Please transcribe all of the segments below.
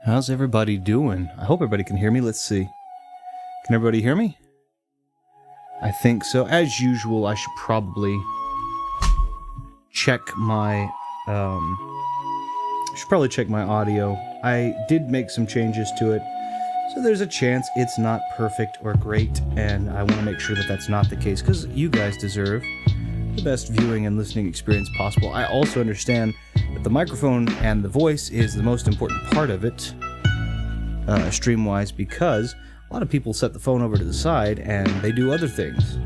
How's everybody doing? I hope everybody can hear me. Let's see. Can everybody hear me? I think so. As usual, I should probably check my audio. I did make some changes to it, so there's a chance it's not perfect or great, and I want to make sure that that's not the case, because you guys deserve the best viewing and listening experience possible. I also understand that the microphone and the voice is the most important part of it, stream-wise, because a lot of people set the phone over to the side and they do other things.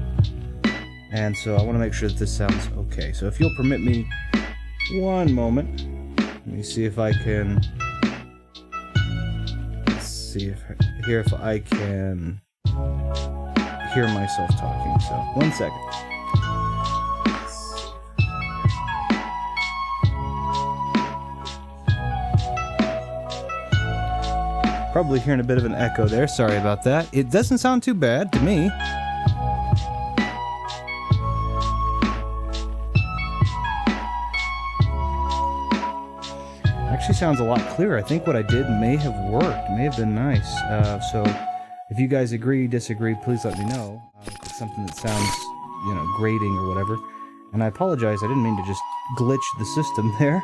And so I want to make sure that this sounds okay. So if you'll permit me one moment, let me see if I can... Let's see if I can hear myself talking. So, 1 second. Probably hearing a bit of an echo there. Sorry about that. It doesn't sound too bad to me. Actually sounds a lot clearer. I think what I did may have worked. May have been nice. So if you guys agree, disagree, please let me know. If it's something that sounds, grating or whatever. And I apologize. I didn't mean to just glitch the system there.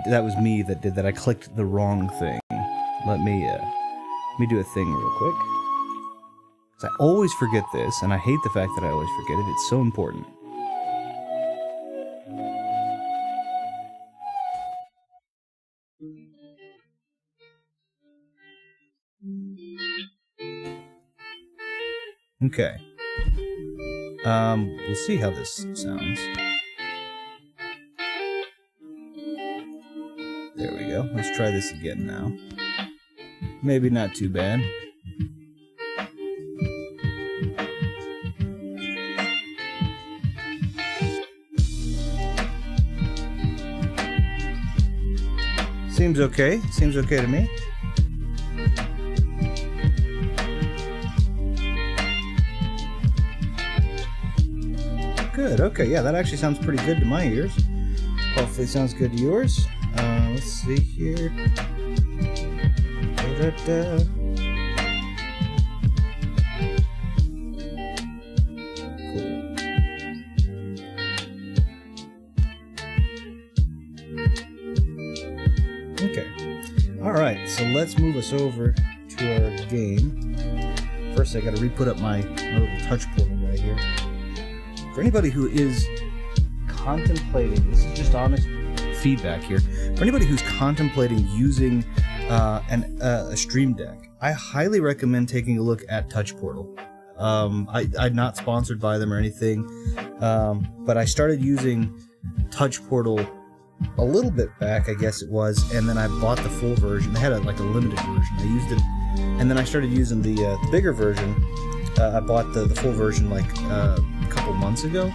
That was me that did that. I clicked the wrong thing. Let me do a thing real quick. Because I always forget this, and I hate the fact that I always forget it. It's so important. Okay. We'll see how this sounds. There we go. Let's try this again now. Maybe not too bad. Seems okay. Seems okay to me. Good. Okay. Yeah, that actually sounds pretty good to my ears. Hopefully it sounds good to yours. Let's see here. Da-da-da. Cool. Okay. Alright, so let's move us over to our game. First I gotta re-put up my little touch portal right here. For anybody who is contemplating, this is just honest feedback here. For anybody who's contemplating using a Stream Deck, I highly recommend taking a look at Touch Portal. I'm not sponsored by them or anything, but I started using Touch Portal a little bit back, I guess it was, and then I bought the full version. They had a limited version. I used it, and then I started using the bigger version. I bought the full version a couple months ago.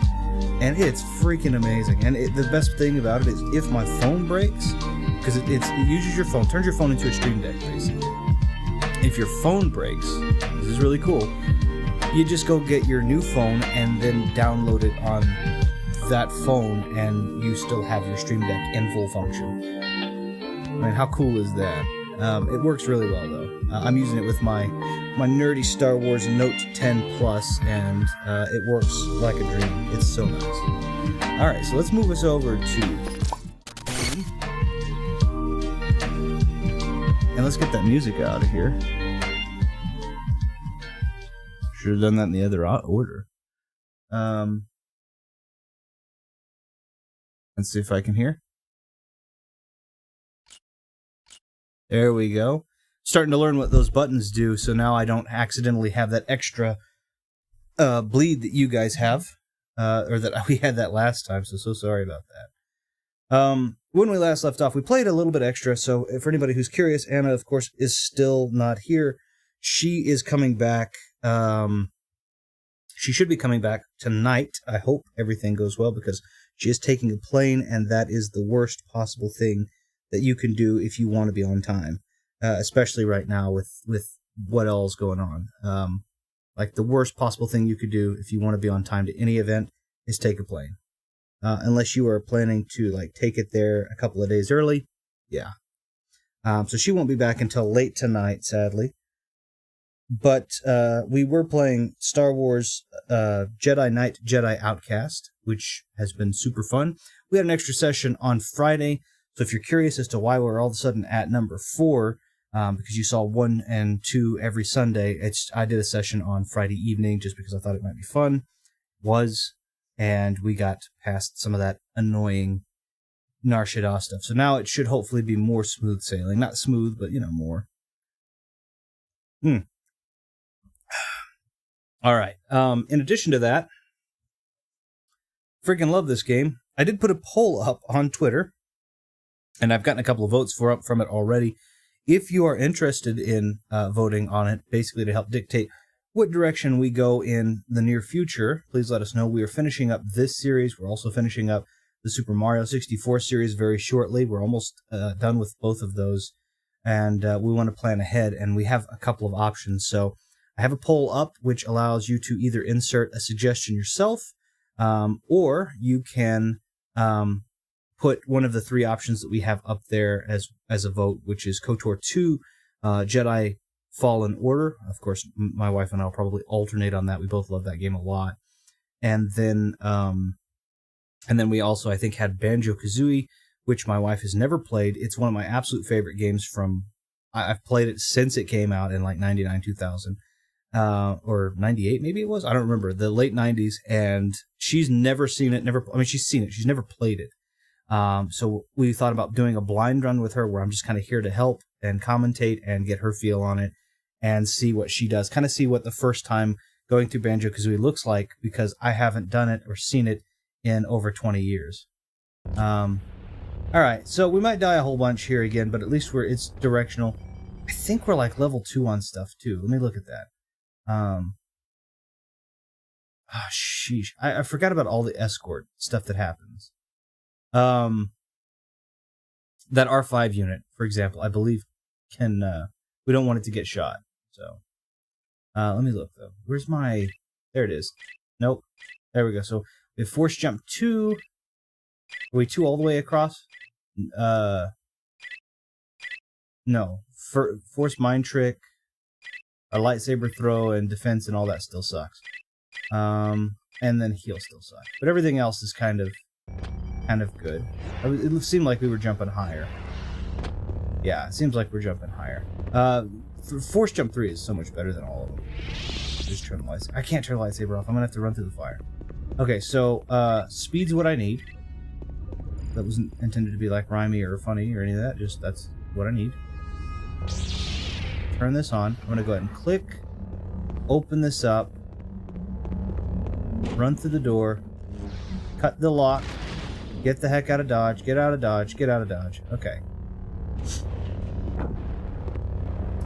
And it's freaking amazing. And the best thing about it is if my phone breaks, because it uses your phone, turns your phone into a Stream Deck, basically. If your phone breaks, this is really cool, you just go get your new phone and then download it on that phone, and you still have your Stream Deck in full function. I mean, how cool is that? It works really well, though. I'm using it with my nerdy Star Wars Note 10 Plus, and it works like a dream. It's so nice. Alright, so let's move us over to... And let's get that music out of here. Should have done that in the other order. Let's see if I can hear. There we go. Starting to learn what those buttons do, so now I don't accidentally have that extra bleed that you guys have, or that we had that last time, so sorry about that. When we last left off, we played a little bit extra, so for anybody who's curious, Anna, of course, is still not here. She is coming back, she should be coming back tonight. I hope everything goes well, because she is taking a plane, and that is the worst possible thing that you can do if you want to be on time, especially right now with what all's going on. The worst possible thing you could do if you want to be on time to any event is take a plane. unless you are planning to like take it there a couple of days early. Yeah. So she won't be back until late tonight, sadly. But we were playing Star Wars Jedi Knight, Jedi Outcast, which has been super fun. We had an extra session on Friday, so if you're curious as to why we're all of a sudden at number 4, because you saw 1 and 2 every Sunday, I did a session on Friday evening just because I thought it might be fun. And we got past some of that annoying Nar Shaddaa stuff. So now it should hopefully be more smooth sailing. Not smooth, but, more. All right. In addition to that, freaking love this game. I did put a poll up on Twitter, and I've gotten a couple of votes from it already. If you are interested in voting on it, basically to help dictate what direction we go in the near future, please let us know. We are finishing up this series. We're also finishing up the Super Mario 64 series very shortly. We're almost done with both of those, and we want to plan ahead, and we have a couple of options. So I have a poll up which allows you to either insert a suggestion yourself, or you can put one of the 3 options that we have up there as a vote, which is KOTOR 2, Jedi Fallen Order. Of course, my wife and I will probably alternate on that. We both love that game a lot. And then we also, I think, had Banjo-Kazooie, which my wife has never played. It's one of my absolute favorite games I've played it since it came out in like 99, 2000. Or 98 maybe it was, I don't remember, the late 90s, and she's never seen it, she's seen it, she's never played it. So we thought about doing a blind run with her where I'm just kind of here to help and commentate and get her feel on it and see what she does, kind of see what the first time going through Banjo-Kazooie looks like, because I haven't done it or seen it in over 20 years. Alright, so we might die a whole bunch here again, but at least it's directional. I think we're like level 2 on stuff too. Let me look at that. Sheesh. I forgot about all the escort stuff that happens. That R5 unit, for example, I believe can, we don't want it to get shot. So, let me look though. There it is. Nope. There we go. So, we have force jump 2. Are we 2 all the way across? No. Force mind trick. A lightsaber throw and defense and all that still sucks. And then heal still sucks. But everything else is kind of good. It seemed like we were jumping higher. Yeah, it seems like we're jumping higher. Force jump 3 is so much better than all of them. Just turn the lightsaber. I can't turn the lightsaber off. I'm gonna have to run through the fire. Okay, so speed's what I need. That wasn't intended to be like rhymey or funny or any of that. Just that's what I need. Turn this on. I'm going to go ahead and click, open this up, run through the door, cut the lock, get the heck out of Dodge, get out of Dodge, get out of Dodge. Okay.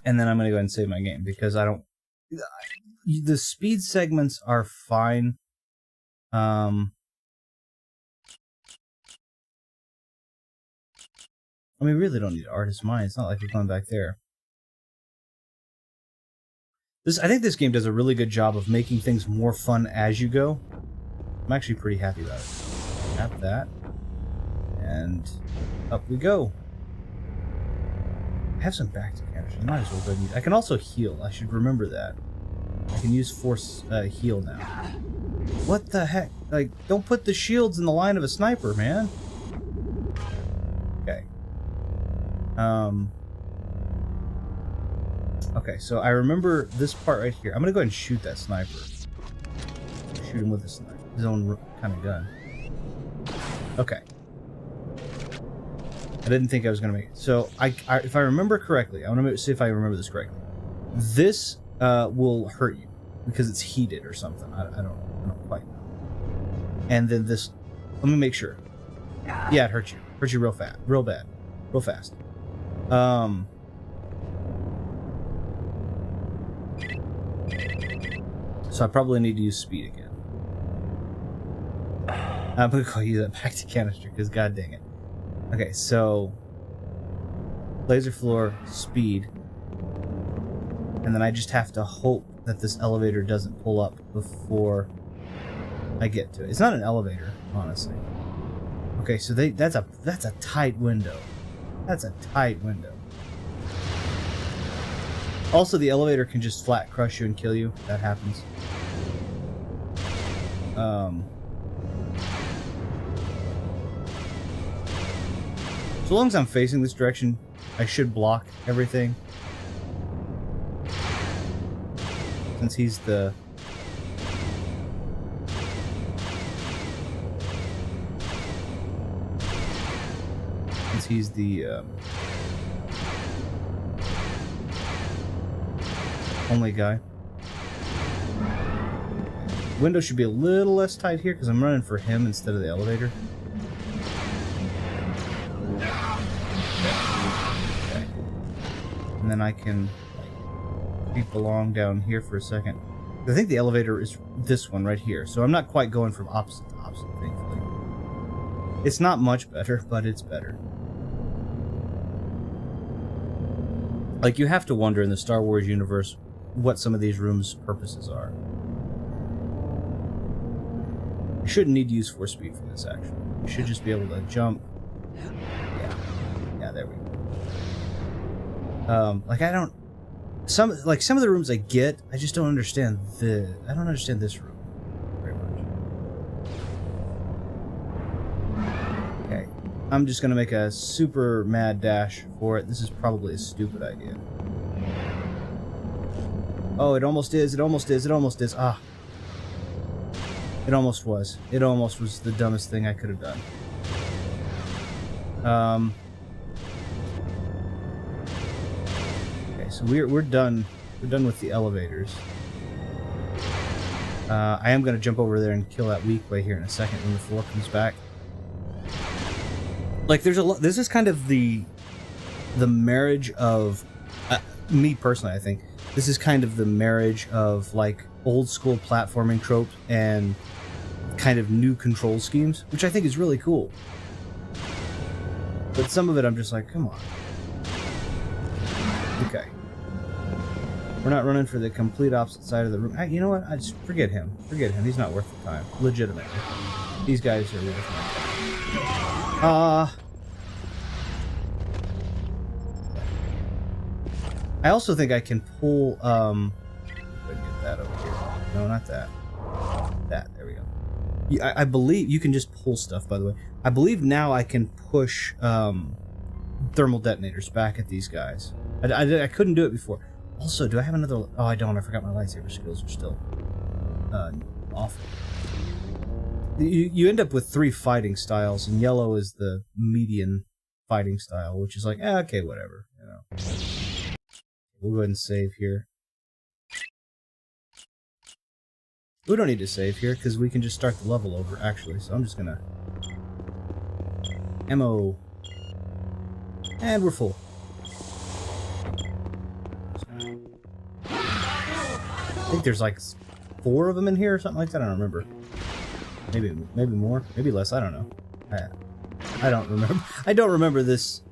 And then I'm going to go ahead and save my game because the speed segments are fine. We really don't need Artist Mind. It's not like we're going back there. I think this game does a really good job of making things more fun as you go. I'm actually pretty happy about it. Tap that. And up we go. I have some back to canisters. I might as well go use. I can also heal. I should remember that. I can use force heal now. What the heck? Like, don't put the shields in the line of a sniper, man. Okay. Okay, so I remember this part right here. I'm gonna go ahead and shoot that sniper. Shoot him with his own kind of gun. Okay. I didn't think I was gonna make it. So if I remember correctly, I want to see if I remember this correctly. This will hurt you because it's heated or something. I don't quite know. And then this, let me make sure. Yeah, it hurts you. Hurts you real fast, real bad, real fast. So I probably need to use speed again. I'm going to go use that back to canister because god dang it. Okay, so laser floor, speed. And then I just have to hope that this elevator doesn't pull up before I get to it. It's not an elevator, honestly. Okay, so that's a tight window. That's a tight window. Also, the elevator can just flat crush you and kill you. That happens. So long as I'm facing this direction, I should block everything. Since he's the... Since he's the... only guy. Window should be a little less tight here because I'm running for him instead of the elevator. Okay. And then I can creep along down here for a second. I think the elevator is this one right here, so I'm not quite going from opposite to opposite, thankfully. It's not much better, but it's better. Like, you have to wonder in the Star Wars universe what some of these rooms' purposes are. You shouldn't need to use force speed for this, actually. You should just be able to jump. Yeah, there we go. Like, I don't... Some of the rooms I get, I just don't understand I don't understand this room very much. Okay. I'm just gonna make a super mad dash for it. This is probably a stupid idea. Oh, it almost is, it almost is, it almost is. Ah. It almost was. It almost was the dumbest thing I could have done. Okay, so we're done. We're done with the elevators. I am going to jump over there and kill that weak way here in a second when the floor comes back. Like, there's a lot. This is kind of the marriage of me personally. I think this is kind of the marriage of like old school platforming tropes and kind of new control schemes, which I think is really cool. But some of it I'm just like, come on. Okay. We're not running for the complete opposite side of the room. You know what? I just forget him. Forget him. He's not worth the time. Legitimately. These guys are worth my time. I also think I can pull, get that over here. No, not that. That, there we go. I believe you can just pull stuff, by the way. I believe now I can push, thermal detonators back at these guys. I couldn't do it before. Also, do I have another... Oh, I don't. I forgot my lightsaber skills are still, awful. You end up with 3 fighting styles, and yellow is the median fighting style, which is like, okay, whatever, you know. We'll go ahead and save here. We don't need to save here, because we can just start the level over, actually. So I'm just gonna... Ammo. And we're full. I think there's like 4 of them in here or something like that. I don't remember. Maybe more. Maybe less. I don't know. I don't remember. I don't remember this.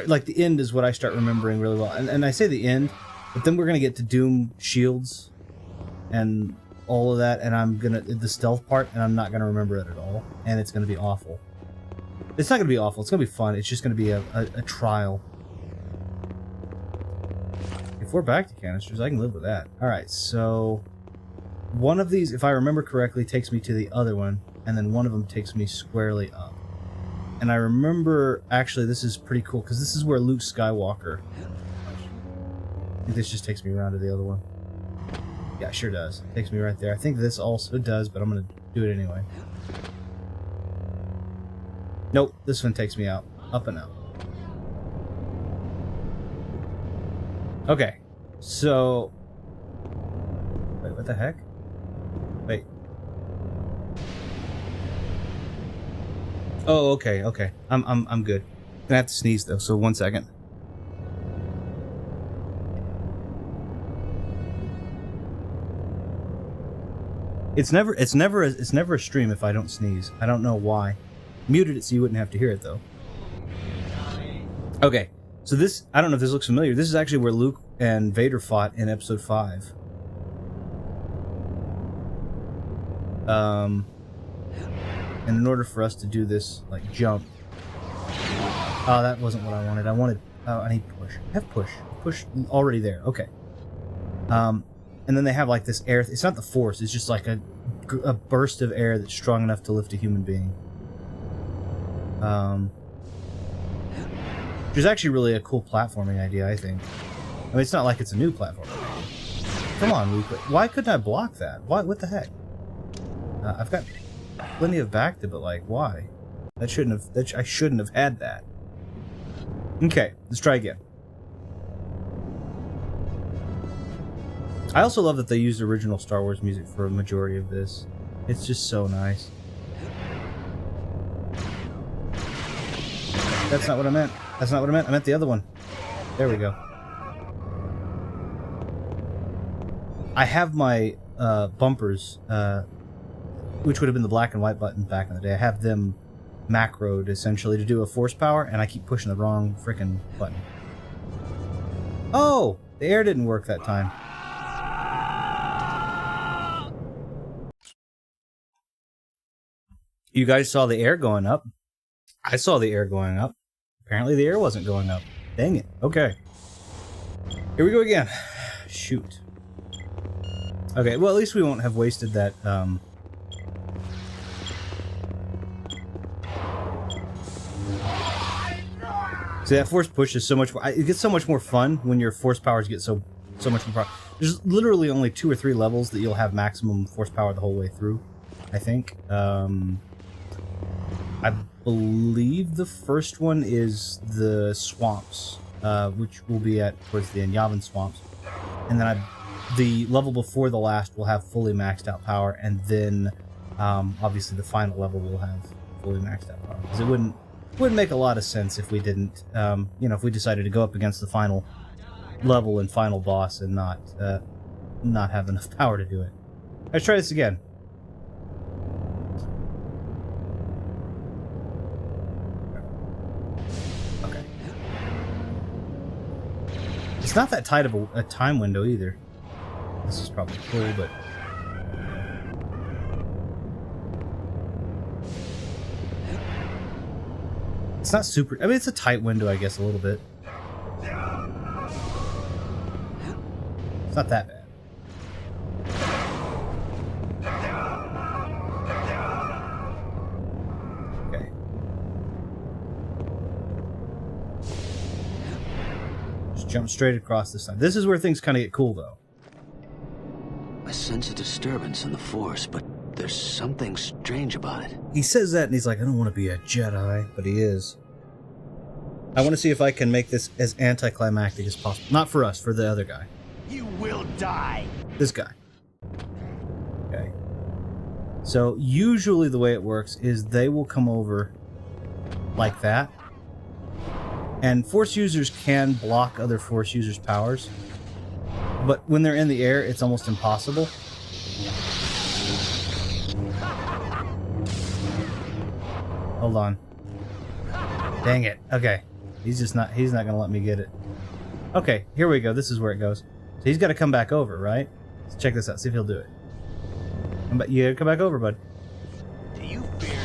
Like the end is what I start remembering really well. And I say the end, but then we're gonna get to Doom shields and all of that, and I'm gonna the stealth part, and I'm not gonna remember it at all, and it's gonna be awful. It's not gonna be awful. It's gonna be fun. It's just gonna be a trial. If we're back to canisters, I can live with that. All right, so one of these, if I remember correctly, takes me to the other one, and then one of them takes me squarely up. And I remember, actually, this is pretty cool, because this is where Luke Skywalker... I think this just takes me around to the other one. Yeah, it sure does. It takes me right there. I think this also does, but I'm going to do it anyway. Nope, this one takes me out. Up and out. Okay, so... Wait, what the heck? Wait. Oh, okay. I'm good. Gonna have to sneeze though, so 1 second. It's never a stream if I don't sneeze. I don't know why. Muted it so you wouldn't have to hear it though. Okay, so this, I don't know if this looks familiar. This is actually where Luke and Vader fought in Episode 5. And in order for us to do this, like, jump... Oh, that wasn't what I wanted. Oh, I need push. I have push. Push already there. Okay. And then they have, like, this air... It's not the force. It's just, like, a burst of air that's strong enough to lift a human being. Which is actually really a cool platforming idea, I think. I mean, it's not like it's a new platforming idea. Come on, why couldn't I block that? What the heck? I've got plenty of back to, but like, why? I shouldn't have had that. Okay, let's try again. I also love that they used original Star Wars music for a majority of this. It's just so nice. That's not what I meant. That's not what I meant. I meant the other one. There we go. I have my bumpers, which would have been the black and white buttons back in the day. I have them macroed, essentially, to do a force power, and I keep pushing the wrong frickin' button. Oh! The air didn't work that time. You guys saw the air going up. I saw the air going up. Apparently the air wasn't going up. Dang it. Okay. Here we go again. Shoot. Okay, well, at least we won't have wasted that, See, that force push is so much more... It gets so much more fun when your force powers get so much more... There's literally only 2 or 3 levels that you'll have maximum force power the whole way through, I think. I believe the first one is the swamps, which will be at towards the end, Yavin swamps. And then the level before the last will have fully maxed out power, and then obviously the final level will have fully maxed out power. Because it wouldn't make a lot of sense if we didn't, if we decided to go up against the final level and final boss and not have enough power to do it. Let's try this again. Okay. It's not that tight of a time window either. This is probably cool, but... It's not super... I mean, it's a tight window, I guess, a little bit. It's not that bad. Okay. Just jump straight across this side. This is where things kind of get cool, though. I sense a disturbance in the Force, but there's something strange about it. He says that and he's like, I don't want to be a Jedi, but he is. I want to see if I can make this as anticlimactic as possible. Not for us, for the other guy. You will die. This guy. Okay. So usually the way it works is they will come over like that. And Force users can block other Force users' powers. But when they're in the air, it's almost impossible. Hold on. Dang it. Okay. He's not gonna let me get it. Okay, here we go. This is where it goes. So he's gotta come back over, right? Let's check this out, see if he'll do it. You gotta come back over, bud. Do you fear me?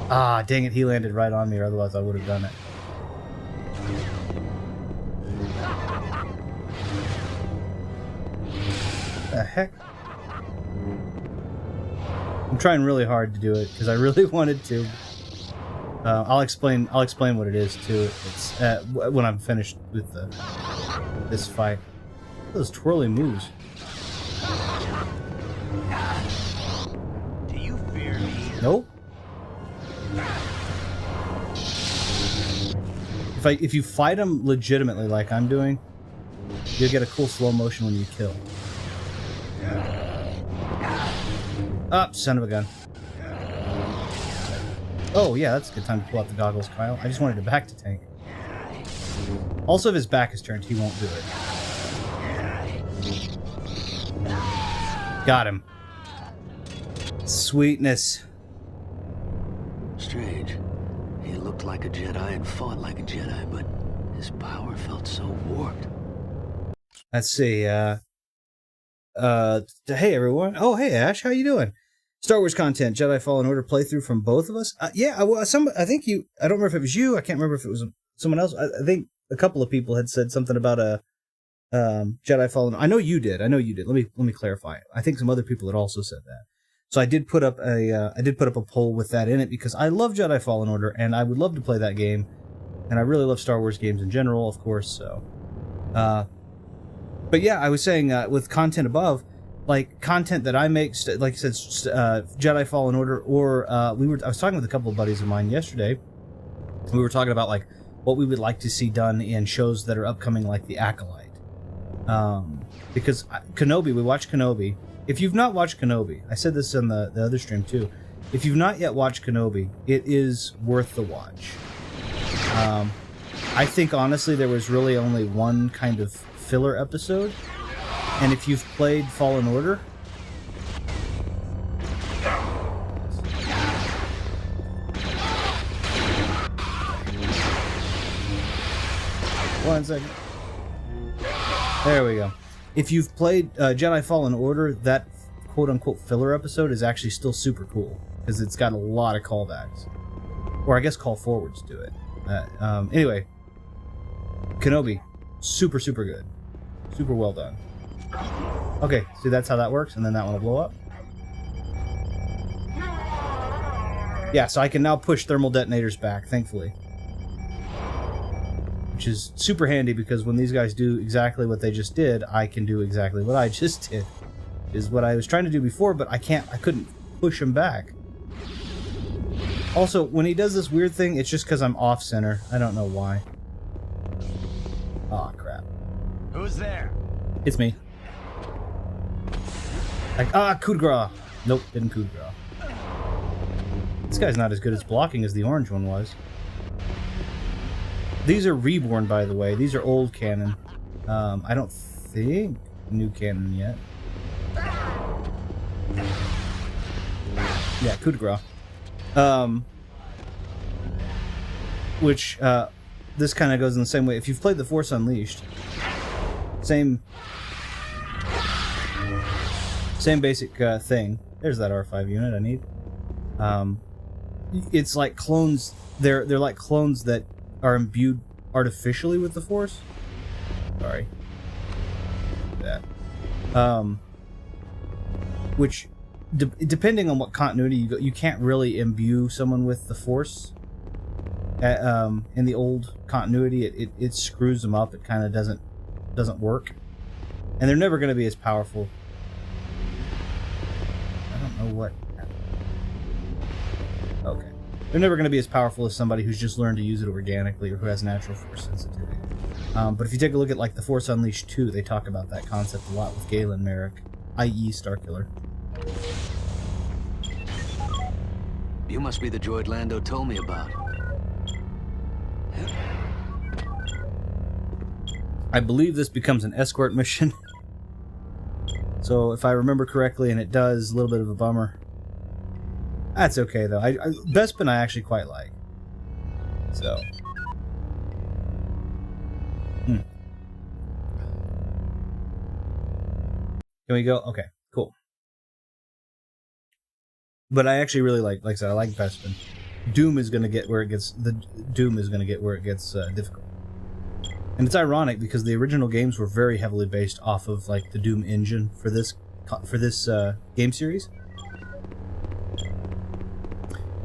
Ah, dang it, he landed right on me, or otherwise I would have done it. The heck? I'm trying really hard to do it, because I really wanted to. I'll explain what it is too. It's when I'm finished with this fight. Those twirly moves. Do you fear me? Nope. If you fight them legitimately like I'm doing, you'll get a cool slow motion when you kill. Ah, son of a gun. Oh, yeah, that's a good time to pull out the goggles, Kyle. I just wanted to back to tank. Also, if his back is turned, he won't do it. Got him. Sweetness. Strange. He looked like a Jedi and fought like a Jedi, but his power felt so warped. Let's see, hey everyone. Oh, hey Ash, how you doing? Star Wars content, Jedi Fallen Order playthrough from both of us. I think you. I don't remember if it was you. I can't remember if it was someone else. I think a couple of people had said something about a Jedi Fallen. I know you did. Let me clarify. I think some other people had also said that. So I did put up a poll with that in it because I love Jedi Fallen Order and I would love to play that game, and I really love Star Wars games in general, of course. So, but yeah, I was saying with content above. Like content that I make, like I said, Jedi Fallen Order, or I was talking with a couple of buddies of mine yesterday. We were talking about like what we would like to see done in shows that are upcoming, like The Acolyte. Because Kenobi, we watched Kenobi. If you've not watched Kenobi, I said this in the other stream too. If you've not yet watched Kenobi, it is worth the watch. I think honestly there was really only one kind of filler episode. And if you've played Fallen Order... One second. There we go. If you've played Jedi Fallen Order, that quote-unquote filler episode is actually still super cool. Because it's got a lot of callbacks. Or I guess call-forwards to it. Anyway. Kenobi. Super, super good. Super well done. Okay, see that's how that works, and then that one will blow up. Yeah, so I can now push thermal detonators back, thankfully. Which is super handy, because when these guys do exactly what they just did, I can do exactly what I just did. Is what I was trying to do before, but I couldn't push them back. Also, when he does this weird thing, it's just because I'm off-center. I don't know why. Aw, crap. Who's there? It's me. Coup de grace. Nope, didn't coup de grace. This guy's not as good at blocking as the orange one was. These are reborn, by the way. These are old canon. I don't think new canon yet. Yeah, coup de grace. Which, this kind of goes in the same way. If you've played The Force Unleashed, same basic thing. There's that R5 unit I need. It's like clones. They're like clones that are imbued artificially with the Force. Sorry. That. Which, depending on what continuity you go, you can't really imbue someone with the Force. In the old continuity, it screws them up. It kind of doesn't work, and they're never going to be as powerful. I don't know what happened. Okay, they're never going to be as powerful as somebody who's just learned to use it organically or who has natural Force sensitivity. But if you take a look at like The Force Unleashed 2, they talk about that concept a lot with Galen Merrick, i.e. Starkiller. You must be the droid Lando told me about. I believe this becomes an escort mission. So if I remember correctly, and it does, a little bit of a bummer. That's okay though. Bespin I actually quite like. So. Can we go? Okay, cool. But I actually really like I said, I like Bespin. Doom is going to get where it gets difficult. And it's ironic because the original games were very heavily based off of like the Doom engine for this game series.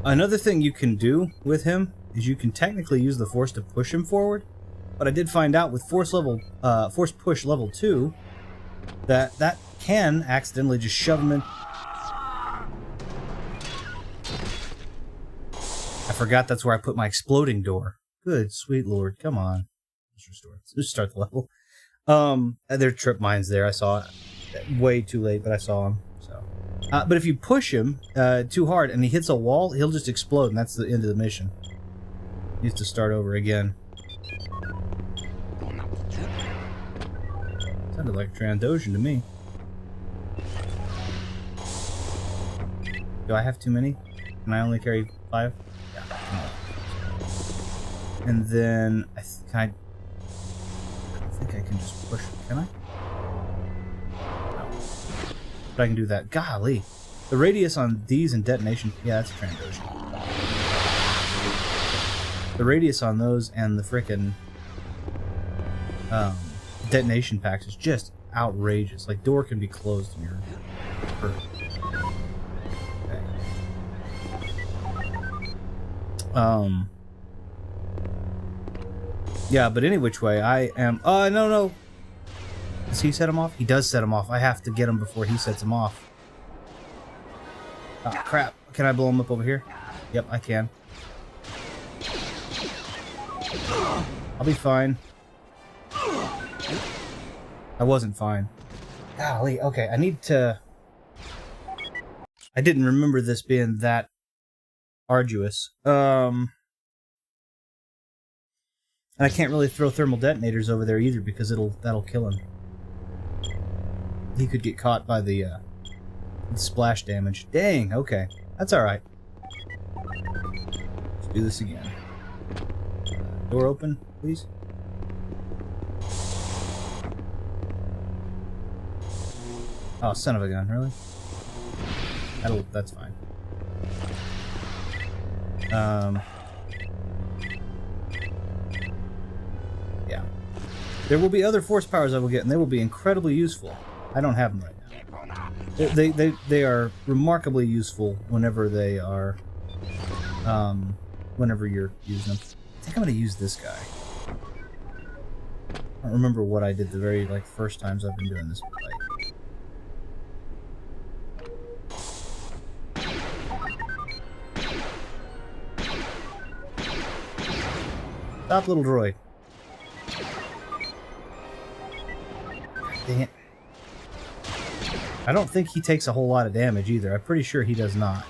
Another thing you can do with him is you can technically use the Force to push him forward, but I did find out with Force Push level 2 that can accidentally just shove him in. I forgot that's where I put my exploding door. Good sweet lord, come on. Let's start the level. There are trip mines there. I saw it way too late, but I saw them. So, but if you push him too hard and he hits a wall, he'll just explode, and that's the end of the mission. He needs to start over again. Sounded like Trandoshan to me. Do I have too many? Can I only carry 5? Yeah. And then I think I can just push. Can I? No. But I can do that. Golly. The radius on these and detonation... Yeah, that's a Trandoshan. The radius on those and the frickin' detonation packs is just outrageous. Like, door can be closed and you're hurt. Okay. Yeah, but any which way, I am... no. Does he set him off? He does set him off. I have to get him before he sets him off. Oh, crap. Can I blow him up over here? Yep, I can. I'll be fine. I wasn't fine. Golly, okay, I need to... I didn't remember this being that arduous. And I can't really throw thermal detonators over there either because that'll kill him. He could get caught by the splash damage. Dang, okay. That's alright. Let's do this again. Door open, please. Oh, son of a gun, really? That's fine. Yeah. There will be other force powers I will get, and they will be incredibly useful. I don't have them right now. They are remarkably useful whenever they are, whenever you're using them. I think I'm going to use this guy. I don't remember what I did the very, first times I've been doing this fight. Stop, little droid. Dang it. I don't think he takes a whole lot of damage either. I'm pretty sure he does not.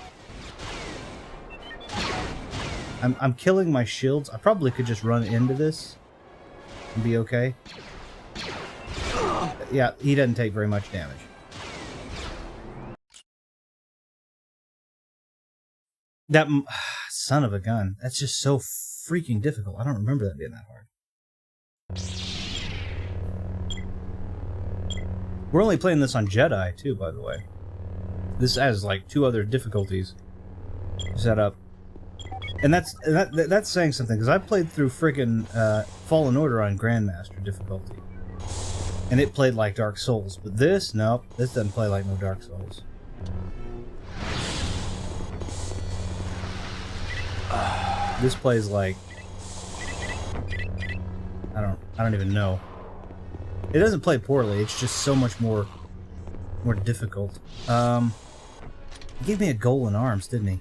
I'm killing my shields. I probably could just run into this and be okay. Yeah, he doesn't take very much damage. That son of a gun. That's just so freaking difficult. I don't remember that being that hard. We're only playing this on Jedi, too, by the way. This has, 2 other difficulties set up. And that's saying something, because I played through friggin' Fallen Order on Grandmaster difficulty. And it played like Dark Souls. But this, nope, this doesn't play like no Dark Souls. This plays like... I don't even know. It doesn't play poorly, it's just so much more difficult. He gave me a goal in arms, didn't he?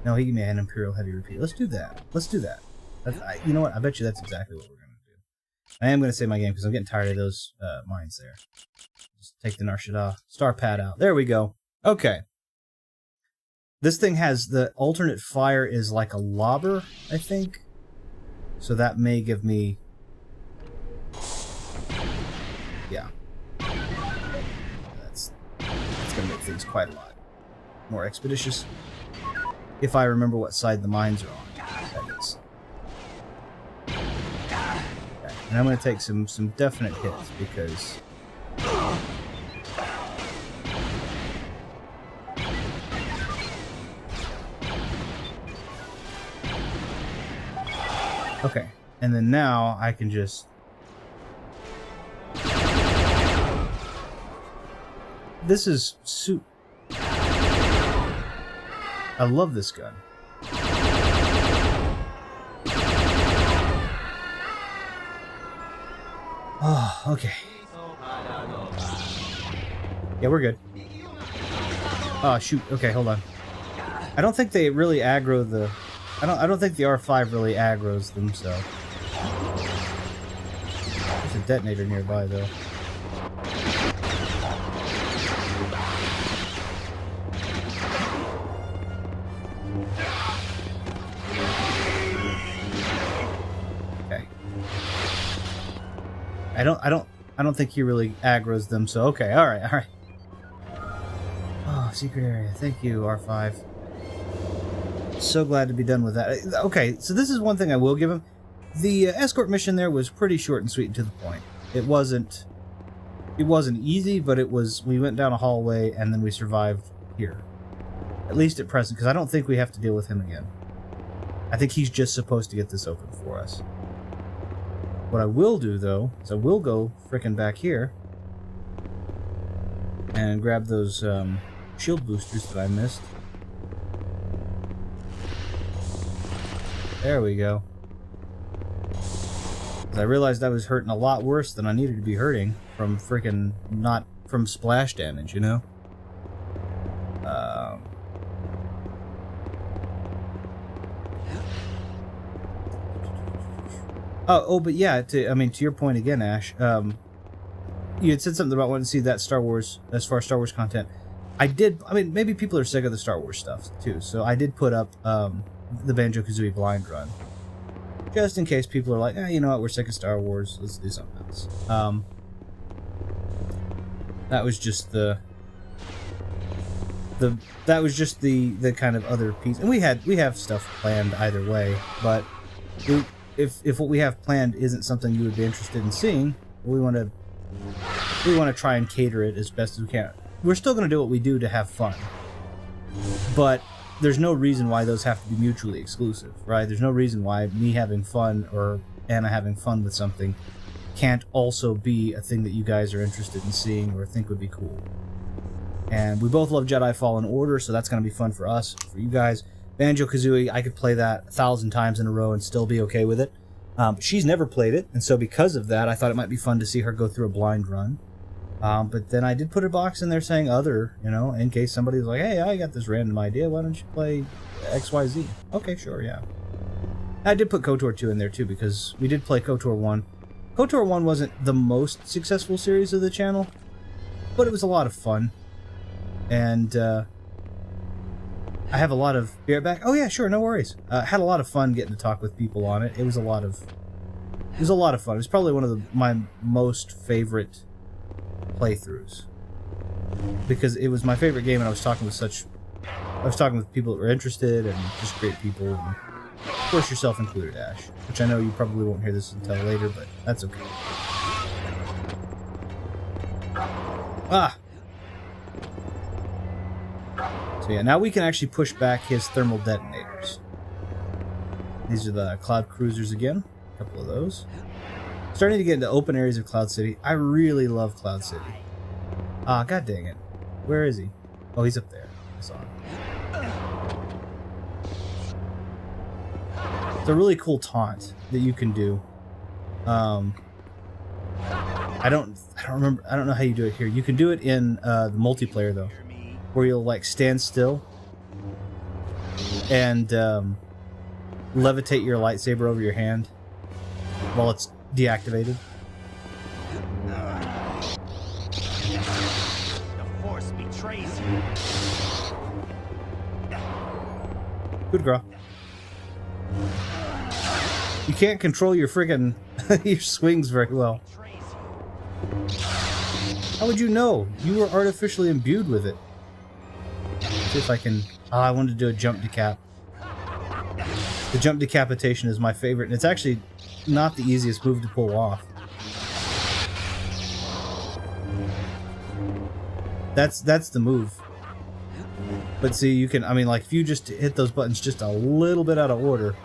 No, he gave me an Imperial Heavy Repeater. Let's do that. Let's do that. You know what? I bet you that's exactly what we're going to do. I am going to save my game because I'm getting tired of those mines there. Just take the Nar Shaddaa star pad out. There we go. Okay. This thing has the alternate fire is like a lobber, I think. So that may give me... Yeah. That's going to make things quite a lot more expeditious. If I remember what side the mines are on, that is. Okay. And I'm going to take some definite hits because... Okay, and then now I can just... This is I love this gun. Oh, okay. Yeah, we're good. Oh, shoot. Okay, hold on. I don't think they really aggro the... I don't think the R5 really aggroes them, so... There's a detonator nearby, though. Okay. I don't think he really aggroes them, so okay, alright. Oh, secret area. Thank you, R5. So glad to be done with that. Okay, so this is one thing I will give him. The escort mission there was pretty short and sweet and to the point. It wasn't easy, but it was... We went down a hallway and then we survived here. At least at present, because I don't think we have to deal with him again. I think he's just supposed to get this open for us. What I will do, though, is I will go frickin' back here and grab those shield boosters that I missed. There we go. 'Cause I realized I was hurting a lot worse than I needed to be hurting from frickin' not from splash damage, you know? But yeah, to your point again, Ash, you had said something about wanting to see that Star Wars, as far as Star Wars content. I mean, maybe people are sick of the Star Wars stuff, too, so I did put up, the Banjo-Kazooie blind run. Just in case people are like, you know what, we're sick of Star Wars, let's do something else. That was just the kind of other piece. And we have stuff planned either way, but if what we have planned isn't something you would be interested in seeing, we want to try and cater it as best as we can. We're still going to do what we do to have fun, but there's no reason why those have to be mutually exclusive, right? There's no reason why me having fun or Anna having fun with something can't also be a thing that you guys are interested in seeing or think would be cool. And we both love Jedi Fallen Order, so that's going to be fun for us. For you guys, Banjo-Kazooie, I could play that 1,000 times in a row and still be okay with it. She's never played it, and so because of that, I thought it might be fun to see her go through a blind run. But then I did put a box in there saying other, you know, in case somebody's like, hey, I got this random idea, why don't you play XYZ? Okay, sure, yeah. I did put KOTOR 2 in there, too, because we did play KOTOR 1. KOTOR 1 wasn't the most successful series of the channel, but it was a lot of fun. And, I have a lot of... Be right back? Oh, yeah, sure, no worries. Had a lot of fun getting to talk with people on it. It was a lot of fun. It was probably one of my most favorite playthroughs. Because it was my favorite game, and I was talking with people that were interested, and just great people, and of course yourself included, Ash. Which I know you probably won't hear this until later, but that's okay. Ah! So yeah, now we can actually push back his thermal detonators. These are the Cloud Cruisers again. A couple of those. Starting to get into open areas of Cloud City. I really love Cloud City. Ah, god dang it. Where is he? Oh, he's up there. I saw him. It's a really cool taunt that you can do. I don't know how you do it here. You can do it in the multiplayer though, where you'll like stand still and levitate your lightsaber over your hand while it's deactivated. The Force betrays you. Good girl. You can't control your friggin' your swings very well. How would you know? You were artificially imbued with it. See if I can... Oh, I wanted to do a jump decap. The jump decapitation is my favorite, and it's actually not the easiest move to pull off. That's the move. But see, you can... I mean, like, if you just hit those buttons just a little bit out of order...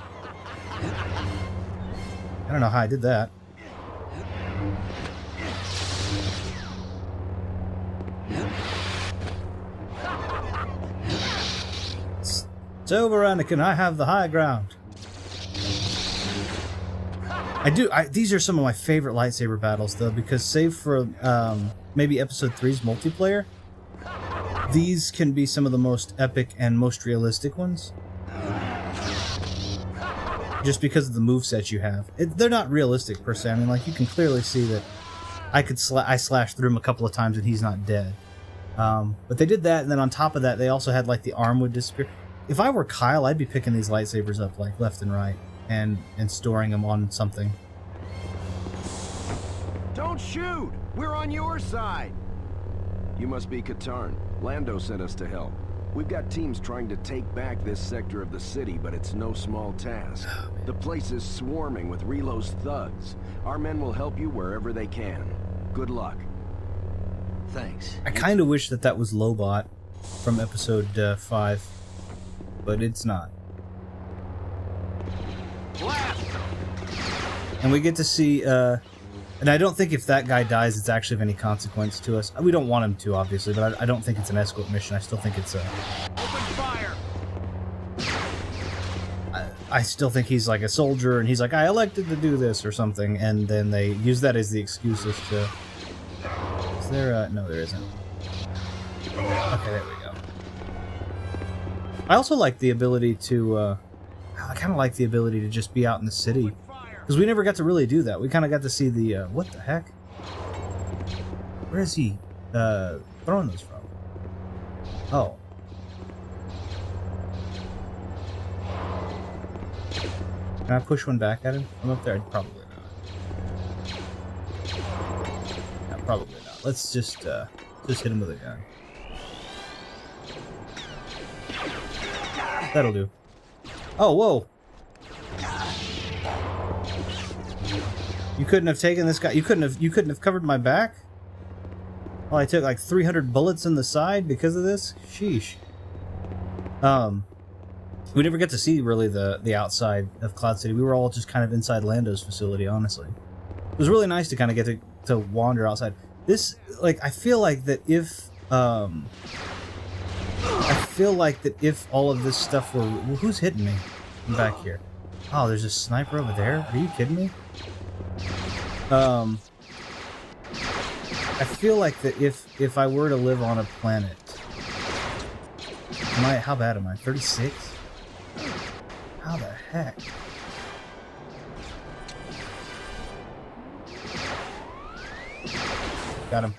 I don't know how I did that. It's over, Anakin. I have the high ground. These are some of my favorite lightsaber battles, though, because save for maybe Episode 3's multiplayer, these can be some of the most epic and most realistic ones. Just because of the moveset you have. They're not realistic, per se. I mean, like, you can clearly see that I slashed through him a couple of times and he's not dead. But they did that, and then on top of that, they also had, like, the arm would disappear. If I were Kyle, I'd be picking these lightsabers up, like, left and right, and storing them on something. Don't shoot! We're on your side! You must be Katarn. Lando sent us to help. We've got teams trying to take back this sector of the city, but it's no small task. The place is swarming with Relo's thugs. Our men will help you wherever they can. Good luck. Thanks. I kind of wish that was Lobot. from episode 5, but it's not. And we get to see, and I don't think if that guy dies, it's actually of any consequence to us. We don't want him to, obviously, but I don't think it's an escort mission. I still think it's a... Open fire! I still think he's like a soldier, and he's like, I elected to do this or something, and then they use that as the excuse as to... Is there no, there isn't. Okay, there we go. I also like the ability to, I kind of like the ability to just be out in the city. Because we never got to really do that. We kind of got to see the, what the heck? Where is he, throwing those from? Oh. Can I push one back at him? I'm up there? Probably not. No, probably not. Let's just hit him with a gun. That'll do. Oh, whoa! You couldn't have taken this guy. You couldn't have covered my back. Well, I took like 300 bullets in the side because of this. Sheesh. We never get to see really the outside of Cloud City. We were all just kind of inside Lando's facility, honestly. It was really nice to kind of get to wander outside. This, like, I feel like that if all of this stuff were... Well, who's hitting me from back here? Oh, there's a sniper over there? Are you kidding me? I feel like that if I were to live on a planet... How bad am I? 36? How the heck? Got him.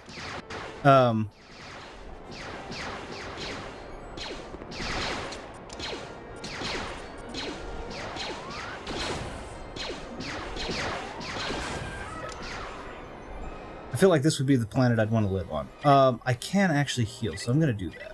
I feel like this would be the planet I'd want to live on. I can actually heal, so I'm going to do that.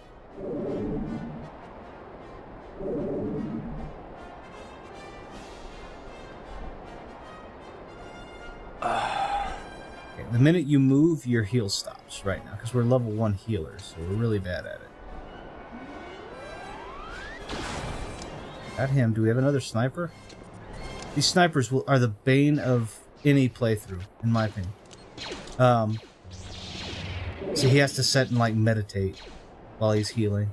Okay, the minute you move, your heal stops right now, because we're level 1 healers, so we're really bad at it. Got him. Do we have another sniper? These snipers are the bane of any playthrough, in my opinion. So he has to sit and like meditate while he's healing.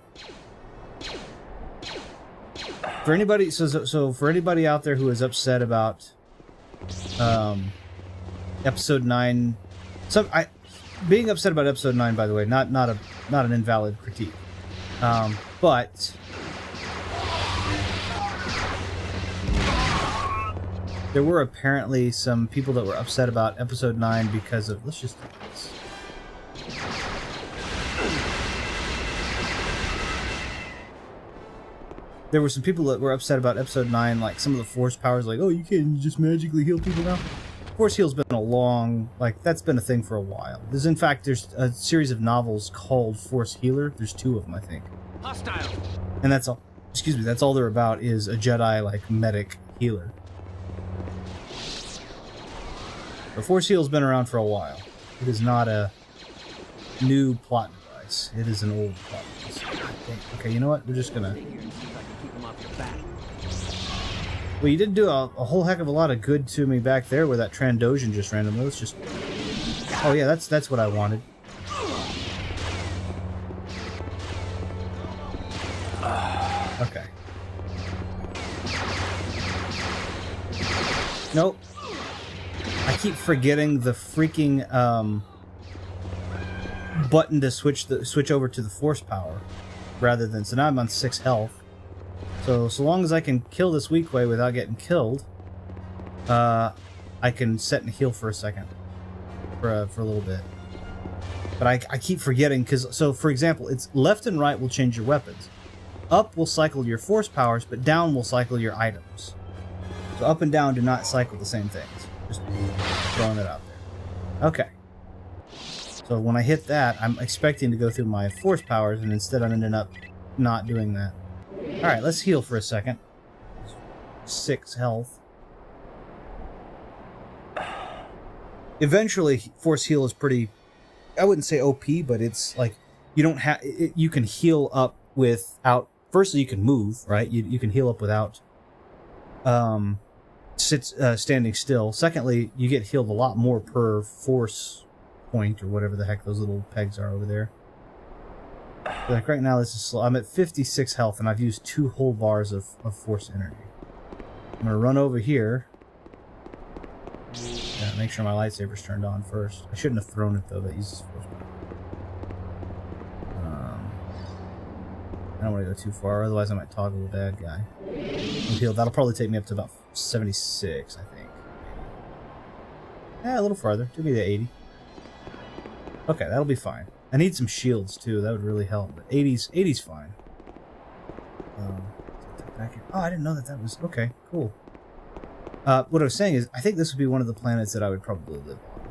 For anybody, so for anybody out there who is upset about episode 9, being upset about episode 9, by the way, not an invalid critique, but there were apparently some people that were upset about episode 9 because of... Let's just do this. There were some people that were upset about episode 9, like some of the force powers, like, oh, you can't just magically heal people now. Force heal's been a long... Like, that's been a thing for a while. There's a series of novels called Force Healer. There's 2 of them, I think. Hostile. And that's all... Excuse me, that's all they're about, is a Jedi, like, medic healer. The Force Heal's been around for a while. It is not a new plot device. It is an old plot device. Okay, you know what? We're just gonna... Well, you did do a whole heck of a lot of good to me back there with that Trandoshan just randomly. Let's just... Oh yeah, that's what I wanted. Okay. Nope. I keep forgetting the freaking button to switch over to the force power rather than... So now I'm on 6 health. So long as I can kill this weak way without getting killed, I can set and heal for a second, for a little bit. But I keep forgetting, because, so for example, it's left and right will change your weapons. Up will cycle your force powers, but down will cycle your items. So up and down do not cycle the same things. Just throwing it out there. Okay. So when I hit that, I'm expecting to go through my force powers, and instead I'm ending up not doing that. Alright, let's heal for a second. 6 health. Eventually, Force Heal is pretty... I wouldn't say OP, but it's like... you don't have, you can heal up without, firstly, you can move, right? You can heal up without standing still. Secondly, you get healed a lot more per force point, or whatever the heck those little pegs are over there. Like right now, this is slow. I'm at 56 health, and I've used 2 whole bars of force energy. I'm gonna run over here. Yeah, make sure my lightsaber's turned on first. I shouldn't have thrown it though. That uses force. I don't want to go too far, otherwise I might toggle the bad guy. Heal. That'll probably take me up to about 76, I think. Yeah, a little farther. Give me the 80. Okay, that'll be fine. I need some shields too. That would really help. But 80's fine. Oh, I didn't know that was okay. Cool. What I was saying is, I think this would be one of the planets that I would probably live on,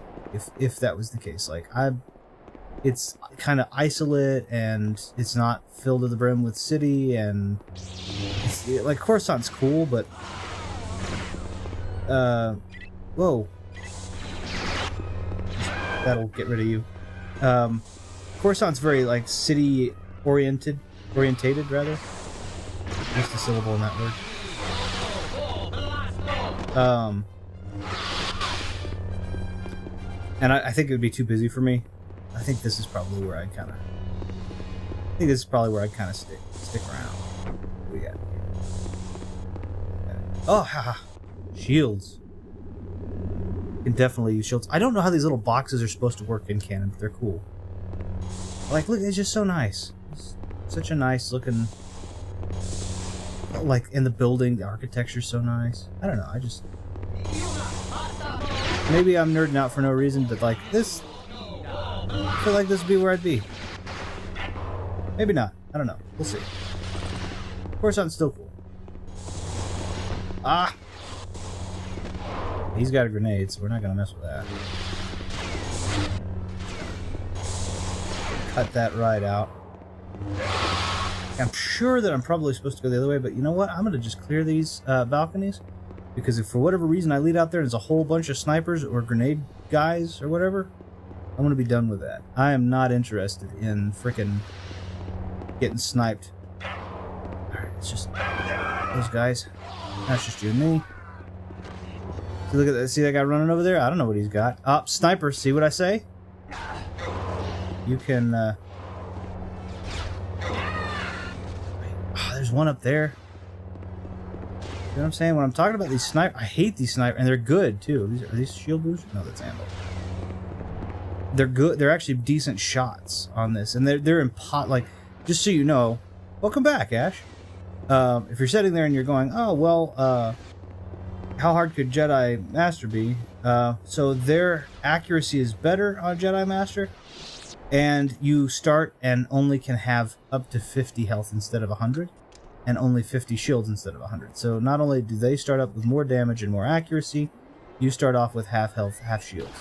if that was the case. Like it's kind of isolate, and it's not filled to the brim with city, and it's, like, Coruscant's cool, but whoa, that'll get rid of you. Coruscant's very like city orientated rather. Just a syllable in that word. And I think it would be too busy for me. I think this is probably where I'd kind of stick around. What do we got? Oh, haha. Shields. You can definitely use shields. I don't know how these little boxes are supposed to work in canon, but they're cool. Like, look, it's just so nice. It's such a nice looking... Like, in the building, the architecture's so nice. I don't know, I just... Maybe I'm nerding out for no reason, but like, this... I feel like this would be where I'd be. Maybe not. I don't know. We'll see. Coruscant's still cool. Ah! He's got a grenade, so we're not gonna mess with that. Cut that right out. I'm sure that I'm probably supposed to go the other way, but you know what? I'm gonna just clear these balconies, because if for whatever reason I lead out there and there's a whole bunch of snipers or grenade guys or whatever, I'm gonna be done with that. I am not interested in frickin' getting sniped. Alright, it's just those guys. That's just you and me. See, look at that. See that guy running over there? I don't know what he's got. Oh, sniper. See what I say? You can, oh, there's one up there. You know what I'm saying? When I'm talking about these sniper, I hate these sniper, and they're good too. Are these shield boosters? No, that's ammo. They're good. They're actually decent shots on this, and they're in pot. Like, just so you know, welcome back, Ash. If you're sitting there and you're going, oh well, how hard could Jedi Master be? So their accuracy is better on Jedi Master, and you start and only can have up to 50 health instead of 100, and only 50 shields instead of 100. So not only do they start up with more damage and more accuracy, you start off with half health, half shields.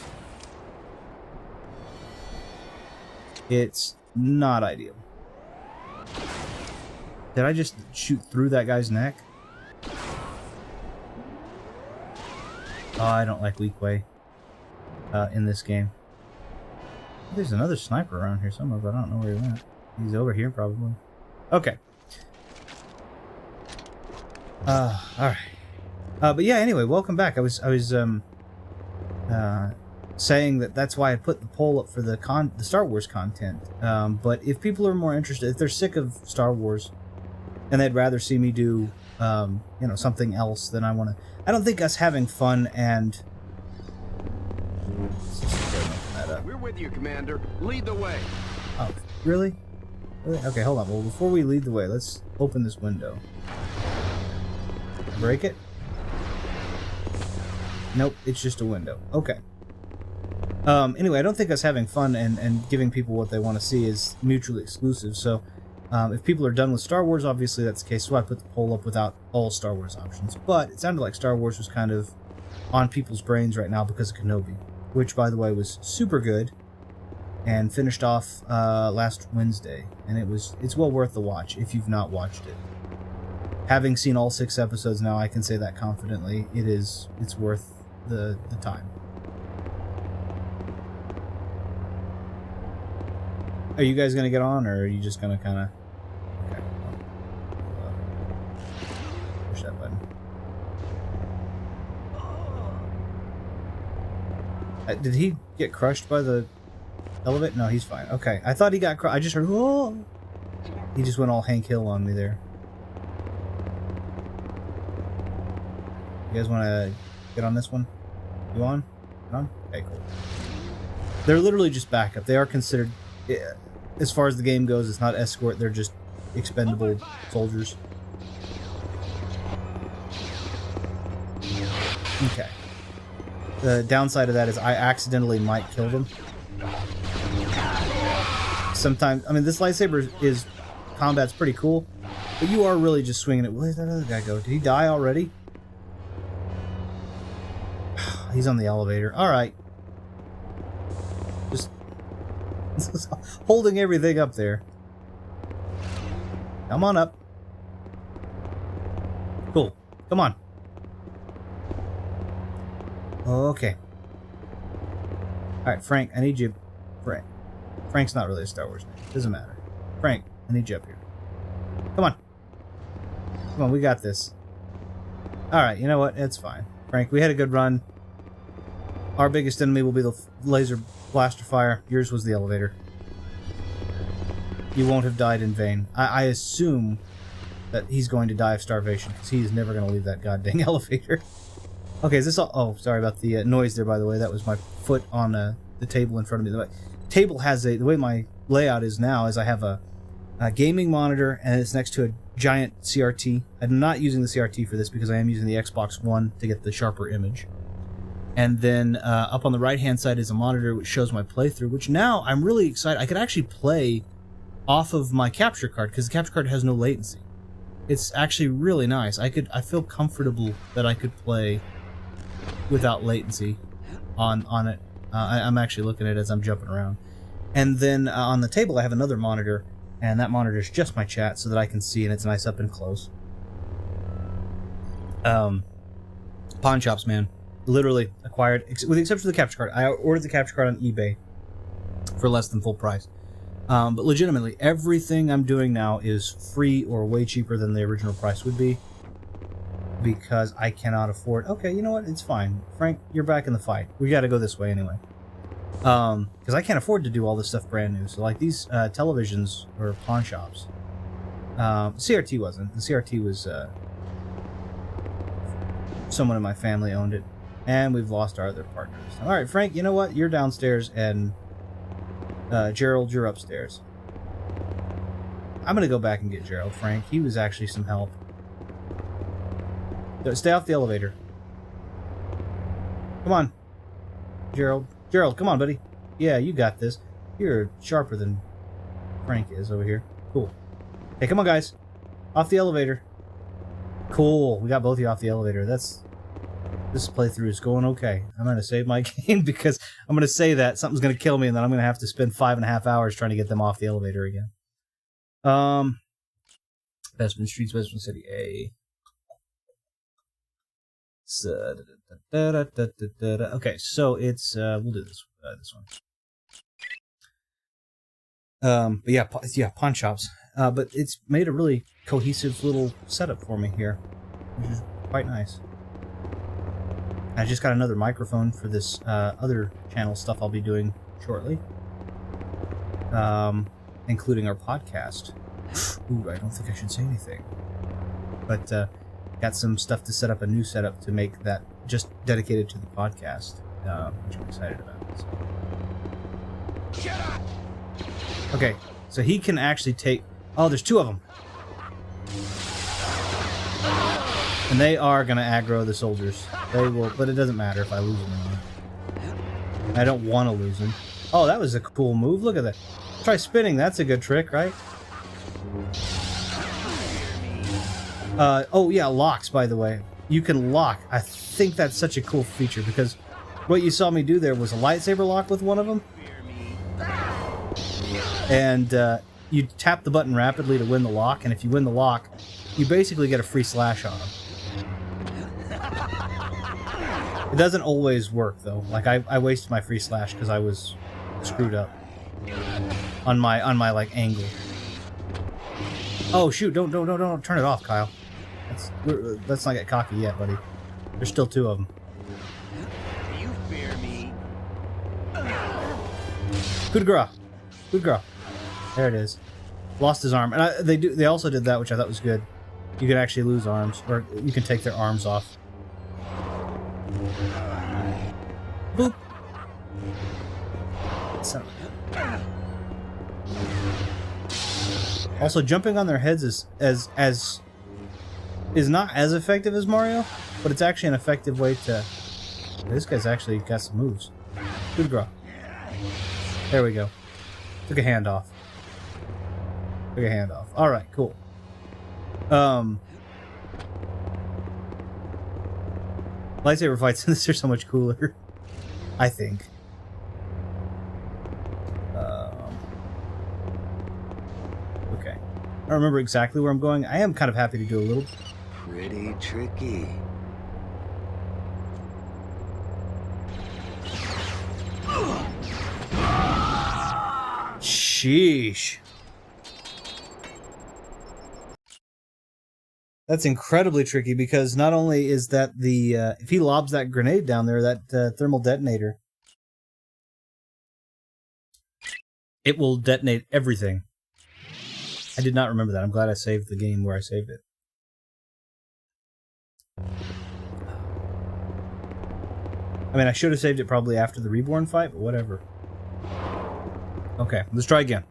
It's not ideal. Did I just shoot through that guy's neck? Oh, I don't like weak way in this game. There's another sniper around here somewhere, but I don't know where he went. He's over here, probably. Okay. Alright. But yeah, anyway, welcome back. I was saying that's why I put the poll up for the Star Wars content. But if people are more interested, if they're sick of Star Wars, and they'd rather see me do, you know, something else, then I want to... I don't think us having fun and... We're with you, Commander. Lead the way. Oh, really? Really? Okay, hold on. Well, before we lead the way, let's open this window. Break it? Nope, it's just a window. Okay. Anyway, I don't think us having fun and giving people what they want to see is mutually exclusive, so if people are done with Star Wars, obviously that's the case, so I put the poll up without all Star Wars options. But it sounded like Star Wars was kind of on people's brains right now because of Kenobi, which, by the way, was super good and finished off last Wednesday, and it's well worth the watch if you've not watched it. Having seen all 6 episodes now, I can say that confidently. It's worth the time. Are you guys gonna get on, or are you just gonna kind of? Okay. Push that button. Did he get crushed by the elevator? No, he's fine. Okay, I thought he got crushed. I just heard, whoa! He just went all Hank Hill on me there. You guys want to get on this one? You on? Get on? Okay, cool. They're literally just backup. They are considered, as far as the game goes, it's not escort. They're just expendable soldiers. Okay. The downside of that is I accidentally might kill them. Sometimes, I mean, this lightsaber combat's pretty cool, but you are really just swinging it. Where did that other guy go? Did he die already? He's on the elevator. All right. Just holding everything up there. Come on up. Cool. Come on. Okay. Alright, Frank, I need you. Frank's not really a Star Wars name. Doesn't matter. Frank, I need you up here. Come on. Come on, we got this. Alright, you know what? It's fine. Frank, we had a good run. Our biggest enemy will be the laser blaster fire. Yours was the elevator. You won't have died in vain. I assume that he's going to die of starvation, because he's never going to leave that goddamn elevator. Okay, is this all... Oh, sorry about the noise there, by the way. That was my foot on the table in front of me. The table has the way my layout is now is I have a gaming monitor, and it's next to a giant CRT. I'm not using the CRT for this because I am using the Xbox One to get the sharper image. And then up on the right-hand side is a monitor which shows my playthrough, which now I'm really excited. I could actually play off of my capture card because the capture card has no latency. It's actually really nice. I feel comfortable that I could play without latency on it. I'm actually looking at it as I'm jumping around. And then on the table I have another monitor, and that monitor is just my chat so that I can see, and it's nice up and close. Pawn shops, man. Literally acquired, with the exception of the capture card. I ordered the capture card on eBay for less than full price. But legitimately, everything I'm doing now is free or way cheaper than the original price would be, because I cannot afford... Okay, you know what? It's fine. Frank, you're back in the fight. We gotta go this way anyway. Because I can't afford to do all this stuff brand new. So, like, these televisions or pawn shops. CRT wasn't. The CRT was... someone in my family owned it. And we've lost our other partners. Alright, Frank, you know what? You're downstairs, and... Gerald, you're upstairs. I'm gonna go back and get Gerald, Frank. He was actually some help. Stay off the elevator. Come on. Gerald. Gerald, come on, buddy. Yeah, you got this. You're sharper than Frank is over here. Cool. Hey, come on, guys. Off the elevator. Cool. We got both of you off the elevator. This playthrough is going okay. I'm going to save my game because I'm going to say that something's going to kill me, and then I'm going to have to spend 5.5 hours trying to get them off the elevator again. Bespin Streets, Bespin City A. So, okay, so it's we'll do this one. But yeah, pawn shops. But it's made a really cohesive little setup for me here, which is quite nice. I just got another microphone for this other channel stuff I'll be doing shortly, including our podcast. Ooh, I don't think I should say anything, but got some stuff to set up, a new setup to make that just dedicated to the podcast, which I'm excited about. So. Okay, so he can actually take... Oh, there's two of them. And they are going to aggro the soldiers. They will, but it doesn't matter if I lose them or not. I don't want to lose them. Oh, that was a cool move. Look at that. Try spinning. That's a good trick, right? Oh, yeah, locks, by the way. You can lock. I think that's such a cool feature, because what you saw me do there was a lightsaber lock with one of them. And you tap the button rapidly to win the lock, and if you win the lock, you basically get a free slash on them. It doesn't always work, though. Like, I wasted my free slash because I was screwed up. on my like angle. Oh shoot! Don't turn it off, Kyle. Let's not get cocky yet, buddy. There's still 2 of them. You fear me? Coup de grace. Coup de grace. There it is. Lost his arm, and they also did that, which I thought was good. You can actually lose arms, or you can take their arms off. Boop. Also, jumping on their heads is not as effective as Mario, but it's actually an effective way to. This guy's actually got some moves. Good draw. There we go. Took a hand off. Took a hand off. All right, cool. Lightsaber fights in this are so much cooler, I think. Okay. I don't remember exactly where I'm going. I am kind of happy to do a little. Pretty tricky. Sheesh. That's incredibly tricky because not only is that the if he lobs that grenade down there, that thermal detonator, it will detonate everything. I did not remember that. I'm glad I saved the game where I saved it. I mean, I should have saved it probably after the Reborn fight, but whatever. Okay, let's try again.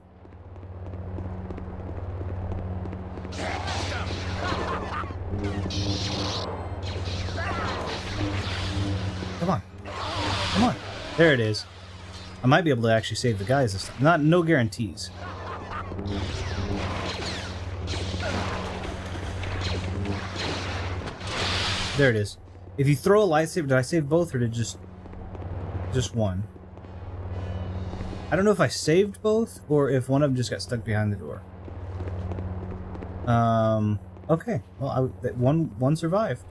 Come on. Come on. There it is. I might be able to actually save the guys this time. No guarantees. There it is. If you throw a lightsaber, did I save both or did just one? I don't know if I saved both or if one of them just got stuck behind the door. Okay. Well, one survived.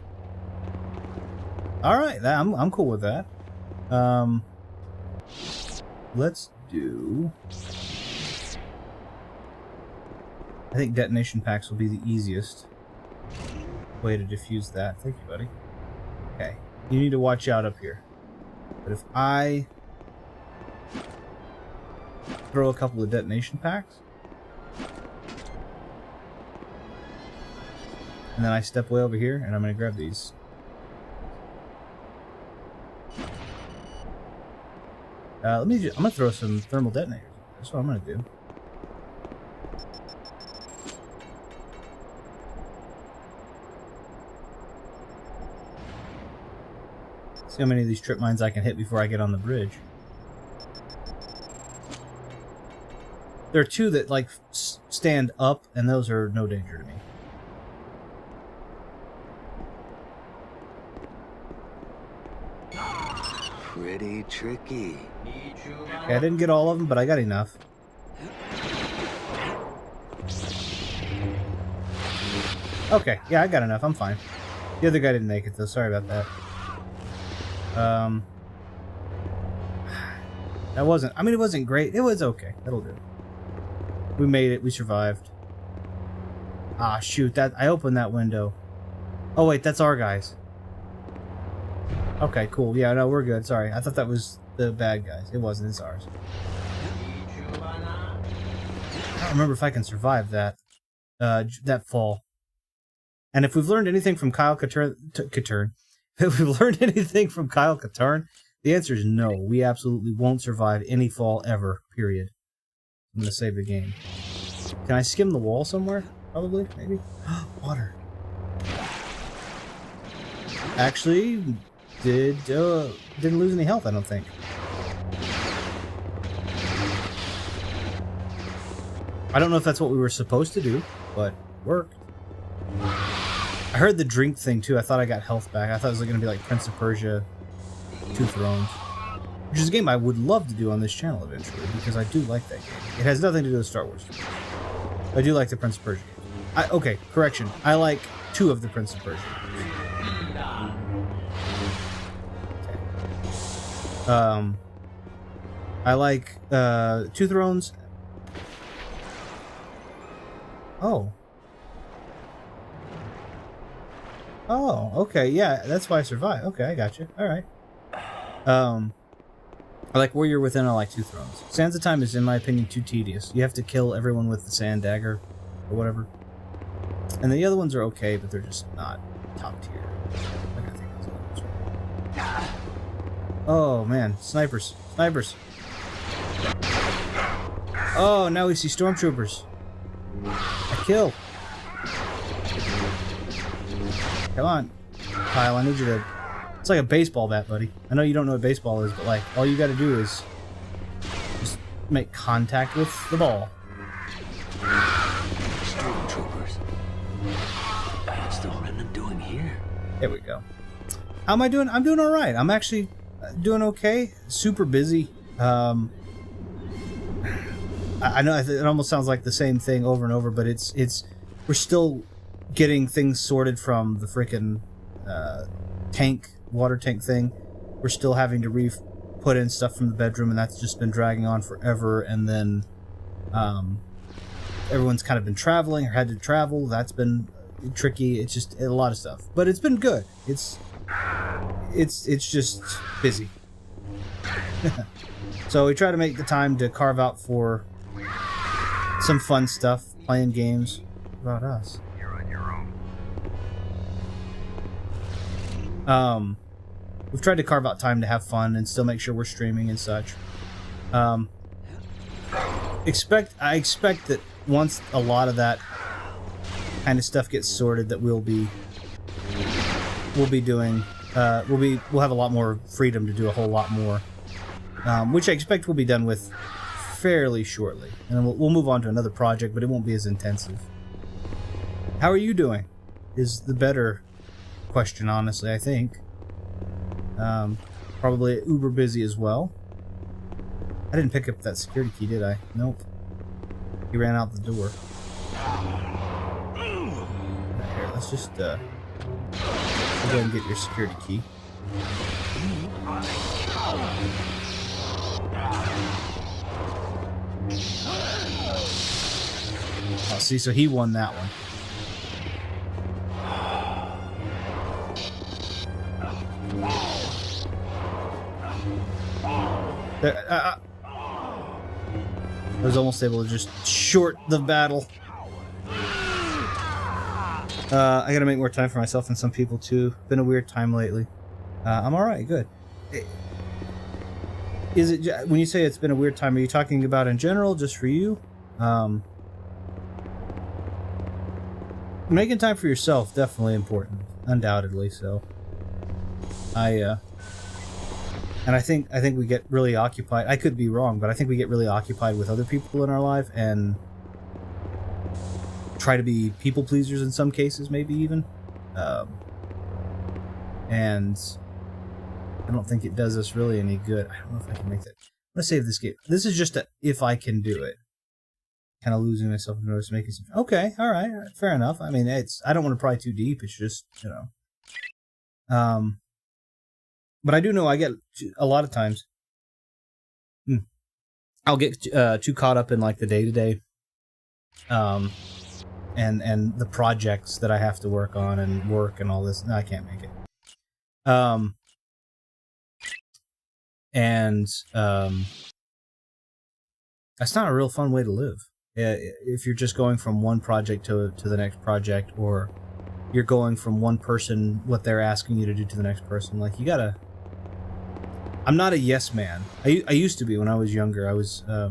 All right, I'm cool with that. Let's do. I think detonation packs will be the easiest way to defuse that. Thank you, buddy. Okay, you need to watch out up here. But if I throw a couple of detonation packs, and then I step way over here, and I'm going to grab these. I'm going to throw some thermal detonators. That's what I'm going to do. See how many of these trip mines I can hit before I get on the bridge. There are 2 that like stand up, and those are no danger to me. Pretty tricky. Okay, I didn't get all of them, but I got enough. Okay, yeah, I got enough. I'm fine. The other guy didn't make it, though. Sorry about that. That wasn't... I mean, it wasn't great. It was okay. That'll do. We made it. We survived. Ah, shoot. I opened that window. Oh, wait. That's our guys. Okay, cool. Yeah, no, we're good. Sorry. I thought that was the bad guys. It wasn't. It's ours. I don't remember if I can survive that fall. And if we've learned anything from Kyle Katarn, if we've learned anything from Kyle Katarn, the answer is no. We absolutely won't survive any fall ever. Period. I'm gonna save the game. Can I skim the wall somewhere? Probably, maybe. Water. Actually, didn't lose any health. I don't think. I don't know if that's what we were supposed to do, but it worked. I heard the drink thing too. I thought I got health back. I thought it was going to be like Prince of Persia, Two Thrones, which is a game I would love to do on this channel eventually because I do like that game. It has nothing to do with Star Wars. I do like the Prince of Persia games. Okay, correction. I like 2 of the Prince of Persia games. Okay. I like Two Thrones Oh. Oh, okay, yeah, that's why I survived. Okay, I got you. All right. I like Warrior Within. I like Two Thrones. Sands of Time is, in my opinion, too tedious. You have to kill everyone with the sand dagger or whatever. And the other ones are okay, but they're just not top tier. Like, I think that's what it is. Oh man, snipers, snipers. Oh, now we see stormtroopers. A kill. Come on, Kyle, I need you to... It's like a baseball bat, buddy. I know you don't know what baseball is, but like, all you gotta do is just make contact with the ball. Stormtroopers. What's the remnant doing here? There we go. How am I doing? I'm doing alright. I'm actually doing okay. Super busy. I know it almost sounds like the same thing over and over, but we're still getting things sorted from the frickin' water tank thing. We're still having to put in stuff from the bedroom, and that's just been dragging on forever. And then everyone's kind of been traveling or had to travel. That's been tricky. It's just a lot of stuff, but it's been good. It's just busy. So we try to make the time to carve out for some fun stuff, playing games. What about us? You're on your own. We've tried to carve out time to have fun and still make sure we're streaming and such. I expect that once a lot of that kind of stuff gets sorted, that we'll have a lot more freedom to do a whole lot more, which I expect will be done with fairly shortly, and then we'll move on to another project, but it won't be as intensive. How are you doing? Is the better question, honestly. I think. Probably uber busy as well. I didn't pick up that security key, did I? Nope. He ran out the door. Here, let's just go ahead and get your security key. Oh, see, so he won that one. There, I was almost able to just short the battle. I gotta make more time for myself and some people too. Been a weird time lately. I'm alright, good. Is it, when you say it's been a weird time, are you talking about in general, just for you? Making time for yourself, definitely important. Undoubtedly so. And I think we get really occupied. I could be wrong, but I think we get really occupied with other people in our life and try to be people pleasers in some cases, maybe even. And I don't think it does us really any good. I don't know if I can make that. I'm gonna save this game. This is just a if I can do it. Kind of losing myself in notice, making some. Okay, all right, fair enough. I mean, I don't want to pry too deep. It's just, you know. But I do know I get a lot of times. I'll get too caught up in like the day-to-day, and the projects that I have to work on and work and all this. No, I can't make it. That's not a real fun way to live. If you're just going from one project to the next project, or you're going from one person, what they're asking you to do, to the next person, like you gotta. I'm not a yes man. I used to be when I was younger. I was a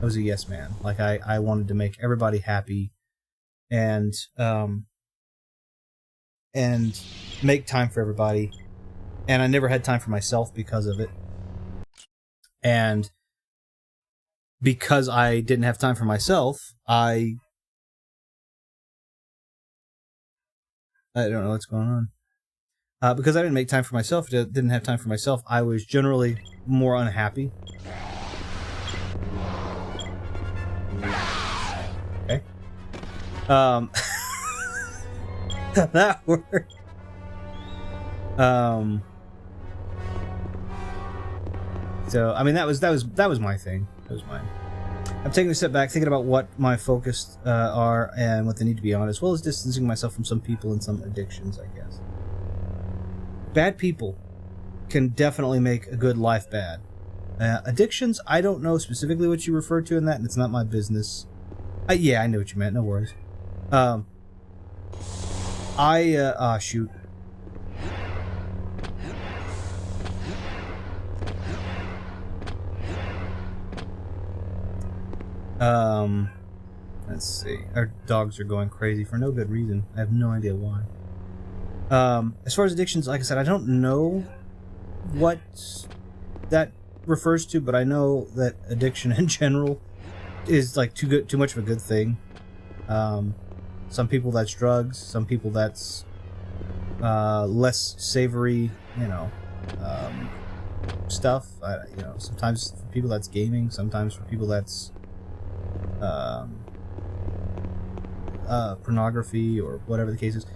yes man. Like I wanted to make everybody happy, and make time for everybody, and I never had time for myself because of it. And because I didn't have time for myself, I don't know what's going on. Because I didn't make time for myself, didn't have time for myself, I was generally more unhappy. Okay. That worked. So I mean that was my thing. That was mine. I'm taking a step back, thinking about what my focus are and what they need to be on, as well as distancing myself from some people and some addictions, I guess. Bad people can definitely make a good life bad. Addictions, I don't know specifically what you refer to in that, and it's not my business. Yeah, I know what you meant, no worries. Shoot. Let's see. Our dogs are going crazy for no good reason. I have no idea why. As far as addictions, like I said, I don't know what that refers to, but I know that addiction in general is like too much of a good thing. Some people that's drugs, some people that's less savory, stuff. Sometimes for people that's gaming, sometimes for people that's pornography or whatever the case is.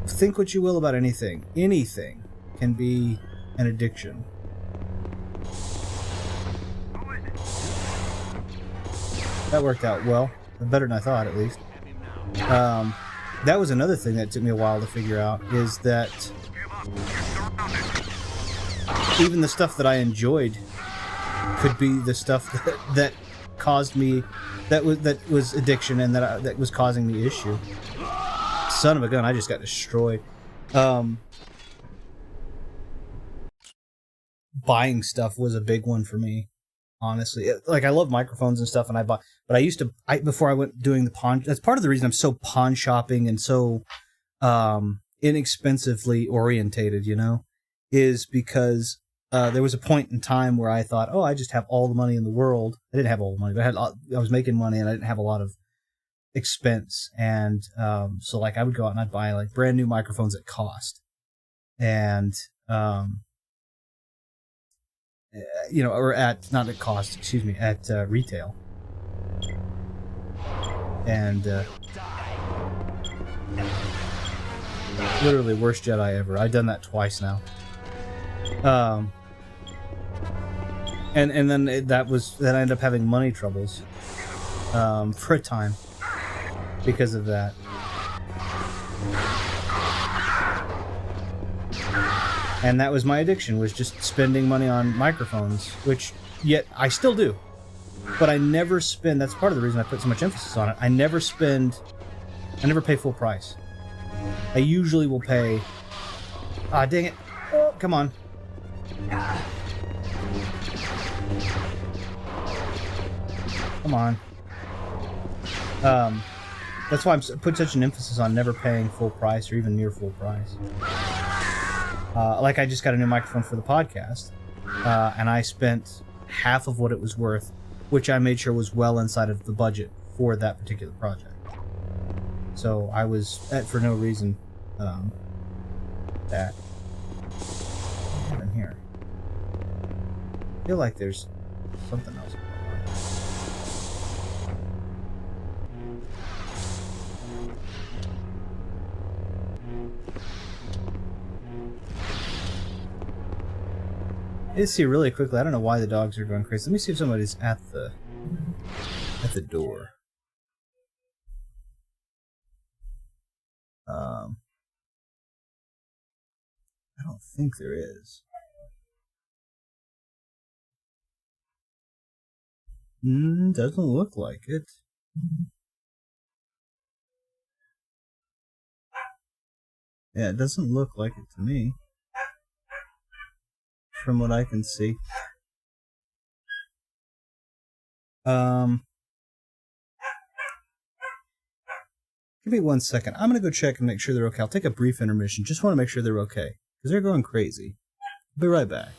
Think what you will about anything. Anything can be an addiction. That worked out well. Better than I thought, at least. That was another thing that took me a while to figure out, is that even the stuff that I enjoyed could be the stuff that caused me, that was addiction, and that was causing the issue. Son of a gun, I just got destroyed. Buying stuff was a big one for me, honestly. Like, I love microphones and stuff, and I bought, but before I went doing the pawn, that's part of the reason I'm so pawn shopping and so inexpensively orientated, is because there was a point in time where I thought, I just have all the money in the world. I didn't have all the money, but I was making money, and I didn't have a lot of expense, and so like I would go out and I'd buy like brand new microphones at cost, and or not at cost, excuse me, at retail, and literally worst Jedi ever. I've done that twice now. And then that I ended up having money troubles for a time because of that. And that was my addiction, was just spending money on microphones, which yet I still do. But I never spend, that's part of the reason I put so much emphasis on it. I never pay full price. I usually will pay, dang it, come on. Come on. That's why I put such an emphasis on never paying full price or even near full price. Like I just got a new microphone for the podcast, and I spent half of what it was worth, which I made sure was well inside of the budget for that particular project. So I was for no reason that. What happened here? I feel like there's something else going on. Let's see really quickly. I don't know why the dogs are going crazy. Let me see if somebody's at the door. I don't think there is. Doesn't look like it. Yeah, it doesn't look like it to me, from what I can see. Give me 1 second. I'm going to go check and make sure they're okay. I'll take a brief intermission. Just want to make sure they're okay, because they're going crazy. I'll be right back.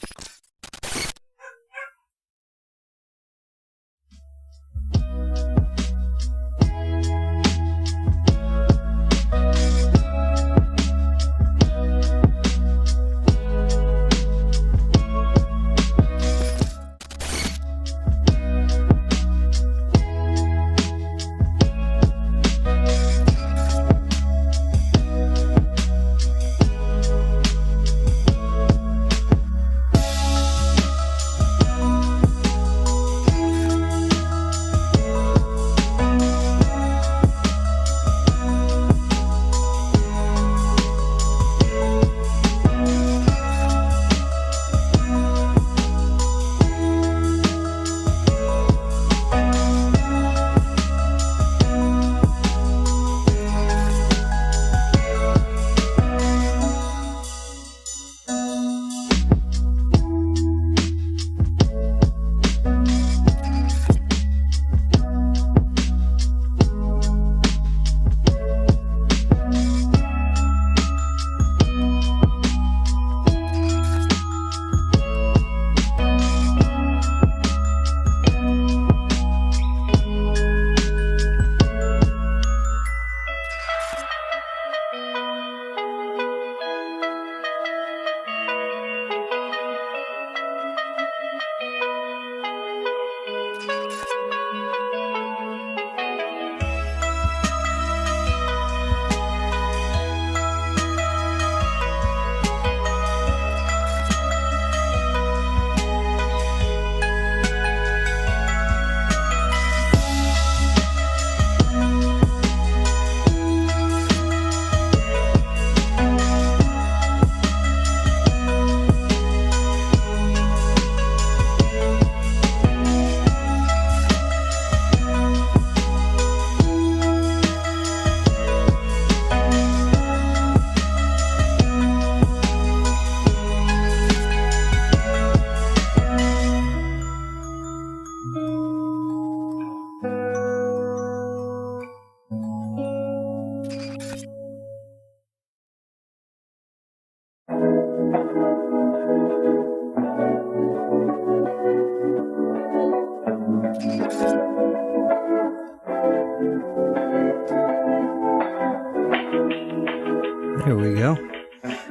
Here we go.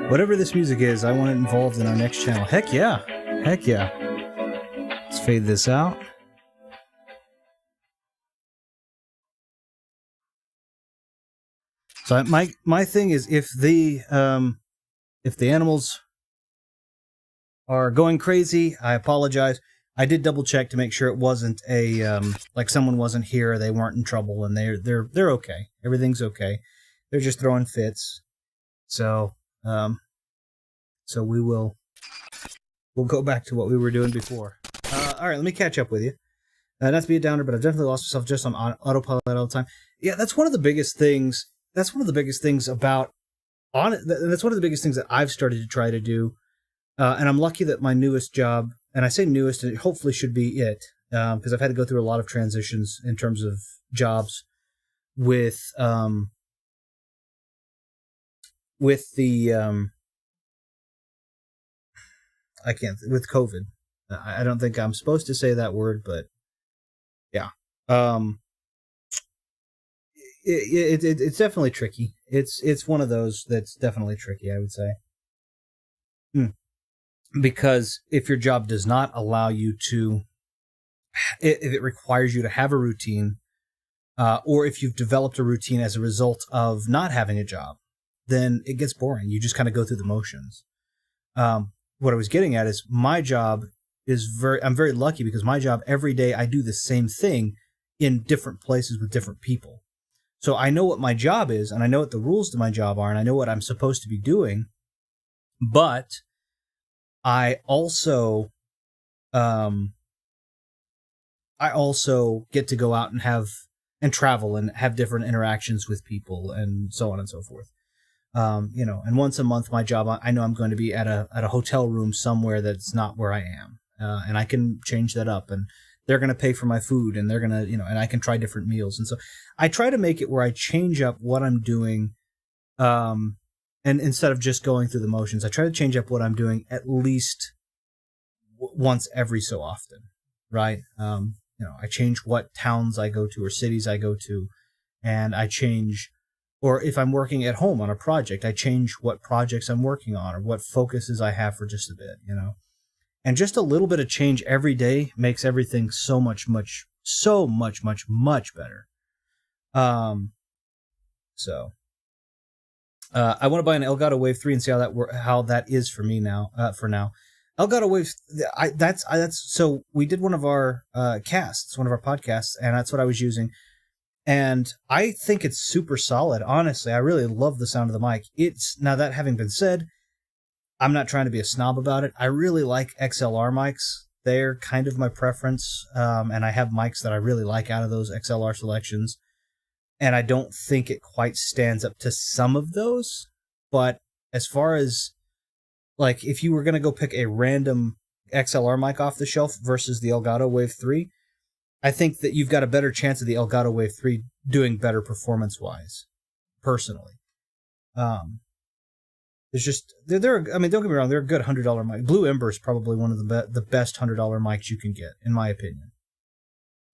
Whatever this music is, I want it involved in our next channel. Heck yeah. Heck yeah. Let's fade this out. So my thing is, if the animals are going crazy, I apologize. I did double check to make sure it wasn't a like someone wasn't here, they weren't in trouble, and they're okay. Everything's okay. They're just throwing fits. So we'll go back to what we were doing before. All right, let me catch up with you. Not to be a downer, but I've definitely lost myself just on autopilot all the time. Yeah, that's one of the biggest things. That's one of the biggest things about that's one of the biggest things that I've started to try to do. And I'm lucky that my newest job, and I say newest, and it hopefully should be it, because I've had to go through a lot of transitions in terms of jobs with with COVID. I don't think I'm supposed to say that word, but yeah. It's definitely tricky. It's one of those that's definitely tricky, I would say. Because if your job does not allow you to, if it requires you to have a routine, or if you've developed a routine as a result of not having a job, then it gets boring. You just kind of go through the motions. What I was getting at is my job I'm very lucky because my job every day I do the same thing in different places with different people. So I know what my job is, and I know what the rules to my job are, and I know what I'm supposed to be doing. But I also get to go out and travel and have different interactions with people and so on and so forth. And once a month, my job, I know I'm going to be at a hotel room somewhere that's not where I am. And I can change that up, and they're going to pay for my food, and they're going to, and I can try different meals. And so I try to make it where I change up what I'm doing. And instead of just going through the motions, I try to change up what I'm doing at least once every so often. Right. I change what towns I go to or cities I go to, and I change, or if I'm working at home on a project, I change what projects I'm working on or what focuses I have for just a bit, And just a little bit of change every day makes everything so much better. I want to buy an Elgato Wave 3 and see how that is for me now. For now, Elgato Wave. That's so we did one of our casts, one of our podcasts, and that's what I was using. And I think it's super solid. Honestly, I really love the sound of the mic. Now that having been said, I'm not trying to be a snob about it. I really like XLR mics. They're kind of my preference. And I have mics that I really like out of those XLR selections. And I don't think it quite stands up to some of those. But as far as, like, if you were going to go pick a random XLR mic off the shelf versus the Elgato Wave 3, I think that you've got a better chance of the Elgato Wave 3 doing better performance-wise, personally. There's just, I mean, don't get me wrong, they're a good $100 mic. Blue Ember is probably one of the best $100 mics you can get, in my opinion.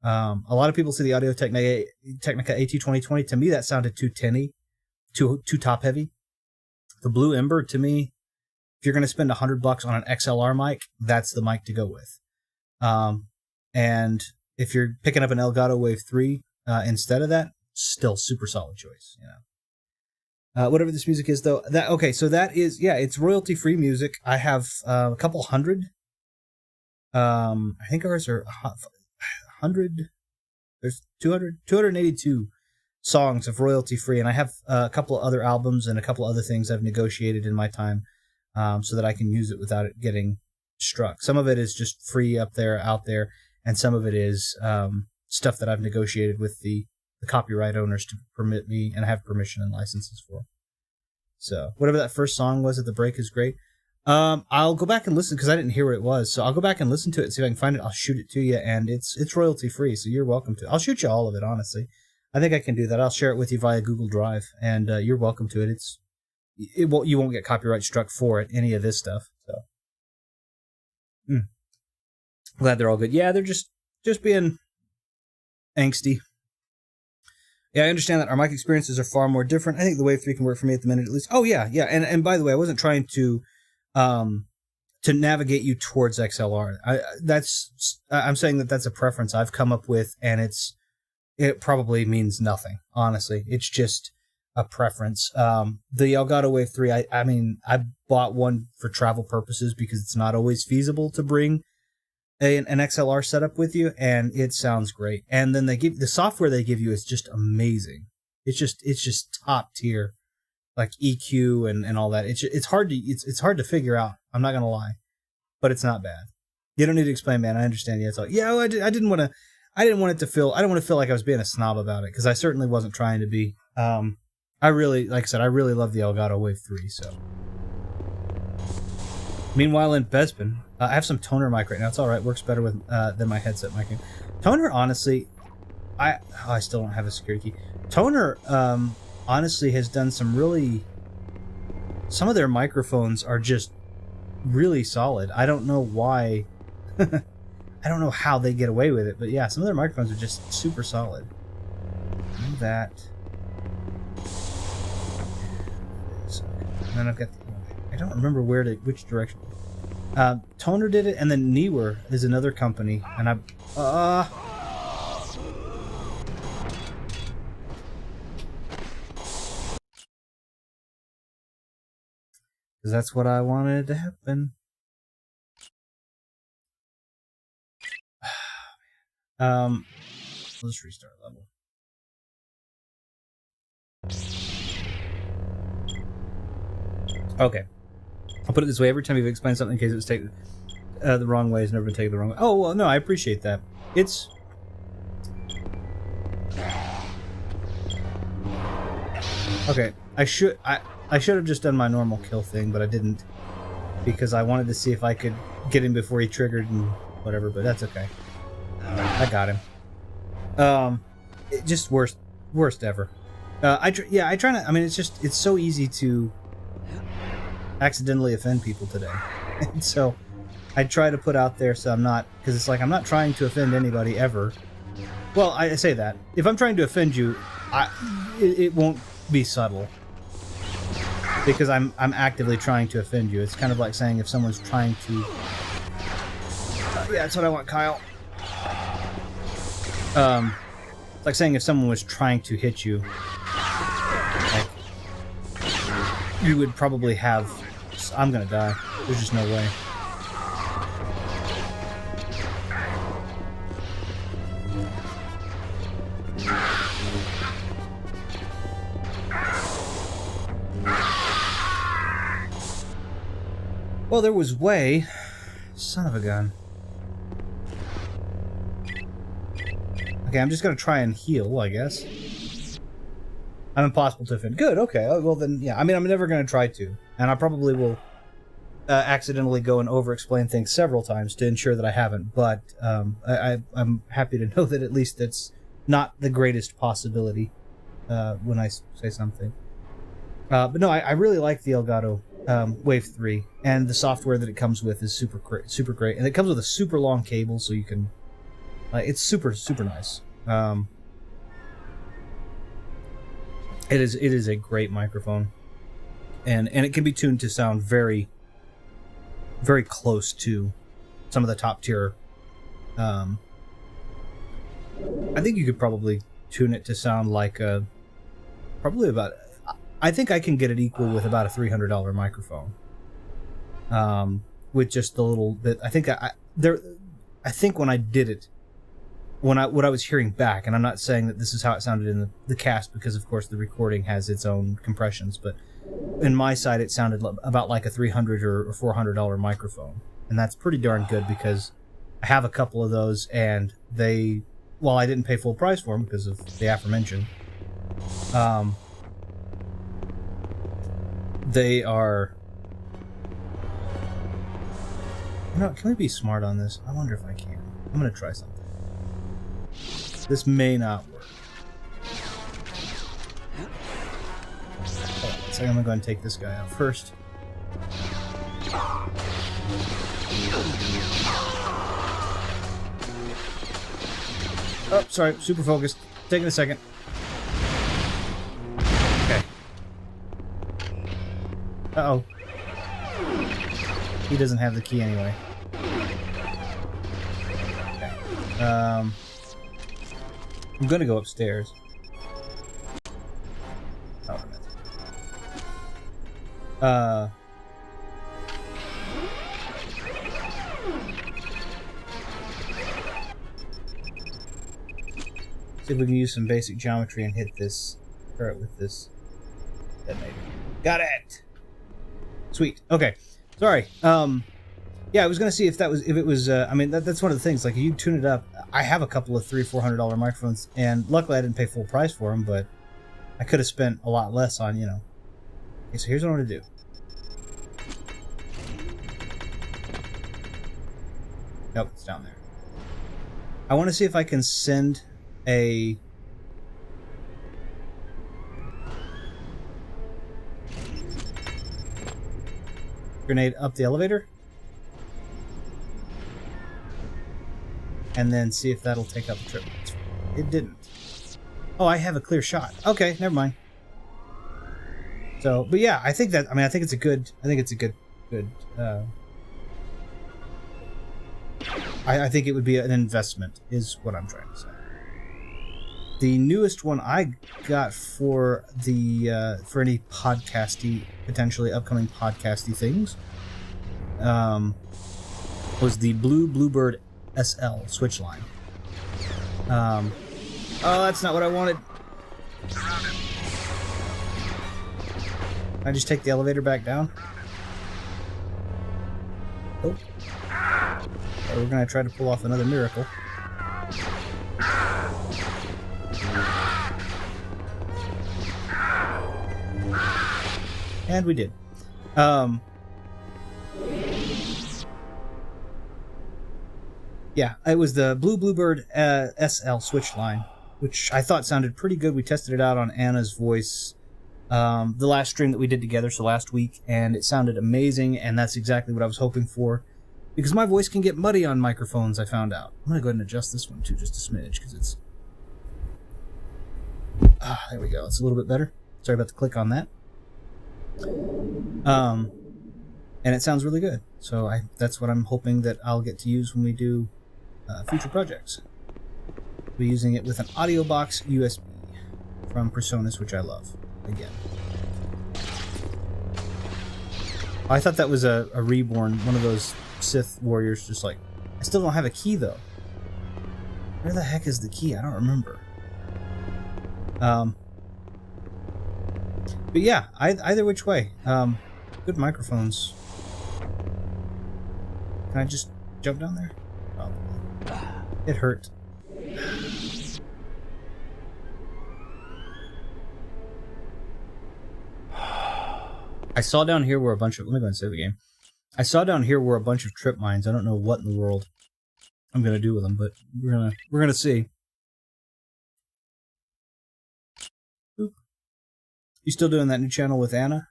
A lot of people see the Audio Technica AT2020. To me, that sounded too tinny, too top heavy. The Blue Ember, to me, if you're going to spend $100 on an XLR mic, that's the mic to go with. And if you're picking up an Elgato Wave 3 instead of that, still super solid choice. Whatever this music is, though, so that is, it's royalty-free music. I have a couple hundred. I think ours are 100. There's 282 songs of royalty-free, and I have a couple of other albums and a couple other things I've negotiated in my time so that I can use it without it getting struck. Some of it is just free out there, and some of it is stuff that I've negotiated with the copyright owners to permit me and have permission and licenses for. So whatever that first song was at the break is great. I'll go back and listen because I didn't hear what it was. So I'll go back and listen to it and see if I can find it. I'll shoot it to you, and it's royalty free, so you're welcome to it. I'll shoot you all of it, honestly. I think I can do that. I'll share it with you via Google Drive, and you're welcome to it. You won't get copyright struck for it, any of this stuff. So glad they're all good. Yeah, they're just being angsty. Yeah, I understand that our mic experiences are far more different. I think the Wave 3 can work for me at the minute at least. Oh, yeah. And by the way, I wasn't trying to navigate you towards XLR. I'm saying that's a preference I've come up with, and it probably means nothing, honestly. It's just a preference. The Elgato Wave 3, I mean, I bought one for travel purposes because it's not always feasible to bring an XLR setup with you, and it sounds great. And then the software they give you is just amazing. It's just top tier, like EQ and all that. It's hard to figure out. I'm not gonna lie, but it's not bad. You don't need to explain, man. I understand. Yeah, it's all. Yeah, I didn't want to feel like I was being a snob about it, because I certainly wasn't trying to be. I really love the Elgato Wave 3. So, meanwhile, in Bespin, I have some toner mic right now. It's all right. Works better with than my headset mic. Toner, honestly, I still don't have a security key. Toner, honestly, has done some of their microphones are just really solid. I don't know why. I don't know how they get away with it, but yeah, some of their microphones are just super solid. And that. And then I've got. I don't remember which direction. Toner did it, and then Newer is another company, and because that's what I wanted to happen. Let's restart level. Okay. I'll put it this way: every time you've explained something, in case it was taken the wrong way, it's never been taken the wrong way. Oh, well, no, I appreciate that. It's... Okay, I should have just done my normal kill thing, but I didn't, because I wanted to see if I could get him before he triggered and whatever, but that's okay. I got him. Just worst ever. I try not... I mean, it's so easy to accidentally offend people today. And so I try to put out there so I'm not... Because it's like, I'm not trying to offend anybody ever. Well, I say that. If I'm trying to offend you, it won't be subtle. Because I'm actively trying to offend you. It's kind of like saying if someone's trying to... yeah, that's what I want, Kyle. It's like saying if someone was trying to hit you, like, you would probably have... I'm gonna die. There's just no way. Well, there was way. Son of a gun. Okay, I'm just gonna try and heal, I guess. I'm impossible to offend. Good, okay. Well then, yeah. I mean, I'm never gonna try to. And I probably will accidentally go and over-explain things several times to ensure that I haven't. But I'm happy to know that at least it's not the greatest possibility when I say something. But no, I really like the Elgato Wave 3. And the software that it comes with is super great. And it comes with a super long cable, so you can... it's super nice. It is a great microphone. And it can be tuned to sound very, very close to some of the top tier. I think you could probably tune it to sound like probably about... I think I can get it equal with about a $300 microphone. With just a little bit... I think I think when I did it, what I was hearing back, and I'm not saying that this is how it sounded in the cast, because of course the recording has its own compressions, but in my side it sounded about like a $300 or $400 microphone, and that's pretty darn good because I have a couple of those, and they, while I didn't pay full price for them because of the aforementioned, they are... You know, can we be smart on this? I wonder if I can. I'm gonna try something. This may not work. So I'm gonna go and take this guy out first. Oh, sorry, super focused. Taking a second. Okay. Uh-oh. He doesn't have the key anyway. Okay. I'm gonna go upstairs. Oh, see if we can use some basic geometry and hit this turret with this detonator. Got it! Sweet. Okay. Sorry. Yeah, I was gonna see if it was. I mean, that's one of the things. Like, you tune it up. I have a couple of $300-$400 microphones, and luckily I didn't pay full price for them. But I could have spent a lot less on, you know. Okay, so here's what I'm gonna do. Nope, it's down there. I want to see if I can send a grenade up the elevator, and then see if that'll take out the trip. It didn't. Oh, I have a clear shot. Okay, never mind. So, but yeah, I think it's a good. I think it would be an investment, is what I'm trying to say. The newest one I got for the for any podcasty, potentially upcoming podcasty things, was the Bluebird SL switch line. Oh, that's not what I wanted. Can I just take the elevator back down? Oh. We're gonna try to pull off another miracle. And we did. Yeah, it was the Bluebird SL switch line, which I thought sounded pretty good. We tested it out on Anna's voice the last stream that we did together, so last week, and it sounded amazing, and that's exactly what I was hoping for. Because my voice can get muddy on microphones, I found out. I'm going to go ahead and adjust this one, too, just a smidge, because it's... there we go. It's a little bit better. Sorry about the click on that. And it sounds really good. So that's what I'm hoping that I'll get to use when we do future projects. We'll be using it with an audio box USB from Presonus, which I love. Again. I thought that was a reborn, one of those Sith warriors, just like, I still don't have a key though. Where the heck is the key? I don't remember. But yeah, either which way, good microphones. Can I just jump down there? Oh, it hurt. I saw down here where a bunch of... Let me go and save the game. I saw down here were a bunch of trip mines. I don't know what in the world I'm gonna do with them, but we're gonna see. Oop. You still doing that new channel with Anna?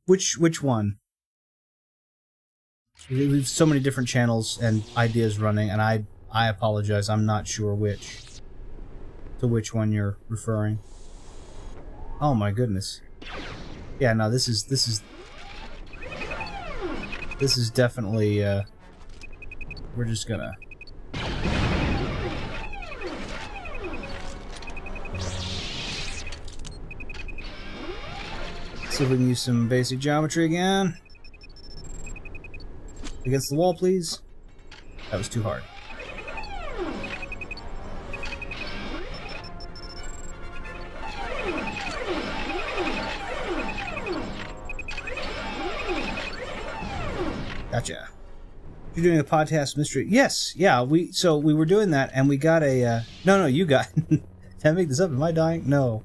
Which one? We've so many different channels and ideas running, and I apologize. I'm not sure to which one you're referring. Oh my goodness. Yeah, no, this is definitely, we're just gonna... See if we can use some basic geometry again. Against the wall, please. That was too hard. Gotcha. You're doing a podcast mystery? Yes, yeah. We were doing that, and we got a. No, you got. Did I make this up? Am I dying? No,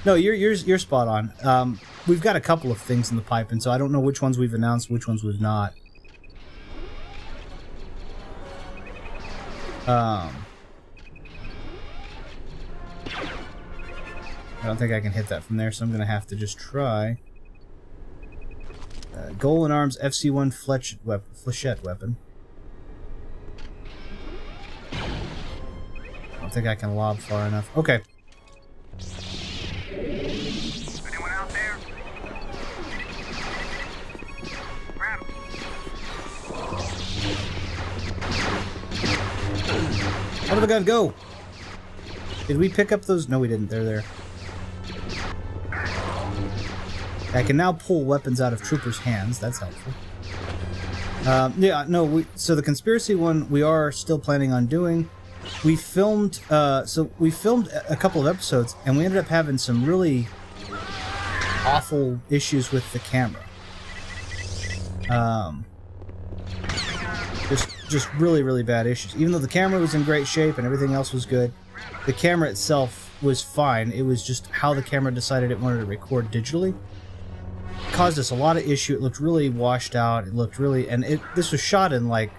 you're spot on. We've got a couple of things in the pipe, and so I don't know which ones we've announced, which ones we've not. I don't think I can hit that from there, so I'm gonna have to just try. Golden Arms FC1 Flechette weapon. I don't think I can lob far enough. Okay. Where did the gun go? Did we pick up those? No, we didn't. They're there. I can now pull weapons out of troopers' hands. That's helpful. Yeah, no, so the conspiracy one we are still planning on doing. We filmed a couple of episodes, and we ended up having some really awful issues with the camera. Just really, really bad issues. Even though the camera was in great shape and everything else was good, the camera itself was fine. It was just how the camera decided it wanted to record digitally. It caused us a lot of issue. It looked really washed out. It looked really, this was shot in like,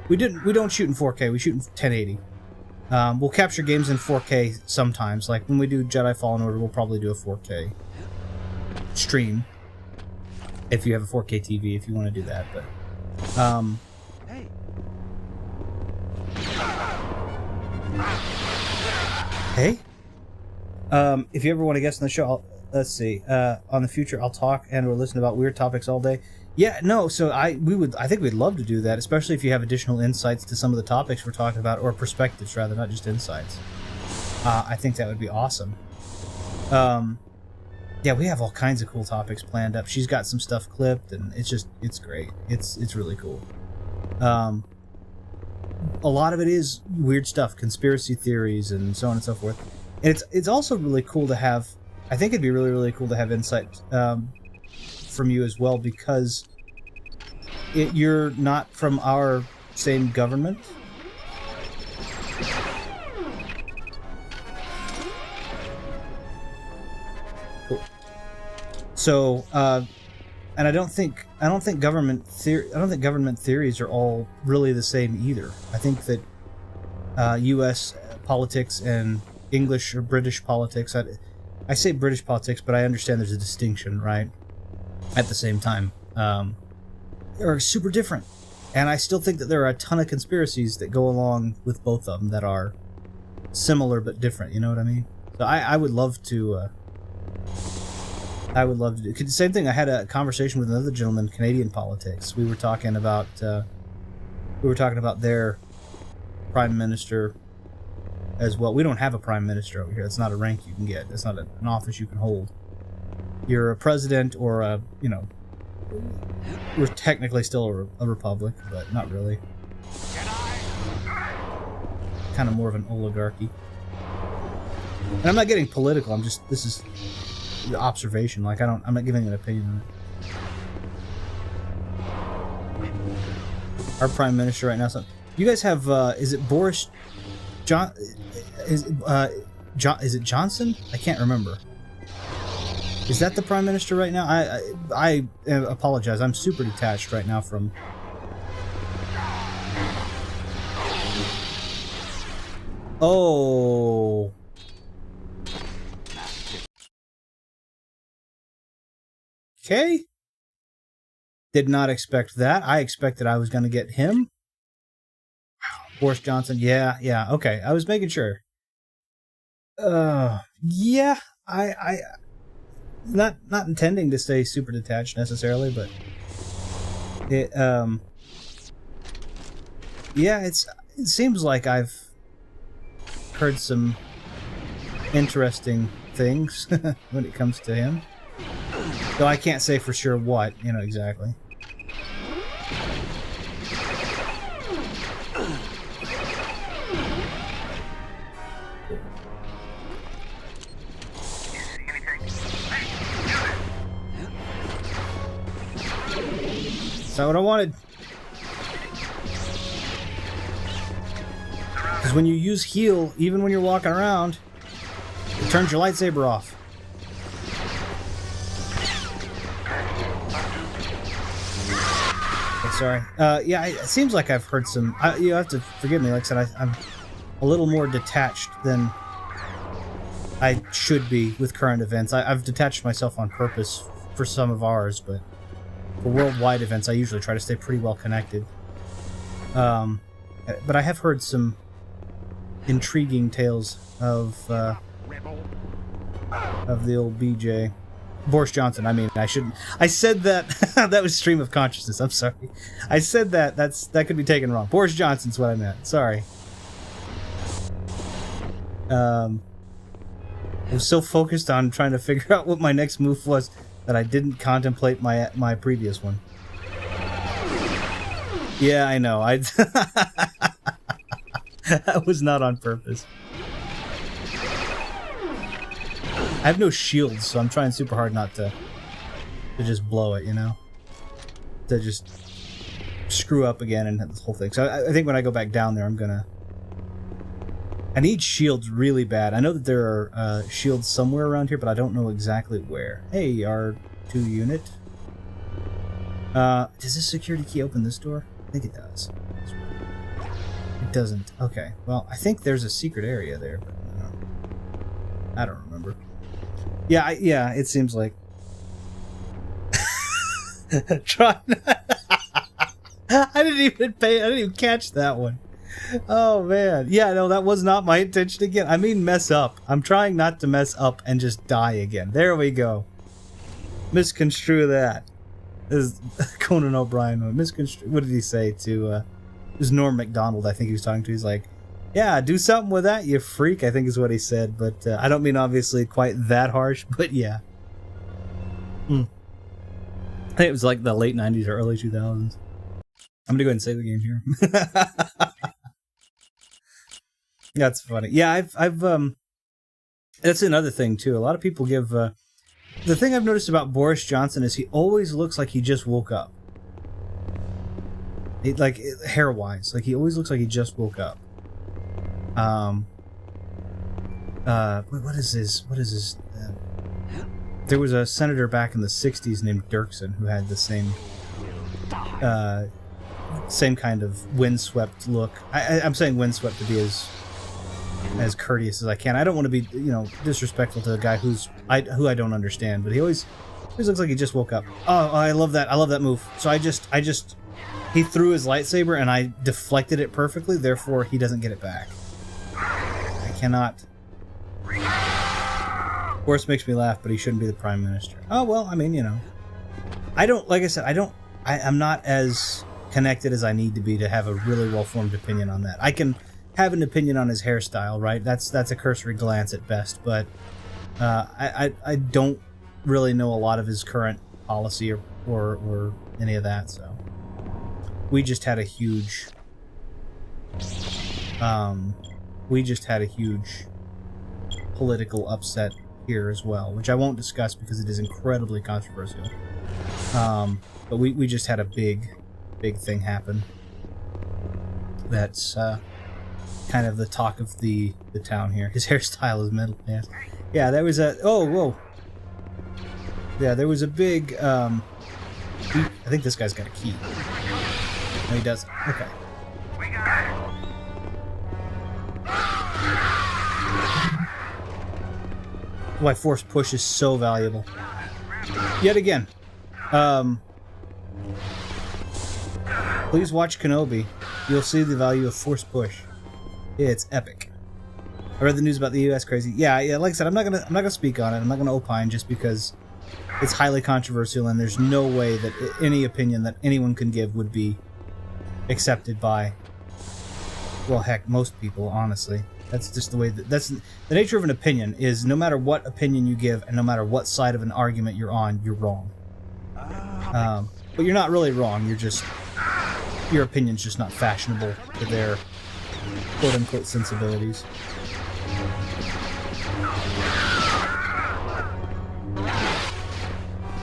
we don't shoot in 4K. We shoot in 1080. We'll capture games in 4K sometimes. Like when we do Jedi Fallen Order, we'll probably do a 4K stream. If you have a 4K TV, if you want to do that, but Hey. hey, if you ever want to guest on the show, let's see. On the future, I'll talk and or listen about weird topics all day. Yeah, no. So I think we'd love to do that, especially if you have additional insights to some of the topics we're talking about, or perspectives rather, not just insights. I think that would be awesome. Yeah, we have all kinds of cool topics planned up. She's got some stuff clipped, and it's great. It's really cool. A lot of it is weird stuff, conspiracy theories, and so on and so forth. And it's also really cool to have. I think it'd be really, really cool to have insight from you as well, because you're not from our same government. Cool. So, and I don't think government theories are all really the same either. I think that U.S. politics and English or British politics. I say British politics, but I understand there's a distinction, right? At the same time, are super different, and I still think that there are a ton of conspiracies that go along with both of them that are similar but different. You know what I mean? So I would love to. I would love to do the same thing. I had a conversation with another gentleman, Canadian politics. We were talking about their prime minister as well. We don't have a prime minister over here. That's not a rank you can get. That's not an office you can hold. You're a president or a, we're technically still a republic, but not really. Kind of more of an oligarchy. And I'm not getting political. This is the observation. Like, I'm not giving an opinion on it. Our prime minister right now. So you guys have, is it Boris is it Johnson? I can't remember. Is that the prime minister right now? I apologize. I'm super detached right now from. Oh. Okay. Did not expect that. I expected I was going to get him. Boris Johnson. Yeah. Okay. I was making sure. Yeah. I not intending to stay super detached necessarily, but it yeah, it seems like I've heard some interesting things when it comes to him. Though I can't say for sure what, exactly. That's not what I wanted. Because when you use heal, even when you're walking around, it turns your lightsaber off. Okay, sorry. Yeah, it seems like I've heard some. You have to forgive me. Like I said, I'm a little more detached than I should be with current events. I've detached myself on purpose for some of ours, but for worldwide events, I usually try to stay pretty well connected. But I have heard some intriguing tales of the old BJ. Boris Johnson, I shouldn't. I said that. That was stream of consciousness. I'm sorry. I said that. That could be taken wrong. Boris Johnson's what I meant. Sorry. I was so focused on trying to figure out what my next move was that I didn't contemplate my previous one. Yeah, I know. That was not on purpose. I have no shields, so I'm trying super hard not to just blow it, you know? To just screw up again and this whole thing. So I think when I go back down there, I'm gonna... I need shields really bad. I know that there are shields somewhere around here, but I don't know exactly where. Hey, R2 unit. Does this security key open this door? I think it does. It doesn't. Okay. Well, I think there's a secret area there, but I don't remember. Yeah, yeah, it seems like. Try. I didn't even catch that one. Oh man. Yeah, no, that was not my intention again. I mean mess up. I'm trying not to mess up and just die again. There we go. Misconstrue that. This is Conan O'Brien. Misconstrue. What did he say to it was Norm Macdonald, I think he was talking to. He's like, yeah, do something with that, you freak, I think is what he said. But I don't mean obviously quite that harsh, but yeah. I think it was like the late 90s or early 2000s. I'm gonna go ahead and save the game here. That's funny. Yeah, I've that's another thing too. A lot of people give the thing I've noticed about Boris Johnson is he always looks like he just woke up. Like hair wise, like he always looks like he just woke up. What is his there was a senator back in the 60s named Dirksen who had the same kind of windswept look. I'm saying windswept to be as courteous as I can. I don't want to be, disrespectful to a guy who I don't understand, but he always looks like he just woke up. Oh, I love that. I love that move. So he threw his lightsaber and I deflected it perfectly, therefore he doesn't get it back. I cannot. Of course, makes me laugh, but he shouldn't be the prime minister. Oh, well, I mean, I don't, like I said, I'm not as connected as I need to be to have a really well-formed opinion on that. I can have an opinion on his hairstyle, right? That's a cursory glance at best, but I don't really know a lot of his current policy or any of that, so. We just had a huge political upset here as well, which I won't discuss because it is incredibly controversial. But we just had a big thing happen. That's kind of the talk of the town here. His hairstyle is mental. Yeah, there was a... Oh, whoa. Yeah, there was a big... I think this guy's got a key. No, he doesn't. Okay. Why force push is so valuable. Yet again. Please watch Kenobi. You'll see the value of force push. It's epic. I read the news about the U.S. crazy. Yeah. Like I said, I'm not gonna speak on it. I'm not gonna opine just because it's highly controversial, and there's no way that any opinion that anyone can give would be accepted by, well, heck, most people, honestly. That's just the way that's the nature of an opinion. Is no matter what opinion you give and no matter what side of an argument you're on, you're wrong. But you're not really wrong. Your opinion's just not fashionable to their quote-unquote sensibilities.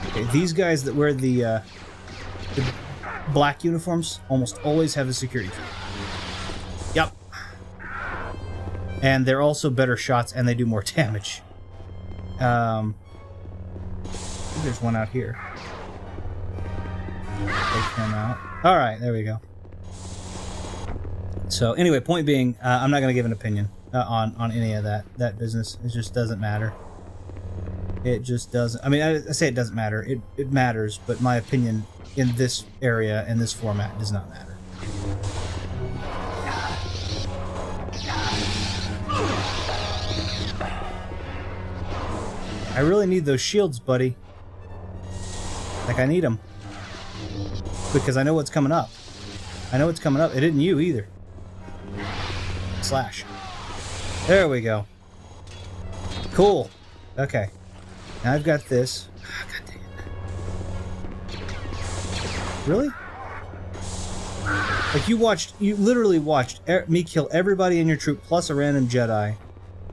Okay, these guys that wear the black uniforms almost always have a security key. Yep. And they're also better shots and they do more damage. I think there's one out here. Take him out. Alright, there we go. So anyway, point being, I'm not going to give an opinion on any of that business. It just doesn't matter. It just doesn't. I mean, I say it doesn't matter. It matters, but my opinion in this area, in this format, does not matter. I really need those shields, buddy. Like, I need them. Because I know what's coming up. I know what's coming up. It isn't you, either. Slash. There we go. Cool. Okay. Now I've got this. Oh, God dang it. Really? Like you literally watched me kill everybody in your troop plus a random Jedi,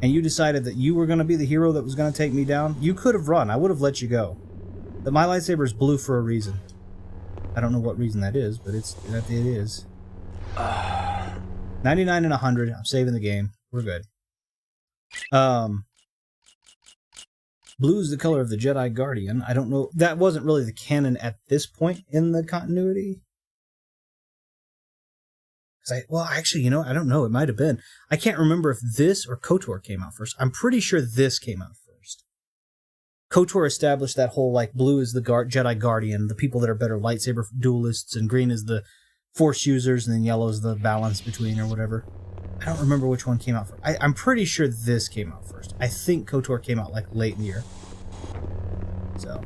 and you decided that you were going to be the hero that was going to take me down? You could have run. I would have let you go. But my lightsaber is blue for a reason. I don't know what reason that is, but it is. 99 and 100. I'm saving the game. We're good. Blue is the color of the Jedi Guardian. I don't know. That wasn't really the canon at this point in the continuity. Well, actually, you know, I don't know. It might have been. I can't remember if this or KOTOR came out first. I'm pretty sure this came out first. KOTOR established that whole, like, blue is the Jedi Guardian, the people that are better lightsaber duelists, and green is the Force users, and then yellow is the balance between, or whatever. I don't remember which one came out first. I'm pretty sure this came out first. I think KOTOR came out, like, late in the year. So.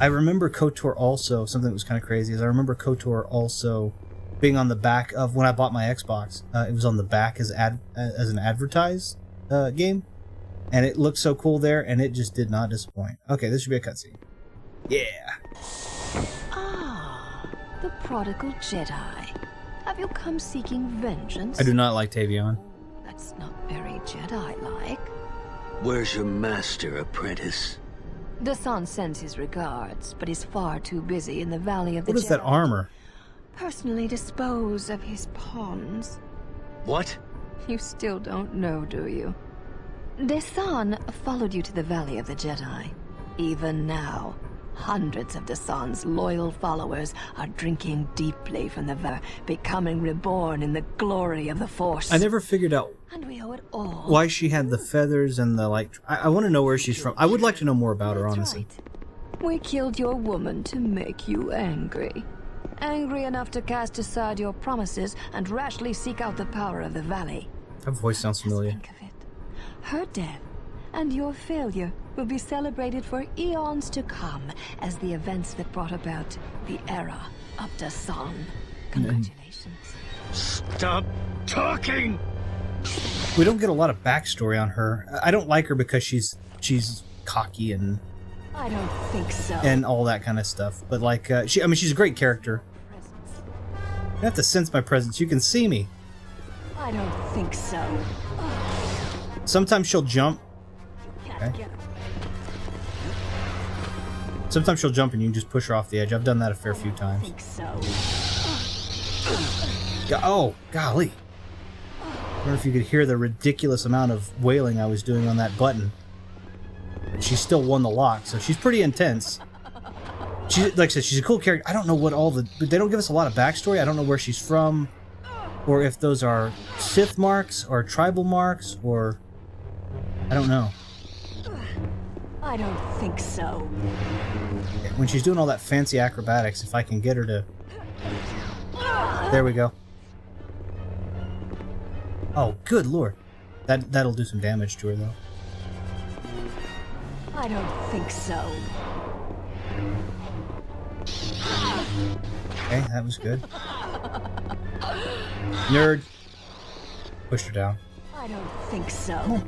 I remember KOTOR also, something that was kind of crazy, is I remember KOTOR also being on the back of, when I bought my Xbox, it was on the back as an advertised game, and it looked so cool there, and it just did not disappoint. Okay, this should be a cutscene. Yeah! Ah, the prodigal Jedi. Have you come seeking vengeance? I do not like Tavion. That's not very Jedi-like. Where's your master, apprentice? The son sends his regards, but is far too busy in the Valley of the Jedi. What is that armor? Personally dispose of his pawns. What? You still don't know, do you? Desan followed you to the Valley of the Jedi. Even now, hundreds of Desan's loyal followers are drinking deeply from the Valley, becoming reborn in the glory of the Force. I never figured out and we owe it all. why she had the feathers and the, like... I want to know where she's from. I would like to know more about her, honestly. Right. We killed your woman to make you angry. Angry enough to cast aside your promises and rashly seek out the power of the Valley. That voice sounds familiar. Just think of it. Her death and your failure will be celebrated for eons to come as the events that brought about the era of Desan. Congratulations. Stop talking! We don't get a lot of backstory on her. I don't like her because she's cocky and I don't think so. and all that kind of stuff. But like, she's a great character. You have to sense my presence. You can see me. I don't think so. Sometimes she'll jump. Okay. Sometimes she'll jump and you can just push her off the edge. I've done that a fair few times. I think so. Oh, golly. I don't know if you could hear the ridiculous amount of wailing I was doing on that button. But she still won the lock, so she's pretty intense. She, like I said, she's a cool character. I don't know what all the... They don't give us a lot of backstory. I don't know where she's from, or if those are Sith marks, or tribal marks, or... I don't know. I don't think so. When she's doing all that fancy acrobatics, if I can get her to... There we go. Oh, good lord. That'll do some damage to her, though. I don't think so. Okay, that was good. Nerd. Pushed her down. I don't think so.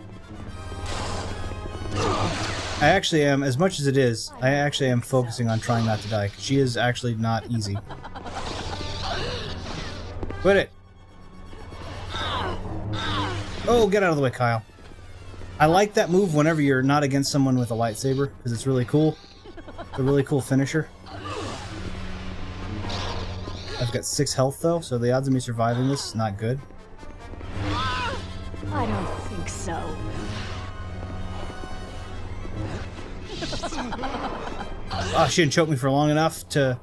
I actually am, as much as it is, I actually am focusing on trying not to die, because she is actually not easy. Quit it! Oh, get out of the way, Kyle. I like that move whenever you're not against someone with a lightsaber, because it's really cool. It's a really cool finisher. I've got 6 health, though, so the odds of me surviving this is not good. I don't think so. Oh, she didn't choke me for long enough to...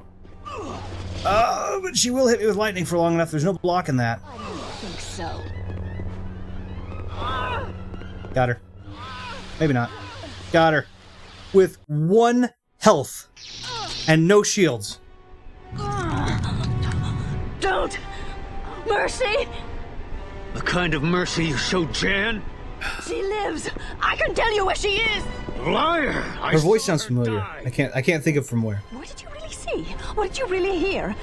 Oh, but she will hit me with lightning for long enough. There's no blocking that. I don't think so. Got her. Maybe not. Got her. With 1 health. And no shields. Don't! Mercy! The kind of mercy you showed Jan? She lives! I can tell you where she is! Liar! Her voice sounds familiar. I can't think of from where. Where did you really see see? What did you really hear?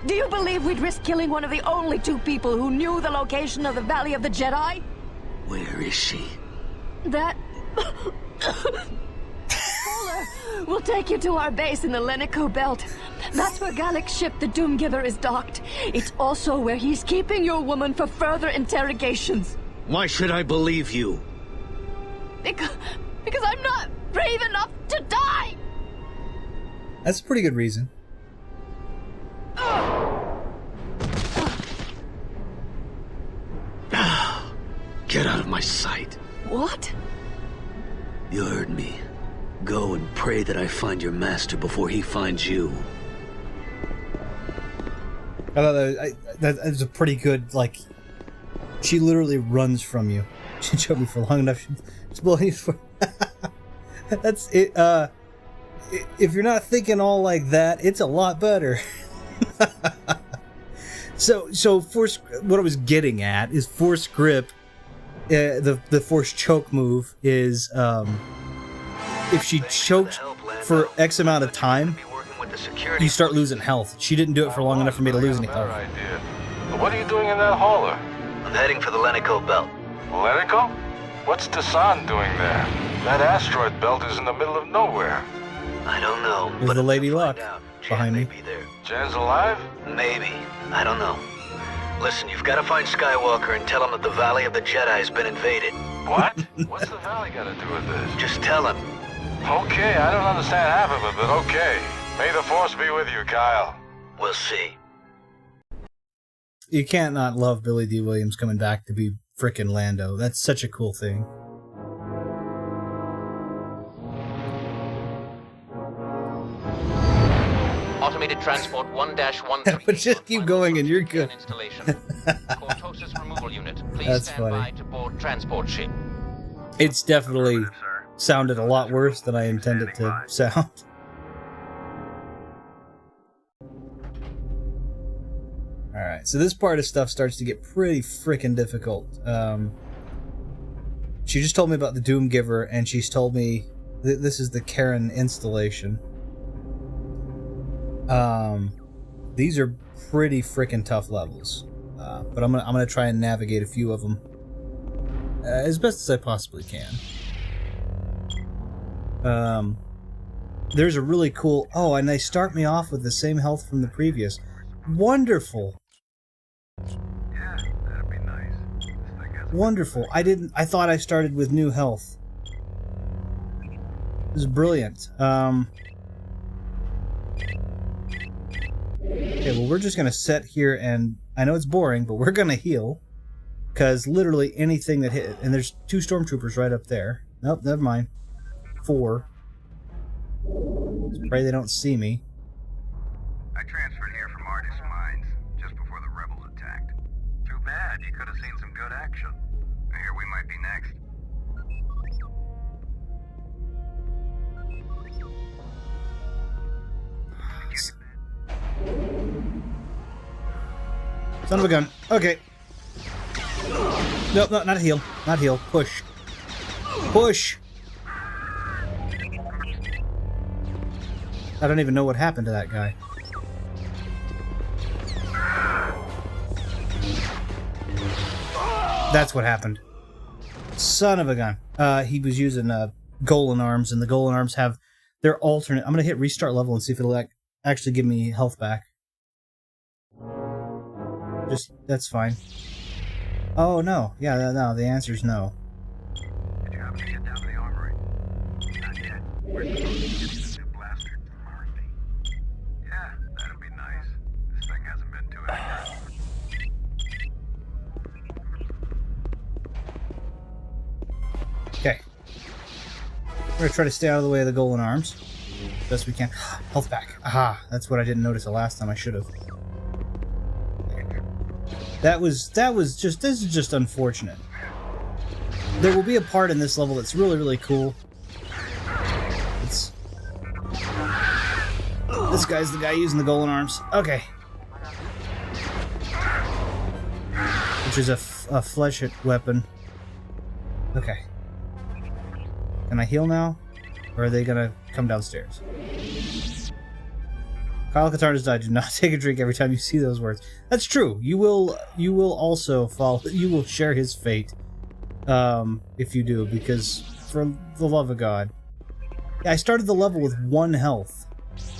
Do you believe we'd risk killing one of the only two people who knew the location of the Valley of the Jedi? Where is she? That... Polar, we'll take you to our base in the Lenico Belt. That's where Galec's ship, the Doomgiver, is docked. It's also where he's keeping your woman for further interrogations. Why should I believe you? Because I'm not brave enough to die! That's a pretty good reason. Get out of my sight. What? You heard me. Go and pray that I find your master before he finds you. I thought that was a pretty good, like... She literally runs from you. She showed me for long enough. She's blowing for... That's it. If you're not thinking all like that, it's a lot better. So force. What I was getting at is force grip. The force choke move is if she chokes for X amount of time, you start losing health. She didn't do it for long enough for me to lose any health. What are you doing in that hauler? I'm heading for the Lenico Belt. Lenico? What's Tibanna doing there? That asteroid belt is in the middle of nowhere. I don't know. There's but the Lady if I Luck find out, Jan behind may me. be there. Jan's alive? Maybe. I don't know. Listen, you've got to find Skywalker and tell him that the Valley of the Jedi has been invaded. What? What's the valley got to do with this? Just tell him. Okay, I don't understand half of it, but okay. May the Force be with you, Kyle. We'll see. You can't not love Billy D. Williams coming back to be frickin' Lando. That's such a cool thing. Automated transport 1-13. But just keep going and you're good. Cortosis removal unit. Please That's stand funny. by to board transport ship. It's definitely sounded a lot worse than I intended to sound. Alright, so this part of stuff starts to get pretty frickin' difficult. She just told me about the Doomgiver, and she's told me this is the Karen installation. These are pretty frickin' tough levels, but I'm gonna try and navigate a few of them as best as I possibly can. There's a really cool... Oh, and they start me off with the same health from the previous. Wonderful! Yeah, that'd be nice. Wonderful. I thought I started with new health. This is brilliant. Okay, well, we're just gonna sit here and... I know it's boring, but we're gonna heal. Because literally anything that hit... And there's 2 stormtroopers right up there. Nope, never mind. 4. Just pray they don't see me. I transferred here from Artist Mines just before the rebels attacked. Too bad. You could have seen some good action. Here we might be next. Son of a gun. Okay. Nope, no, not heal. Not heal. Push. Push! I don't even know what happened to that guy. That's what happened. Son of a gun. He was using Golan arms, and the Golan arms have their alternate... I'm going to hit restart level and see if it'll actually give me health back. That's fine. Oh, no. Yeah, no, the answer's no. Did you happen to get down to the armory? Not yet. We're supposed to get you the new blaster from R&D. Yeah, that'd be nice. This thing hasn't been too accurate. Okay. We're going to try to stay out of the way of the Golan arms. Best we can. Health back. Aha. That's what I didn't notice the last time. I should have. This is just unfortunate. There will be a part in this level that's really, really cool. This guy's the guy using the Golan arms. Okay. Which is a flesh weapon. Okay. Can I heal now? Or are they gonna come downstairs? Kyle Katarna's died. Do not take a drink every time you see those words. That's true. You will also follow. You will share his fate, if you do, because for the love of God, yeah, I started the level with 1 health.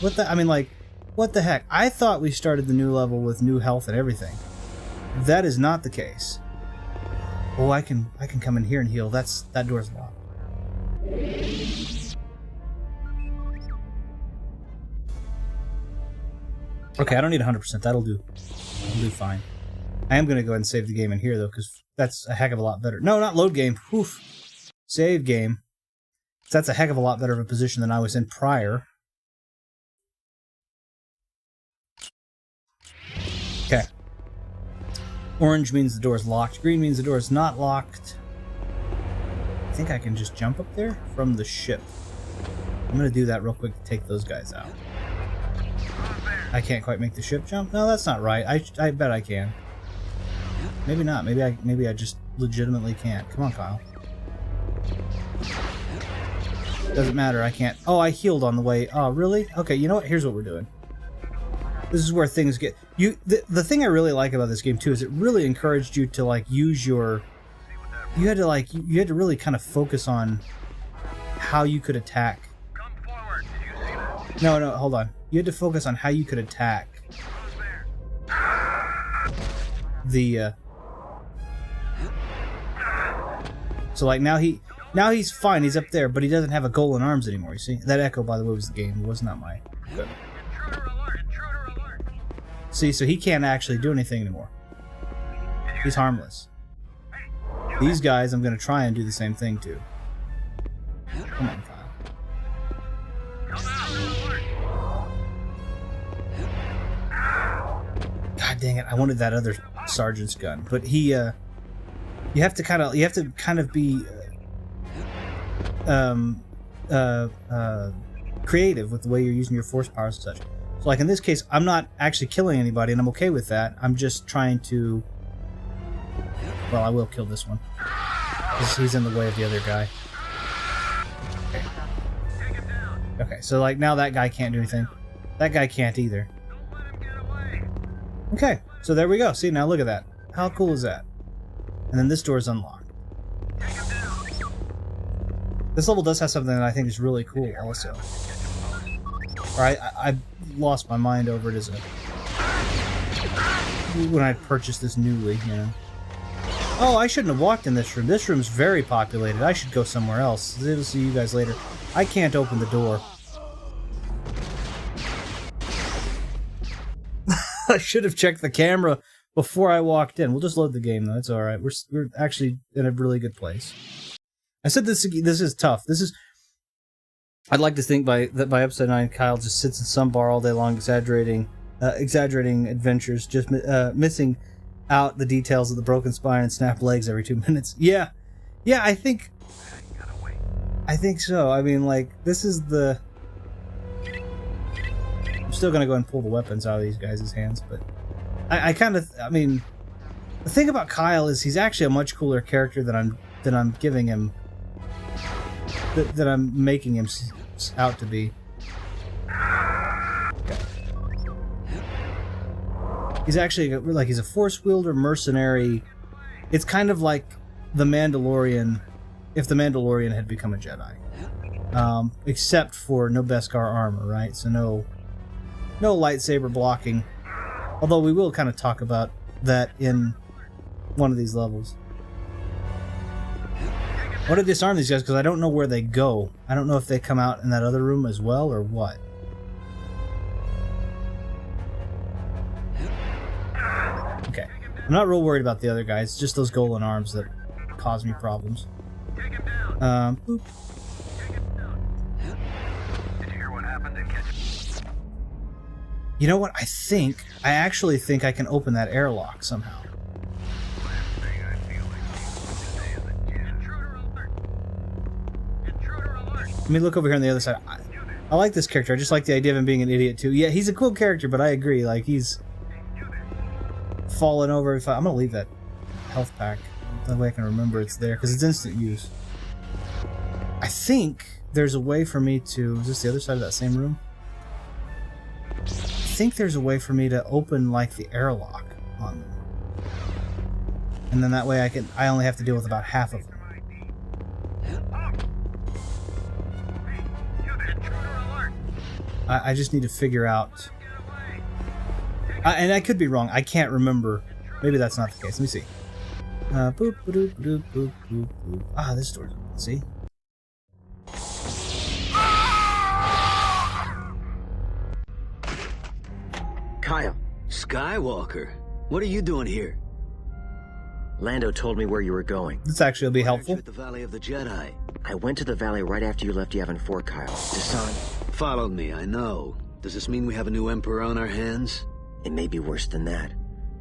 What the? I mean, like, what the heck? I thought we started the new level with new health and everything. That is not the case. Oh, I can come in here and heal. That door's locked. Okay, I don't need 100%. That'll do. I'll do fine. I am going to go ahead and save the game in here, though, because that's a heck of a lot better. No, not load game. Oof. Save game. That's a heck of a lot better of a position than I was in prior. Okay. Orange means the door is locked. Green means the door is not locked. I think I can just jump up there from the ship. I'm going to do that real quick to take those guys out. I can't quite make the ship jump? No, that's not right. I bet I can. Maybe not. Maybe I just legitimately can't. Come on, Kyle. Doesn't matter. I can't. Oh, I healed on the way. Oh, really? Okay, you know what? Here's what we're doing. This is where things get... The thing I really like about this game, too, is it really encouraged you to, like, use your... You had to really kind of focus on how you could attack. No, hold on. You had to focus on how you could attack the... So, like, now he's fine. He's up there, but he doesn't have a goal in arms anymore, you see? That echo, by the way, was the game. It was not my... Good. See, so he can't actually do anything anymore. He's harmless. These guys, I'm going to try and do the same thing to. Come on, Kyle. God dang it! I wanted that other sergeant's gun, but he. You have to kind of be creative with the way you're using your force powers and such. So, like in this case, I'm not actually killing anybody, and I'm okay with that. I'm just trying to. Well, I will kill this one. He's in the way of the other guy. Okay. Okay, so like now that guy can't do anything. That guy can't either. Okay, so there we go. See, now look at that. How cool is that? And then this door is unlocked. This level does have something that I think is really cool also. Or I lost my mind over it as a... when I purchased this newly, you know. Oh, I shouldn't have walked in this room. This room's very populated. I should go somewhere else. I'll see you guys later. I can't open the door. I should have checked the camera before I walked in. We'll just load the game, though. It's all right. We're actually in a really good place. I said this is tough. This is... I'd like to think by episode 9, Kyle just sits in some bar all day long, exaggerating adventures, just missing out the details of the broken spine and snapped legs every 2 minutes. Yeah, I think so. I mean, like, this is the... I'm still gonna go and pull the weapons out of these guys' hands, but I mean, the thing about Kyle is he's actually a much cooler character than I'm giving him, that I'm making him out to be. Okay. He's actually like he's a force wielder mercenary. It's kind of like the Mandalorian, if the Mandalorian had become a Jedi, except for no Beskar armor, right? So no lightsaber blocking. Although we will kind of talk about that in one of these levels. I want to disarm these guys because I don't know where they go. I don't know if they come out in that other room as well or what. Okay. I'm not real worried about the other guys. It's just those golden arms that cause me problems. Boop. You know what? I actually think I can open that airlock somehow. Let me look over here on the other side. I like this character. I just like the idea of him being an idiot too. Yeah, he's a cool character, but I agree. Like, he's falling over. I'm gonna leave that health pack. That way I can remember it's there, because it's instant use. I think there's a way for me to... Is this the other side of that same room? I think there's a way for me to open, like, the airlock on them. And then that way I only have to deal with about half of them. I just need to figure out... and I could be wrong. I can't remember. Maybe that's not the case. Let me see. Boop, boop, boop, boop, boop, boop. Ah, this door's open. See? Kyle, Skywalker, what are you doing here? Lando told me where you were going. This actually will be helpful. At the Valley of the Jedi. I went to the valley right after you left Yavin 4, Kyle. Desan, Followed me, I know. Does this mean we have a new Emperor on our hands? it may be worse than that.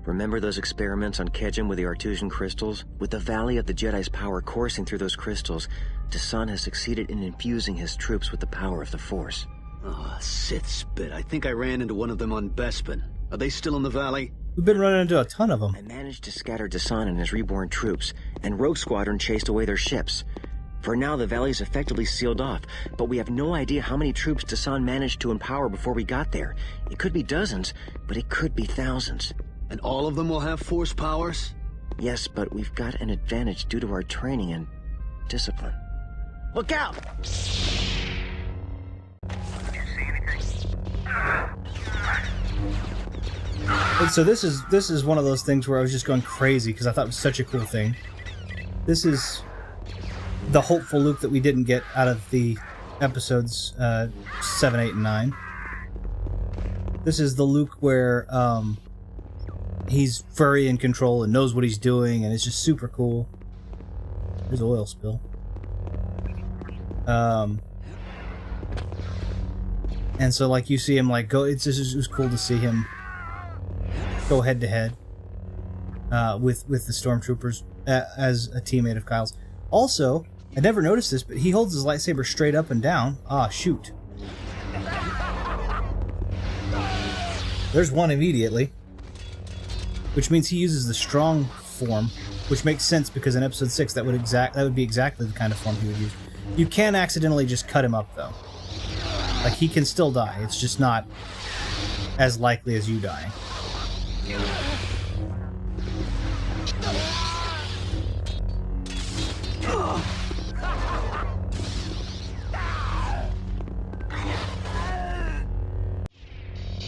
Remember those experiments on Kejim with the Artusian crystals? With the Valley of the Jedi's power coursing through those crystals, Desan has succeeded in infusing his troops with the power of the Force. Oh, Sith spit. I think I ran into one of them on Bespin. Are they still in the valley? We've been running into a ton of them. I managed to scatter Desan and his reborn troops, and Rogue Squadron chased away their ships. For now, the valley's effectively sealed off, but we have no idea how many troops Desan managed to empower before we got there. It could be dozens, but it could be thousands. And all of them will have Force powers? Yes, but we've got an advantage due to our training and discipline. Look out! And so this is one of those things where I was just going crazy because I thought it was such a cool thing. This is the hopeful Luke that we didn't get out of the episodes 7, 8, and 9. This is the Luke where he's very in control and knows what he's doing, and it's just super cool. There's an oil spill. And so, like, you see him, like, go... it was cool to see him go head-to-head with the stormtroopers as a teammate of Kyle's. Also, I never noticed this, but he holds his lightsaber straight up and down. Ah, shoot. There's one immediately. Which means he uses the strong form, which makes sense because in episode 6 that would be exactly the kind of form he would use. You can accidentally just cut him up, though. Like, he can still die. It's just not as likely as you dying.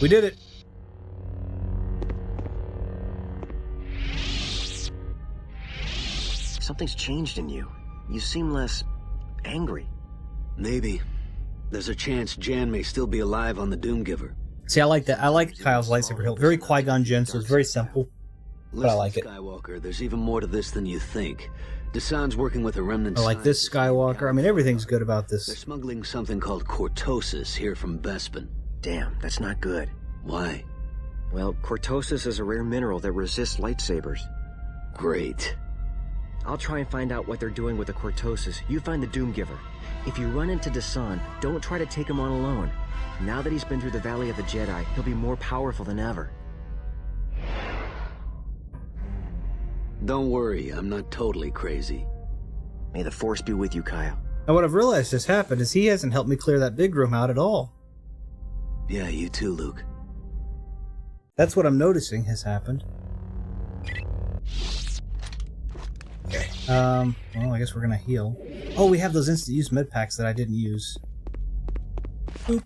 We did it! Something's changed in you. You seem less angry. Maybe. There's a chance Jan may still be alive on the Doomgiver. See, I like that. I like Kyle's lightsaber hilt. Very Qui-Gon Jinn, so it's very simple. But I like it. Skywalker, there's even more to this than you think. Desan's working with a remnant. I like this Skywalker. I mean, everything's good about They're this. smuggling something called cortosis here from Bespin. Damn, that's not good. Why? Well, cortosis is a rare mineral that resists lightsabers. Great. I'll try and find out what they're doing with the cortosis. You find the Doomgiver. If you run into Desan, don't try to take him on alone. Now that he's been through the Valley of the Jedi, he'll be more powerful than ever. Don't worry, I'm not totally crazy. May the Force be with you, Kyle. Now, what I've realized has happened is he hasn't helped me clear that big room out at all. Yeah, you too, Luke. That's what I'm noticing has happened. Okay. Well, I guess we're gonna heal. Oh, we have those instant use med packs that I didn't use. Boop.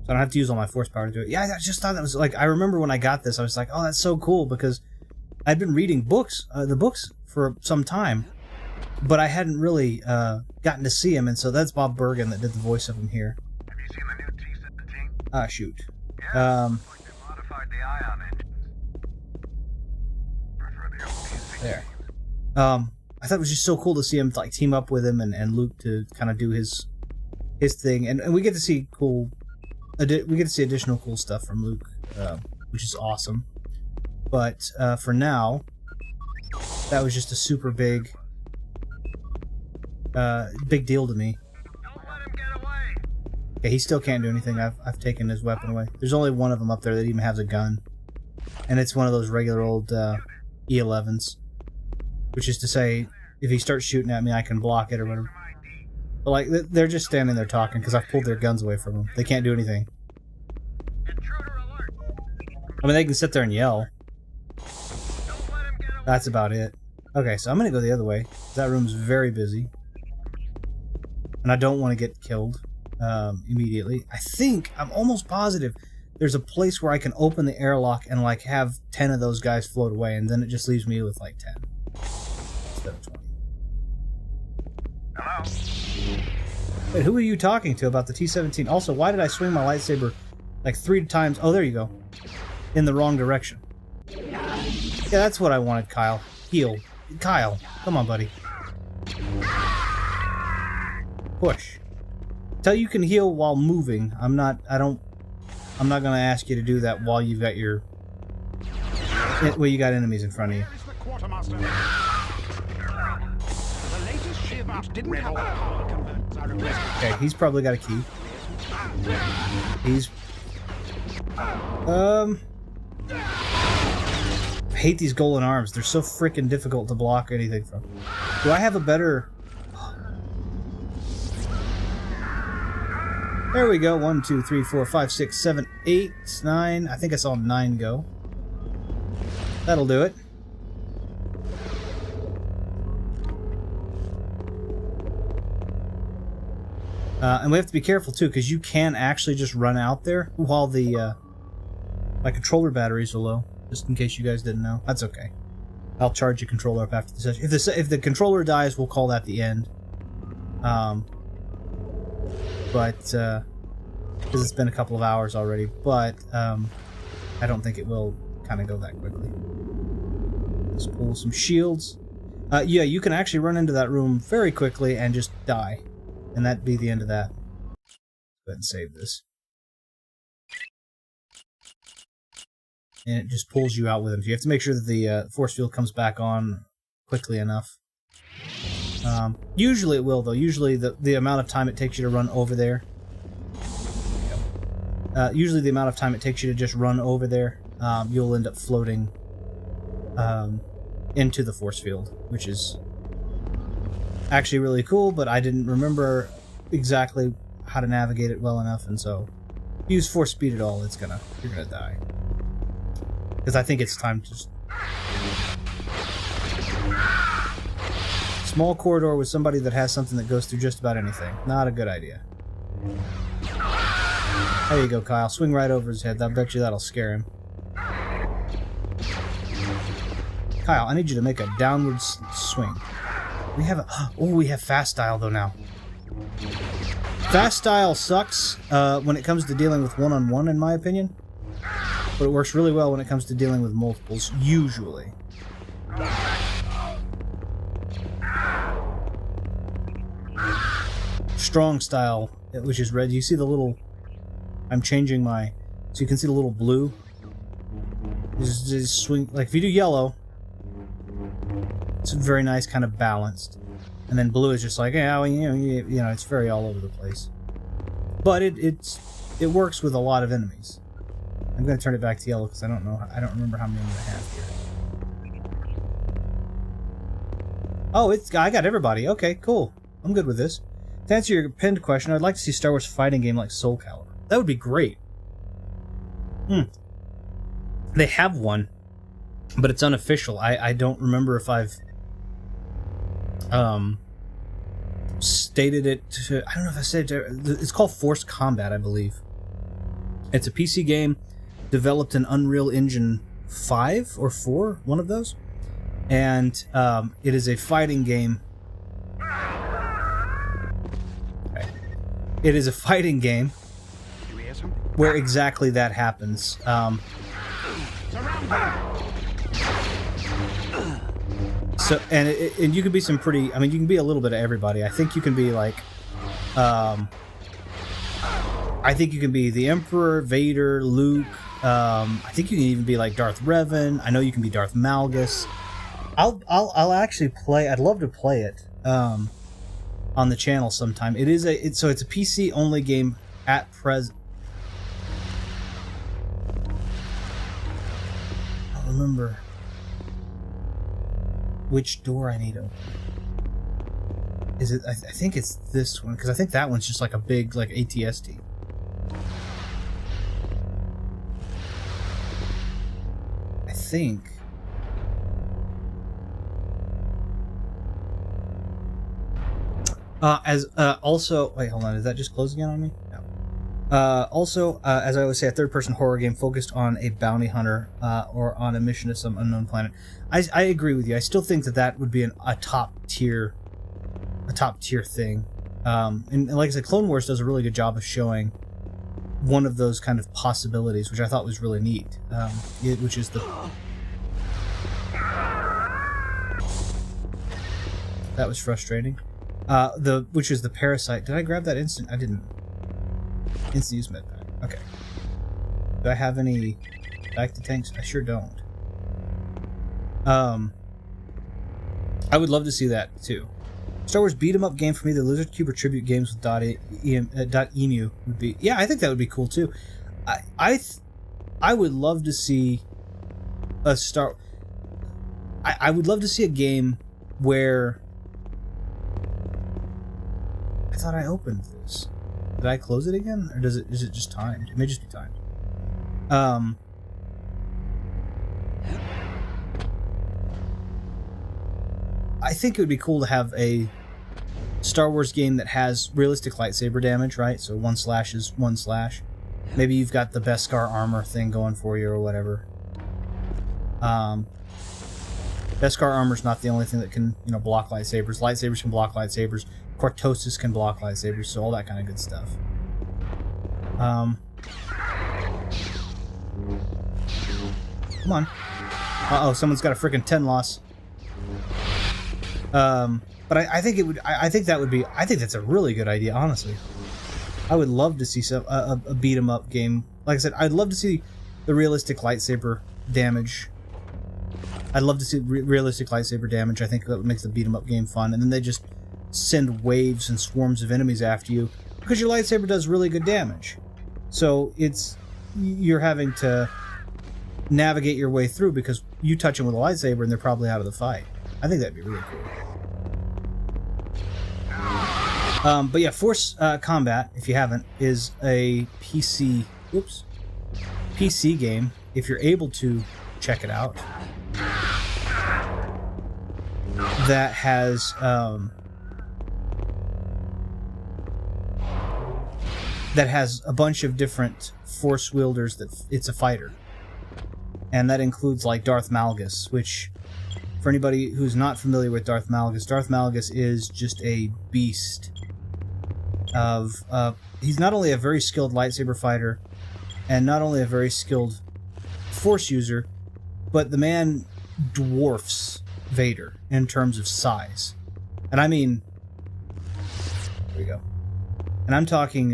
So I don't have to use all my force power to do it. Yeah, I just thought that was like, I remember when I got this, I was like, oh, that's so cool, because I'd been reading the books for some time, but I hadn't really gotten to see him, and so that's Bob Bergen that did the voice of him here. Have you seen the new T-17? Ah, shoot. Yeah, looks like they modified the ion engines. Prefer the old T-16. There. I thought it was just so cool to see him like team up with him and Luke to kind of do his thing, and we get to see we get to see additional cool stuff from Luke, which is awesome. But for now, that was just a super big deal to me. Don't let him get away! Yeah, he still can't do anything. I've taken his weapon away. There's only one of them up there that even has a gun, and it's one of those regular old E11s. Which is to say, if he starts shooting at me, I can block it or whatever. But, like, they're just standing there talking because I've pulled their guns away from them. They can't do anything. Intruder alert! I mean, they can sit there and yell. Don't let him get away! That's about it. Okay, so I'm gonna go the other way. That room's very busy. And I don't want to get killed immediately. I think, I'm almost positive, there's a place where I can open the airlock and, like, have 10 of those guys float away, and then it just leaves me with, like, 10. Instead of 20. Hello? Wait, who are you talking to about the T-17? Also, why did I swing my lightsaber, like, 3 times? Oh, there you go. In the wrong direction. Yeah, that's what I wanted, Kyle. Heal. Kyle, come on, buddy. Push. Tell you can heal while moving. I'm not gonna ask you to do that while you've got your... Well, you got enemies in front of you. Where is the quartermaster? The latest ship didn't have the power converters I requested. Okay, he's probably got a key. He's... I hate these golden arms. They're so freaking difficult to block anything from. Do I have a better... There we go. 1, 2, 3, 4, 5, 6, 7, 8, 9. I think I saw 9 go. That'll do it. And we have to be careful too, because you can actually just run out there while the my controller batteries are low. Just in case you guys didn't know. That's okay. I'll charge your controller up after the session. If the controller dies, we'll call that the end. Because it's been a couple of hours already, but I don't think it will kind of go that quickly. Let's pull some shields. Yeah, you can actually run into that room very quickly and just die. And that'd be the end of that. Go ahead and save this. And it just pulls you out with him. So you have to make sure that the force field comes back on quickly enough. Usually it will, though. Usually the amount of time it takes you to run over there. Usually the amount of time it takes you to just run over there, you'll end up floating into the force field, which is actually really cool, but I didn't remember exactly how to navigate it well enough, and so if you use force speed at all, you're gonna die. Because I think it's time to just... Small corridor with somebody that has something that goes through just about anything. Not a good idea. There you go, Kyle. Swing right over his head. I bet you that'll scare him. Kyle, I need you to make a downward swing. We have we have fast style though now. Fast style sucks when it comes to dealing with one-on-one, in my opinion. But it works really well when it comes to dealing with multiples, usually. Strong style, which is red. You see the little... I'm changing my... So you can see the little blue. Just swing... Like, if you do yellow, it's very nice, kind of balanced. And then blue is just like, yeah, well, you know, it's very all over the place. But it works with a lot of enemies. I'm going to turn it back to yellow because I don't remember how many I have here. Oh, I got everybody. Okay, cool. I'm good with this. To answer your pinned question, I'd like to see Star Wars fighting game like Soul Calibur. That would be great. They have one, but it's unofficial. I don't remember if I've stated it to... I don't know if I said it to... It's called Force Combat, I believe. It's a PC game developed in Unreal Engine 5 or 4, one of those. And it is a fighting game. Okay. It is a fighting game where exactly that happens. So and you can be some pretty... I mean, you can be a little bit of everybody. I think you can be like... I think you can be the Emperor, Vader, Luke. I think you can even be like Darth Revan. I know you can be Darth Malgus. I'll actually play... I'd love to play it on the channel sometime. It's a PC only game at present. I don't remember which door I need open. Is it? I think it's this one, because I think that one's just like a big, like, ATST. I think. Also, wait, hold on. Did that just close again on me? No. Also, as I always say, a third-person horror game focused on a bounty hunter or on a mission to some unknown planet. I agree with you. I still think that would be a top tier thing. And like I said, Clone Wars does a really good job of showing one of those kind of possibilities, which I thought was really neat. Which is that was frustrating. Which is the parasite. Did I grab that instant? I didn't. Instant use med pack. Okay. Do I have any back to tanks? I sure don't. I would love to see that too. Star Wars beat 'em up game for me. The Lizard Cube or tribute games with .emu would be. Yeah, I think that would be cool too. I would love to see a I would love to see a game where. I thought I opened this. Did I close it again, or is it just timed? It may just be timed. I think it would be cool to have a Star Wars game that has realistic lightsaber damage, right? So 1 slash is 1 slash. Maybe you've got the Beskar armor thing going for you or whatever. Beskar armor's not the only thing that can, block lightsabers. Lightsabers can block lightsabers. Cortosis can block lightsabers, so all that kind of good stuff. Come on. Uh-oh, someone's got a freaking 10 loss. But I think it would. I think that would be. I think that's a really good idea, honestly. I would love to see a beat 'em up game. Like I said, I'd love to see the realistic lightsaber damage. I'd love to see realistic lightsaber damage. I think that would make the beat 'em up game fun. And then they just send waves and swarms of enemies after you because your lightsaber does really good damage. So you're having to navigate your way through because you touch them with a lightsaber and they're probably out of the fight. I think that'd be really cool. But yeah, Force Combat, if you haven't, is a PC game. If you're able to check it out, that has a bunch of different Force wielders. It's a fighter, and that includes like Darth Malgus, which, for anybody who's not familiar with Darth Malgus is just a beast of... he's not only a very skilled lightsaber fighter, and not only a very skilled Force user, but the man dwarfs Vader in terms of size. And I mean... There we go. And I'm talking...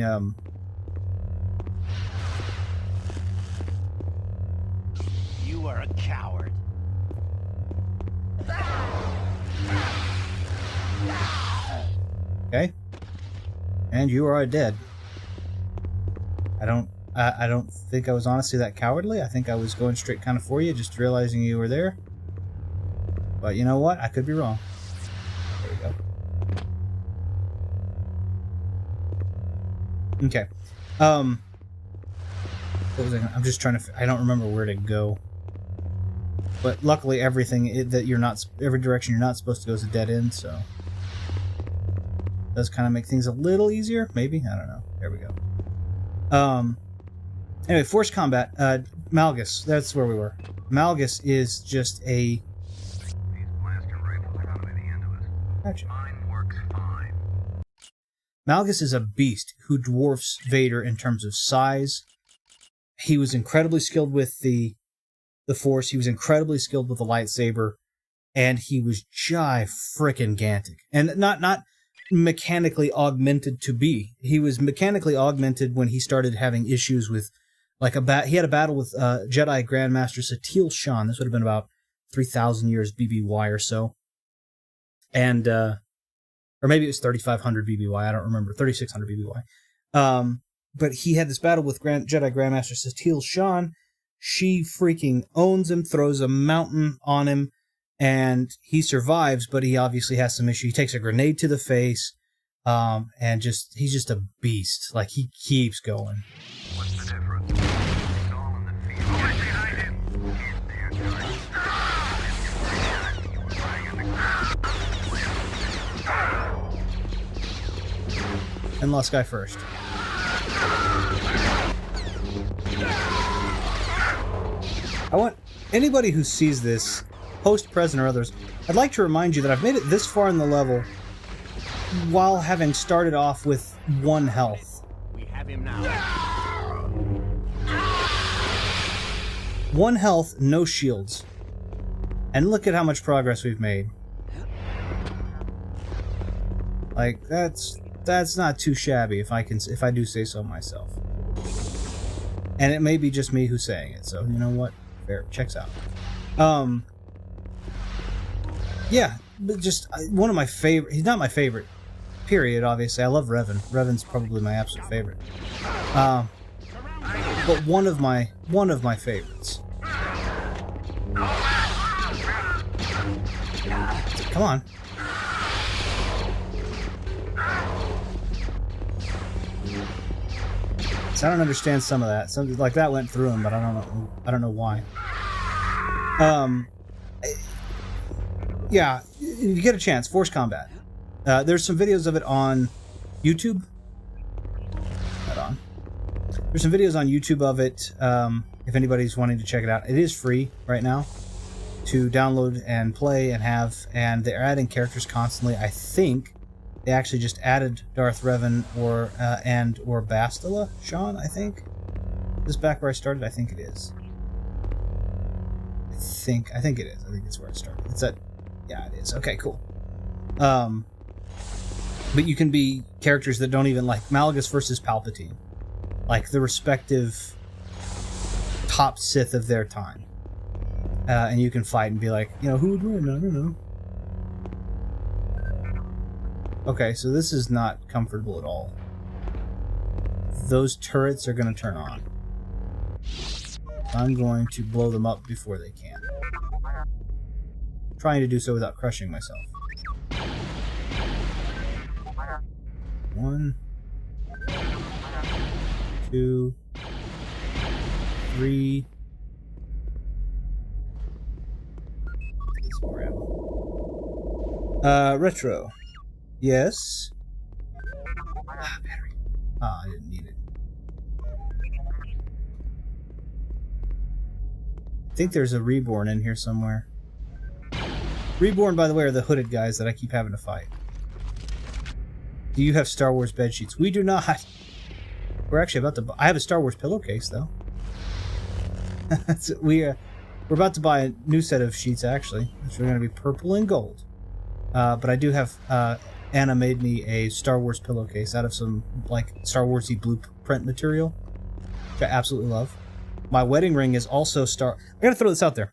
You are a coward. Okay. And you are dead. I don't think I was honestly that cowardly. I think I was going straight kind of for you, just realizing you were there. But you know what? I could be wrong. There we go. Okay. What was I'm just trying to... I don't remember where to go. But luckily everything every direction you're not supposed to go is a dead end, so... does kind of make things a little easier, maybe? I don't know. There we go. Anyway, Force Combat. Malgus, that's where we were. Malgus is just a... These blaster rifles are not any end of us. Gotcha. Mine works fine. Malgus is a beast who dwarfs Vader in terms of size. He was incredibly skilled with the Force. He was incredibly skilled with the lightsaber. And he was frickin' and not mechanically augmented to be. He was mechanically augmented when he started having issues with, like, he had a battle with Jedi Grandmaster Satil Shan. This would have been about 3,000 years BBY or so. And, or maybe it was 3,500 BBY, I don't remember, 3,600 BBY. But he had this battle with Jedi Grandmaster Satil Shan. She freaking owns him, throws a mountain on him, and he survives, but he obviously has some issue. He takes a grenade to the face, and he's just a beast. Like, he keeps going. What's the difference? It's all in the field. Always behind him! And lost guy first. I want anybody who sees this, post, present, or others, I'd like to remind you that I've made it this far in the level while having started off with 1 health. We have him now. 1 health, no shields. And look at how much progress we've made. Like, that's not too shabby if I do say so myself. And it may be just me who's saying it, so you know what? Fair, checks out. Yeah, but just one of my favorite. He's not my favorite, period. Obviously, I love Revan. Revan's probably my absolute favorite. But one of my favorites. Come on. So I don't understand some of that. Something like that went through him, but I don't know why. Yeah, you get a chance. Force combat. There's some videos of it on YouTube. Hold on. There's some videos on YouTube of it. If anybody's wanting to check it out, it is free right now to download and play and have. And they're adding characters constantly. I think they actually just added Darth Revan or Bastila, Sean, I think. This is back where I started? I think it is. I think it is. I think it's where it started. It's at... Yeah, it is. Okay, cool. But you can be characters that don't even... Like, Malgus versus Palpatine. Like, the respective top Sith of their time. And you can fight and be like, you know, who would win? I don't know. Okay, so this is not comfortable at all. Those turrets are going to turn on. I'm going to blow them up before they can. I'm trying to do so without crushing myself. 1, 2, 3. More ammo. Retro. Yes. Battery. I didn't need it. I think there's a Reborn in here somewhere. Reborn, by the way, are the hooded guys that I keep having to fight. Do you have Star Wars bed sheets? We do not. We're actually about to. I have a Star Wars pillowcase though. We're about to buy a new set of sheets actually, which are going to be purple and gold. But I do have. Anna made me a Star Wars pillowcase out of some like Star Warsy blueprint material, which I absolutely love. My wedding ring is also I gotta throw this out there.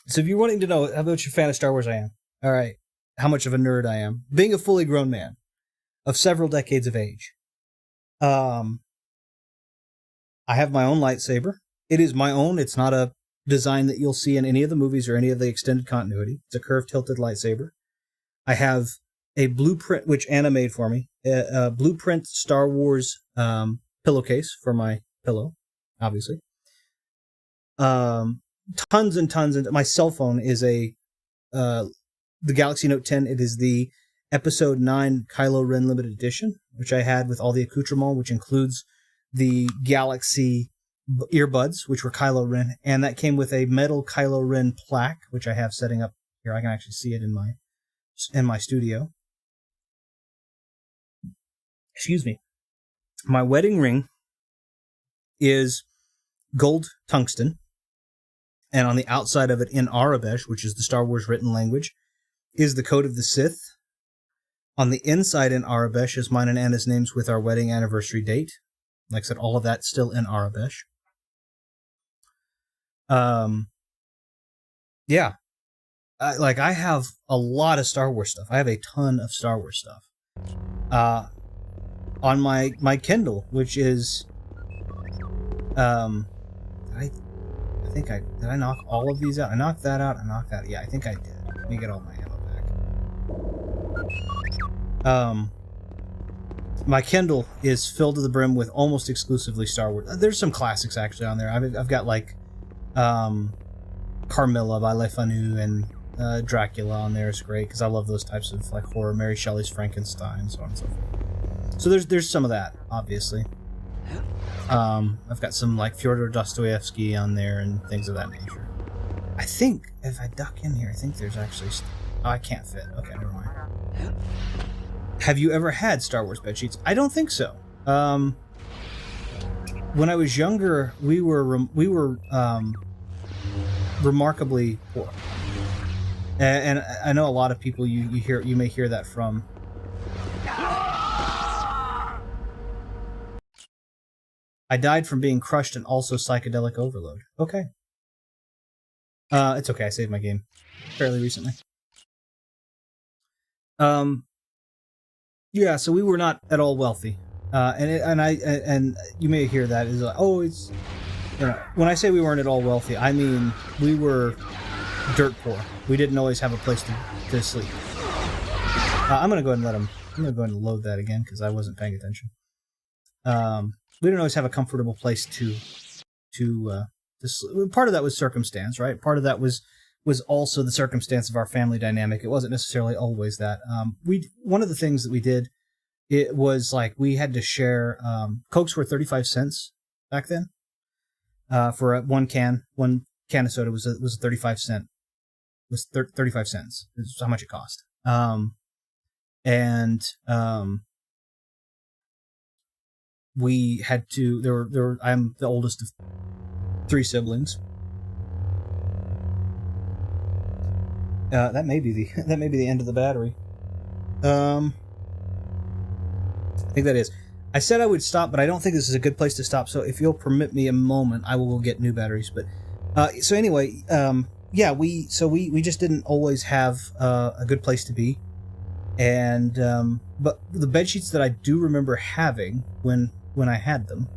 So if you're wanting to know how much a fan of Star Wars I am, all right, how much of a nerd I am, being a fully grown man of several decades of age, I have my own lightsaber. It is my own. It's not a design that you'll see in any of the movies or any of the extended continuity. It's a curved, tilted lightsaber. I have a blueprint, which Anna made for me, a blueprint Star Wars pillowcase for my pillow, obviously. Tons and tons, and my cell phone is the Galaxy Note 10. It is the Episode 9 Kylo Ren limited edition, which I had with all the accoutrement, which includes the Galaxy earbuds, which were Kylo Ren, and that came with a metal Kylo Ren plaque, which I have setting up here. I can actually see it in my studio. Excuse me. My wedding ring is gold tungsten, and on the outside of it in Arabesh, which is the Star Wars written language, is the Code of the Sith. On the inside in Arabesh is mine and Anna's names with our wedding anniversary date. Like I said, all of that's still in Arabesh. Yeah. I have a lot of Star Wars stuff. I have a ton of Star Wars stuff. On my Kindle, which is, did I knock all of these out? I knocked that out. I knocked that. Yeah, I think I did. Let me get all my ammo back. My Kindle is filled to the brim with almost exclusively Star Wars. There's some classics actually on there. I've got like Carmilla by Le Fanu and Dracula on there. It's great because I love those types of like horror. Mary Shelley's Frankenstein, so on and so forth. So there's some of that, obviously. I've got some like Fyodor Dostoevsky on there and things of that nature. I think if I duck in here, I think there's actually... Oh, I can't fit. Okay, never mind. Have you ever had Star Wars bedsheets? I don't think so. When I was younger, we were remarkably poor, and I know a lot of people you may hear that from. I died from being crushed and also psychedelic overload. Okay. It's okay. I saved my game fairly recently. Yeah, so we were not at all wealthy, and you may hear that is like, oh, it's, you know, when I say we weren't at all wealthy, I mean we were dirt poor. We didn't always have a place to sleep. I'm gonna go ahead and load that again because I wasn't paying attention. We didn't always have a comfortable place to sleep. Part of that was circumstance, right? Part of that was also the circumstance of our family dynamic. It wasn't necessarily always that. One of the things that we did, it was like we had to share. Cokes were 35 cents back then. For one can of soda was 35 cent. Was 35 cents. Is how much it cost. We had to. There were. I'm the oldest of 3 siblings. That may be the end of the battery. I think that is. I said I would stop, but I don't think this is a good place to stop. So if you'll permit me a moment, I will go get new batteries. But so anyway, yeah, we just didn't always have a good place to be, and but the bed sheets that I do remember having when I had them,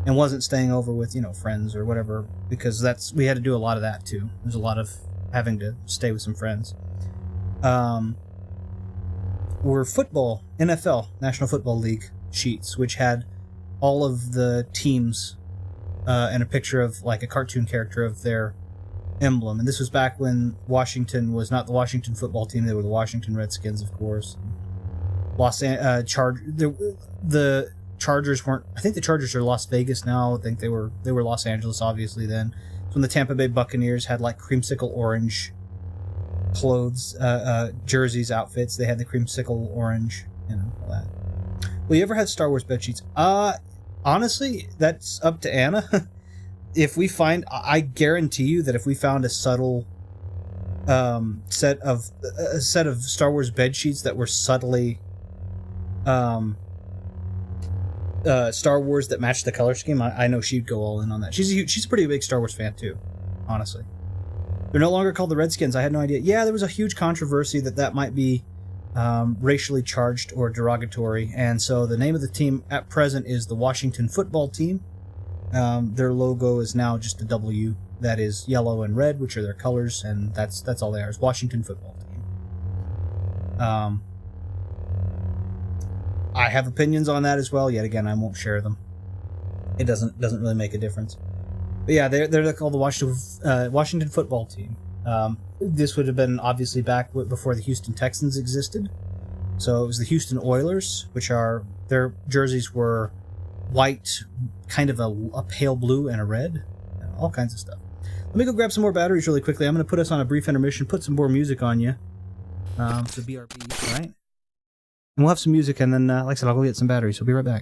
and wasn't staying over with friends or whatever, because we had to do a lot of that too. There's a lot of having to stay with some friends. Were football, NFL, National Football League sheets, which had all of the teams and a picture of like a cartoon character of their emblem. And this was back when Washington was not the Washington football team; they were the Washington Redskins, of course. The Chargers weren't. I think the Chargers are Las Vegas now. I think they were Los Angeles, obviously then. When the Tampa Bay Buccaneers had like creamsicle orange clothes, jerseys, outfits, they had the creamsicle orange, all that. Will you ever have Star Wars bedsheets? Honestly, that's up to Anna. If we find, I guarantee you that if we found a subtle set of Star Wars bedsheets that were subtly Star Wars that matched the color scheme, I know she'd go all in on that. She's a pretty big Star Wars fan too, honestly. They're no longer called the Redskins. I had no idea. Yeah, there was a huge controversy that might be racially charged or derogatory, and so the name of the team at present is the Washington Football Team. Their logo is now just a W that is yellow and red, which are their colors, and that's all they are. Is Washington Football Team. I have opinions on that as well. Yet again, I won't share them. It doesn't really make a difference. But yeah, they're called the Washington Football Team. This would have been obviously back before the Houston Texans existed. So it was the Houston Oilers, which their jerseys were white, kind of a pale blue and a red, all kinds of stuff. Let me go grab some more batteries really quickly. I'm going to put us on a brief intermission, put some more music on you. So BRB, all right? And we'll have some music, and then, like I said, I'll go get some batteries. We'll be right back.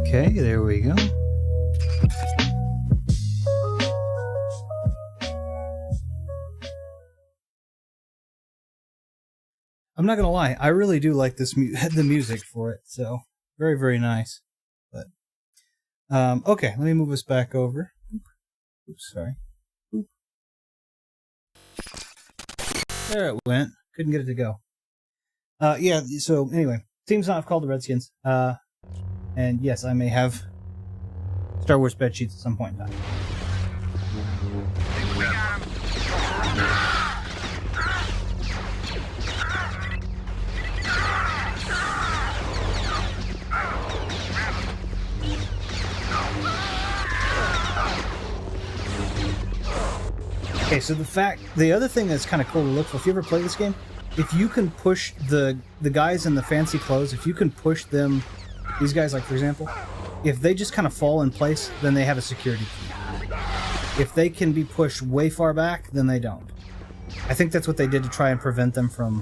Okay, there we go. I'm not gonna lie, I really do like this the music for it, so very, very nice. But okay, let me move us back over. Oops, sorry. Oop. There it went. Couldn't get it to go. Yeah. So anyway, team's not called the Redskins. And yes, I may have Star Wars bed sheets at some point in time. Okay, so the other thing that's kind of cool to look for, if you ever play this game, if you can push the guys in the fancy clothes, if you can push them, these guys, like for example, if they just kind of fall in place, then they have a security key. If they can be pushed way far back, then they don't. I think that's what they did to try and prevent them from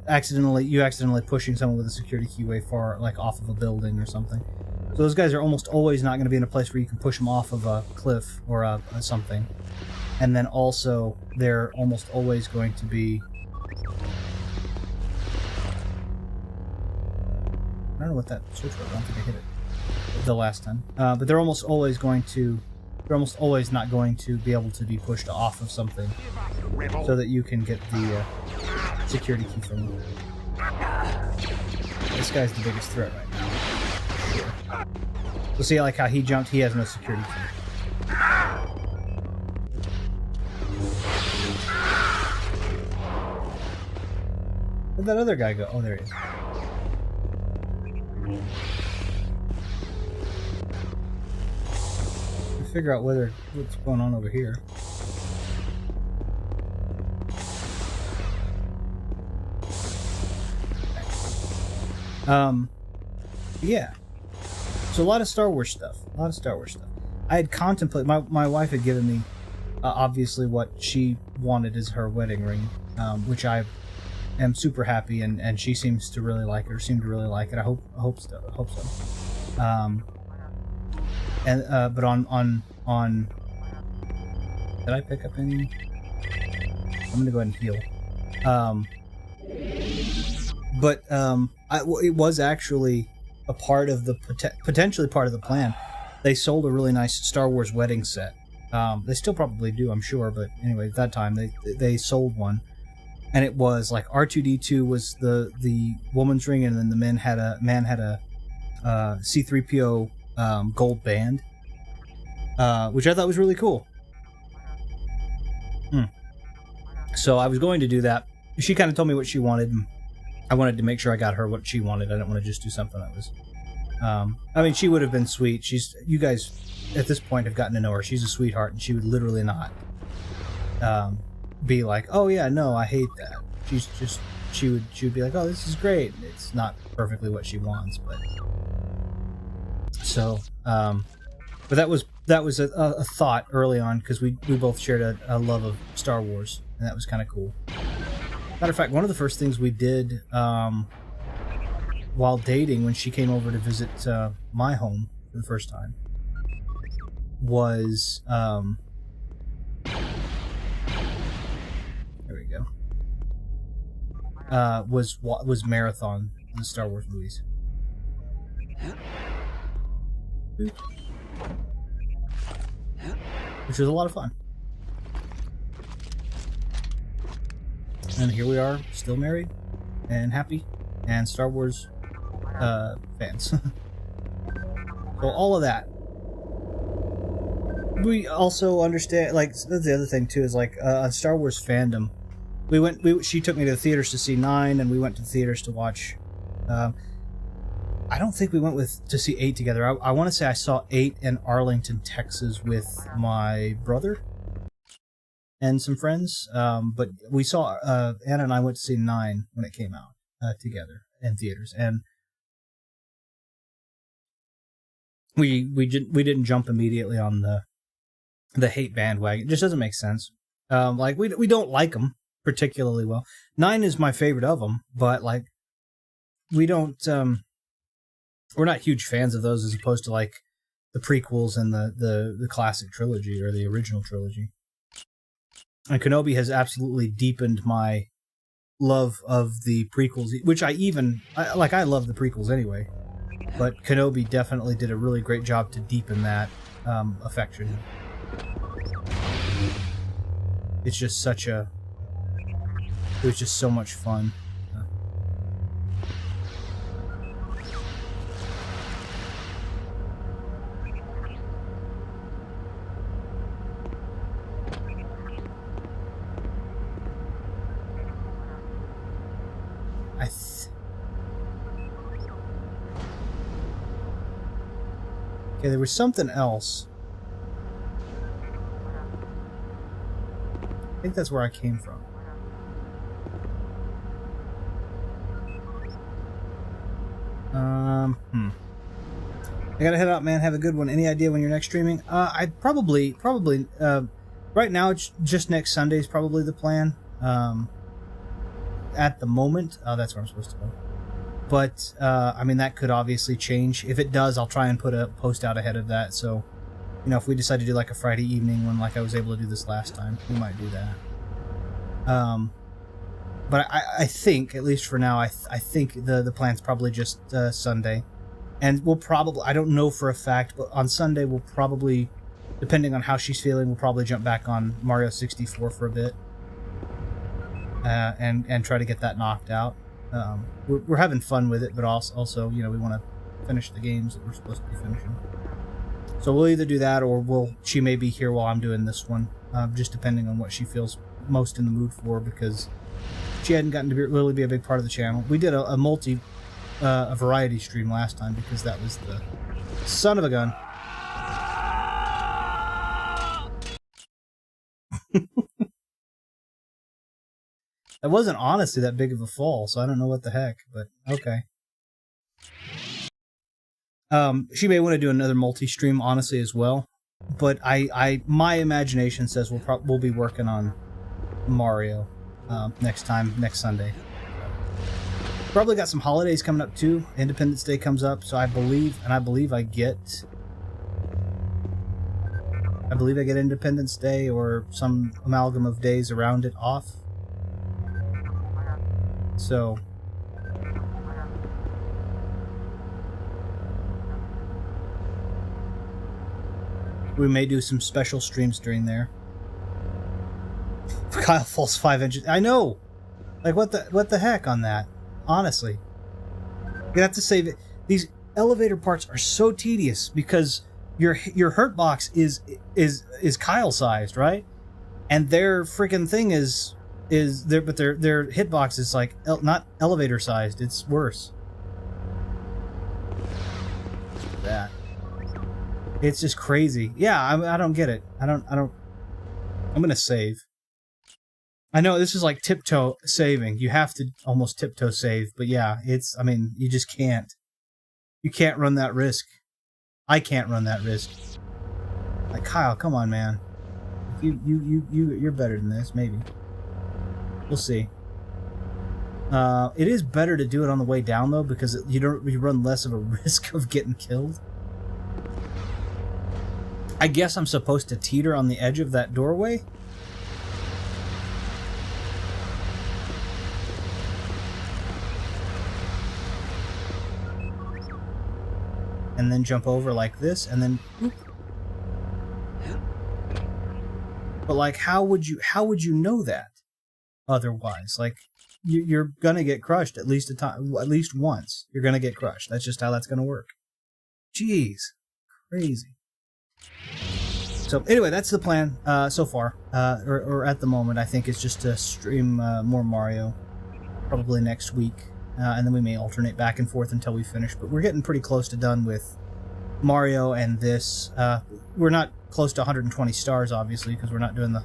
accidentally pushing someone with a security key way far, like off of a building or something. So those guys are almost always not going to be in a place where you can push them off of a cliff or something. And then also, they're almost always going to be... I don't know what that switch was. I don't think I hit it the last time. But they're almost always not going to be able to be pushed off of something so that you can get the security key from them. This guy's the biggest threat right now. Sure. So see, like how he jumped, he has no security key. Where'd that other guy go? Oh, there he is. Figure out what's going on over here. Yeah. So a lot of Star Wars stuff. I had contemplated. My wife had given me obviously what she wanted as her wedding ring, which I am super happy, and she seems to really like it, or seemed to really like it. I hope so. But on did I pick up any? I'm gonna go ahead and heal. It was actually a part of the potentially part of the plan. They sold a really nice Star Wars wedding set. They still probably do, I'm sure. But anyway, at that time they sold one, and it was like R2D2 was the woman's ring, and then the man had a C3PO gold band, which I thought was really cool. So I was going to do that. She kind of told me what she wanted, and I wanted to make sure I got her what she wanted. I didn't want to just do something that was... I mean, she would have been sweet. You guys, at this point, have gotten to know her. She's a sweetheart, and she would literally not be like, oh yeah, no, I hate that. She would be like, oh, this is great. It's not perfectly what she wants, but... So, but that was a thought early on, because we both shared a love of Star Wars, and that was kind of cool. Matter of fact, one of the first things we did while dating, when she came over to visit my home for the first time, was there we go. Was marathon the Star Wars movies. Which was a lot of fun. And here we are, still married and happy and Star Wars fans. So all of that. We also understand, like, that's the other thing too, is like a Star Wars fandom. She took me to the theaters to see 9, and we went to the theaters to watch. I don't think we went to see 8 together. I want to say I saw 8 in Arlington, Texas with my brother. and some friends. But we saw Anna and I went to see 9 when it came out together in theaters, and we didn't jump immediately on the hate bandwagon. It just doesn't make sense. Like we don't like them particularly well. 9 is my favorite of them, but like we don't. We're not huge fans of those as opposed to like the prequels and the classic trilogy or the original trilogy. And Kenobi has absolutely deepened my love of the prequels, which I love the prequels anyway. But Kenobi definitely did a really great job to deepen that affection. It's just it was just so much fun. Okay, there was something else. I think that's where I came from. I gotta head out, man. Have a good one. Any idea when you're next streaming? I probably, right now it's just next Sunday is probably the plan. At the moment, that's where I'm supposed to go. But, I mean, that could obviously change. If it does, I'll try and put a post out ahead of that. So, you know, if we decide to do like a Friday evening one like I was able to do this last time, we might do that. But I think, at least for now, I think the plan's probably just Sunday. And we'll probably, I don't know for a fact, but on Sunday we'll probably, depending on how she's feeling, we'll probably jump back on Mario 64 for a bit. And try to get that knocked out. We're having fun with it, but also, you know, we want to finish the games that we're supposed to be finishing. So we'll either do that, or she may be here while I'm doing this one, just depending on what she feels most in the mood for, because she hadn't gotten to really be a big part of the channel. We did a variety stream last time because that was the son of a gun. That wasn't honestly that big of a fall, so I don't know what the heck, but okay. She may want to do another multi-stream, honestly, as well. But my imagination says we'll be working on Mario next Sunday. Probably got some holidays coming up too. Independence Day comes up, so I believe I get Independence Day or some amalgam of days around it off. So we may do some special streams during there. Kyle falls 5 inches. I know. Like what the heck on that? Honestly, you have to save it. These elevator parts are so tedious because your hurt box is Kyle sized, right? And their freaking thing is their hitbox is like not elevator sized. It's worse. That. It's just crazy. Yeah, I don't get it. I don't. I'm gonna save. I know this is like tiptoe saving. You have to almost tiptoe save, but yeah, I mean, you just can't. You can't run that risk. I can't run that risk. Like Kyle, come on, man. You're better than this, maybe. We'll see. It is better to do it on the way down though, because you run less of a risk of getting killed. I guess I'm supposed to teeter on the edge of that doorway. And then jump over like this, and then whoop. But like, how would you know that otherwise? Like, you're gonna get crushed at least once. You're gonna get crushed. That's just how that's gonna work. Jeez, crazy. So anyway, that's the plan so far, or at the moment. I think it's just to stream more Mario, probably next week. And then we may alternate back and forth until we finish. But we're getting pretty close to done with Mario and this. We're not close to 120 stars, obviously, because we're not doing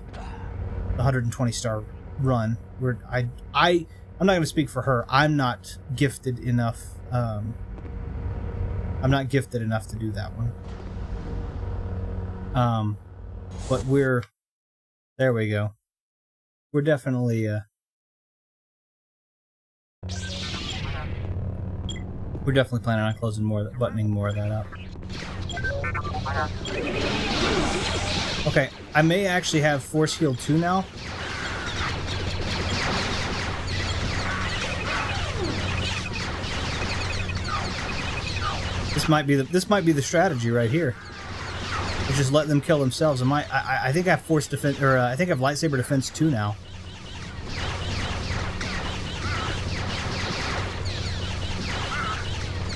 the 120 star run. Where I'm not going to speak for her. I'm not gifted enough. I'm not gifted enough to do that one. But there we go. We're definitely planning on buttoning more of that up. Okay, I may actually have Force Heal 2 now. This might be the strategy right here. Just let them kill themselves. I think I have Force Defense, or I think I have Lightsaber Defense 2 now.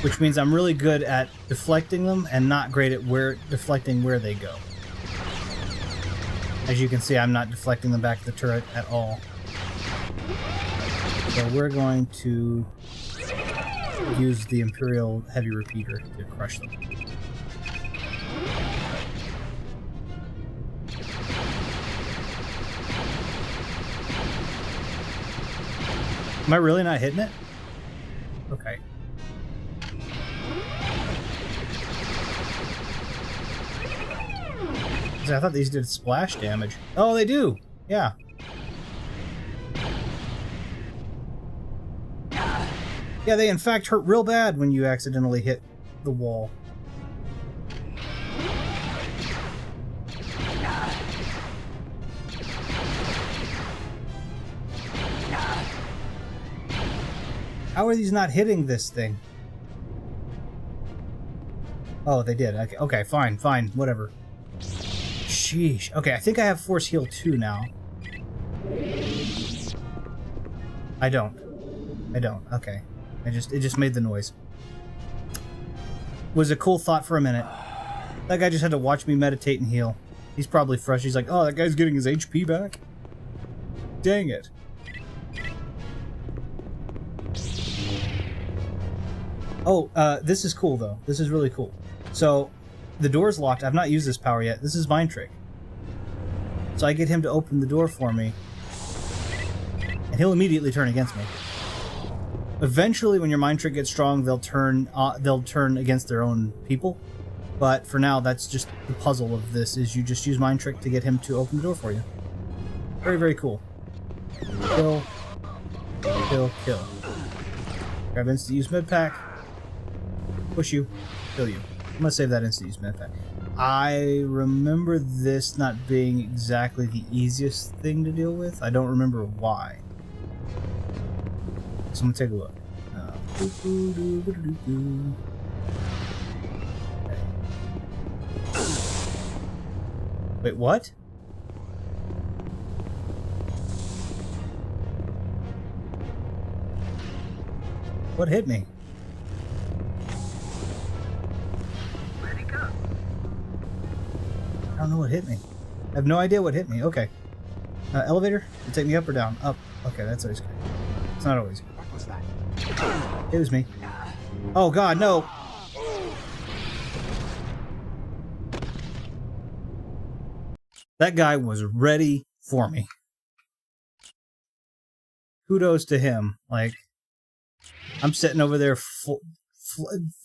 Which means I'm really good at deflecting them and not great at deflecting where they go. As you can see, I'm not deflecting them back to the turret at all. So we're going to use the Imperial Heavy Repeater to crush them. Am I really not hitting it? Okay. I thought these did splash damage. Oh, they do! Yeah. Yeah, they in fact hurt real bad when you accidentally hit the wall. How are these not hitting this thing? Oh, they did. Okay, fine, whatever. Sheesh. Okay, I think I have Force Heal 2 now. I don't. Okay. It just made the noise. Was a cool thought for a minute. That guy just had to watch me meditate and heal. He's probably frustrated. He's like, oh, that guy's getting his HP back? Dang it. Oh, this is cool, though. This is really cool. So, the door's locked. I've not used this power yet. This is Mind Trick. So I get him to open the door for me, and he'll immediately turn against me. Eventually, when your Mind Trick gets strong, they'll turn against their own people. But for now, that's just the puzzle of this, is you just use Mind Trick to get him to open the door for you. Very, very cool. Kill. Kill, kill. Grab instant use med pack. Push you. Kill you. I'm gonna save that instant use med pack. I remember this not being exactly the easiest thing to deal with. I don't remember why. So I'm gonna take a look. Wait, what? What hit me? Where'd he go? I don't know what hit me. I have no idea what hit me. Okay. Elevator? You take me up or down? Up. Okay, that's always good. It's not always good. What was that? It was me. Oh god, no! That guy was ready for me. Kudos to him. Like, I'm sitting over there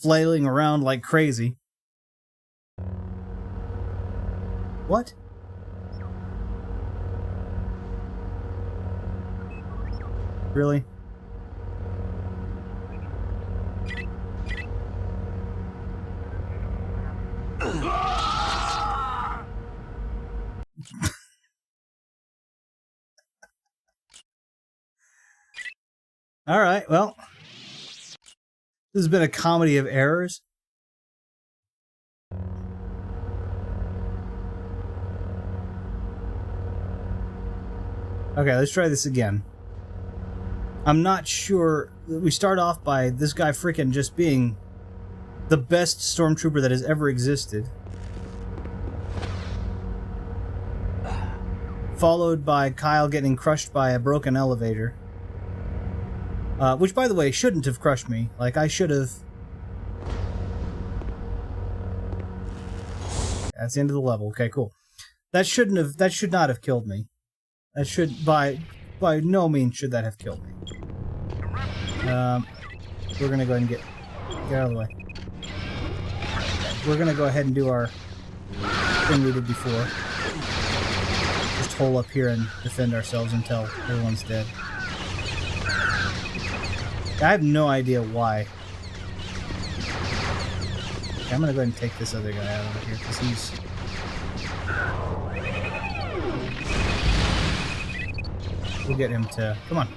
flailing around like crazy. What? Really? All right, well, this has been a comedy of errors. Okay, let's try this again. I'm not sure. We start off by this guy freaking just being the best stormtrooper that has ever existed. Followed by Kyle getting crushed by a broken elevator. Which, by the way, shouldn't have crushed me. Like, I should have... That's the end of the level. Okay, cool. That should not have killed me. That should, by no means should that have killed me. We're gonna go ahead and get out of the way. We're gonna go ahead and do our thing we did before. Just hole up here and defend ourselves until everyone's dead. I have no idea why. Okay, I'm gonna go ahead and take this other guy out of here because he's. We'll get him to. Come on.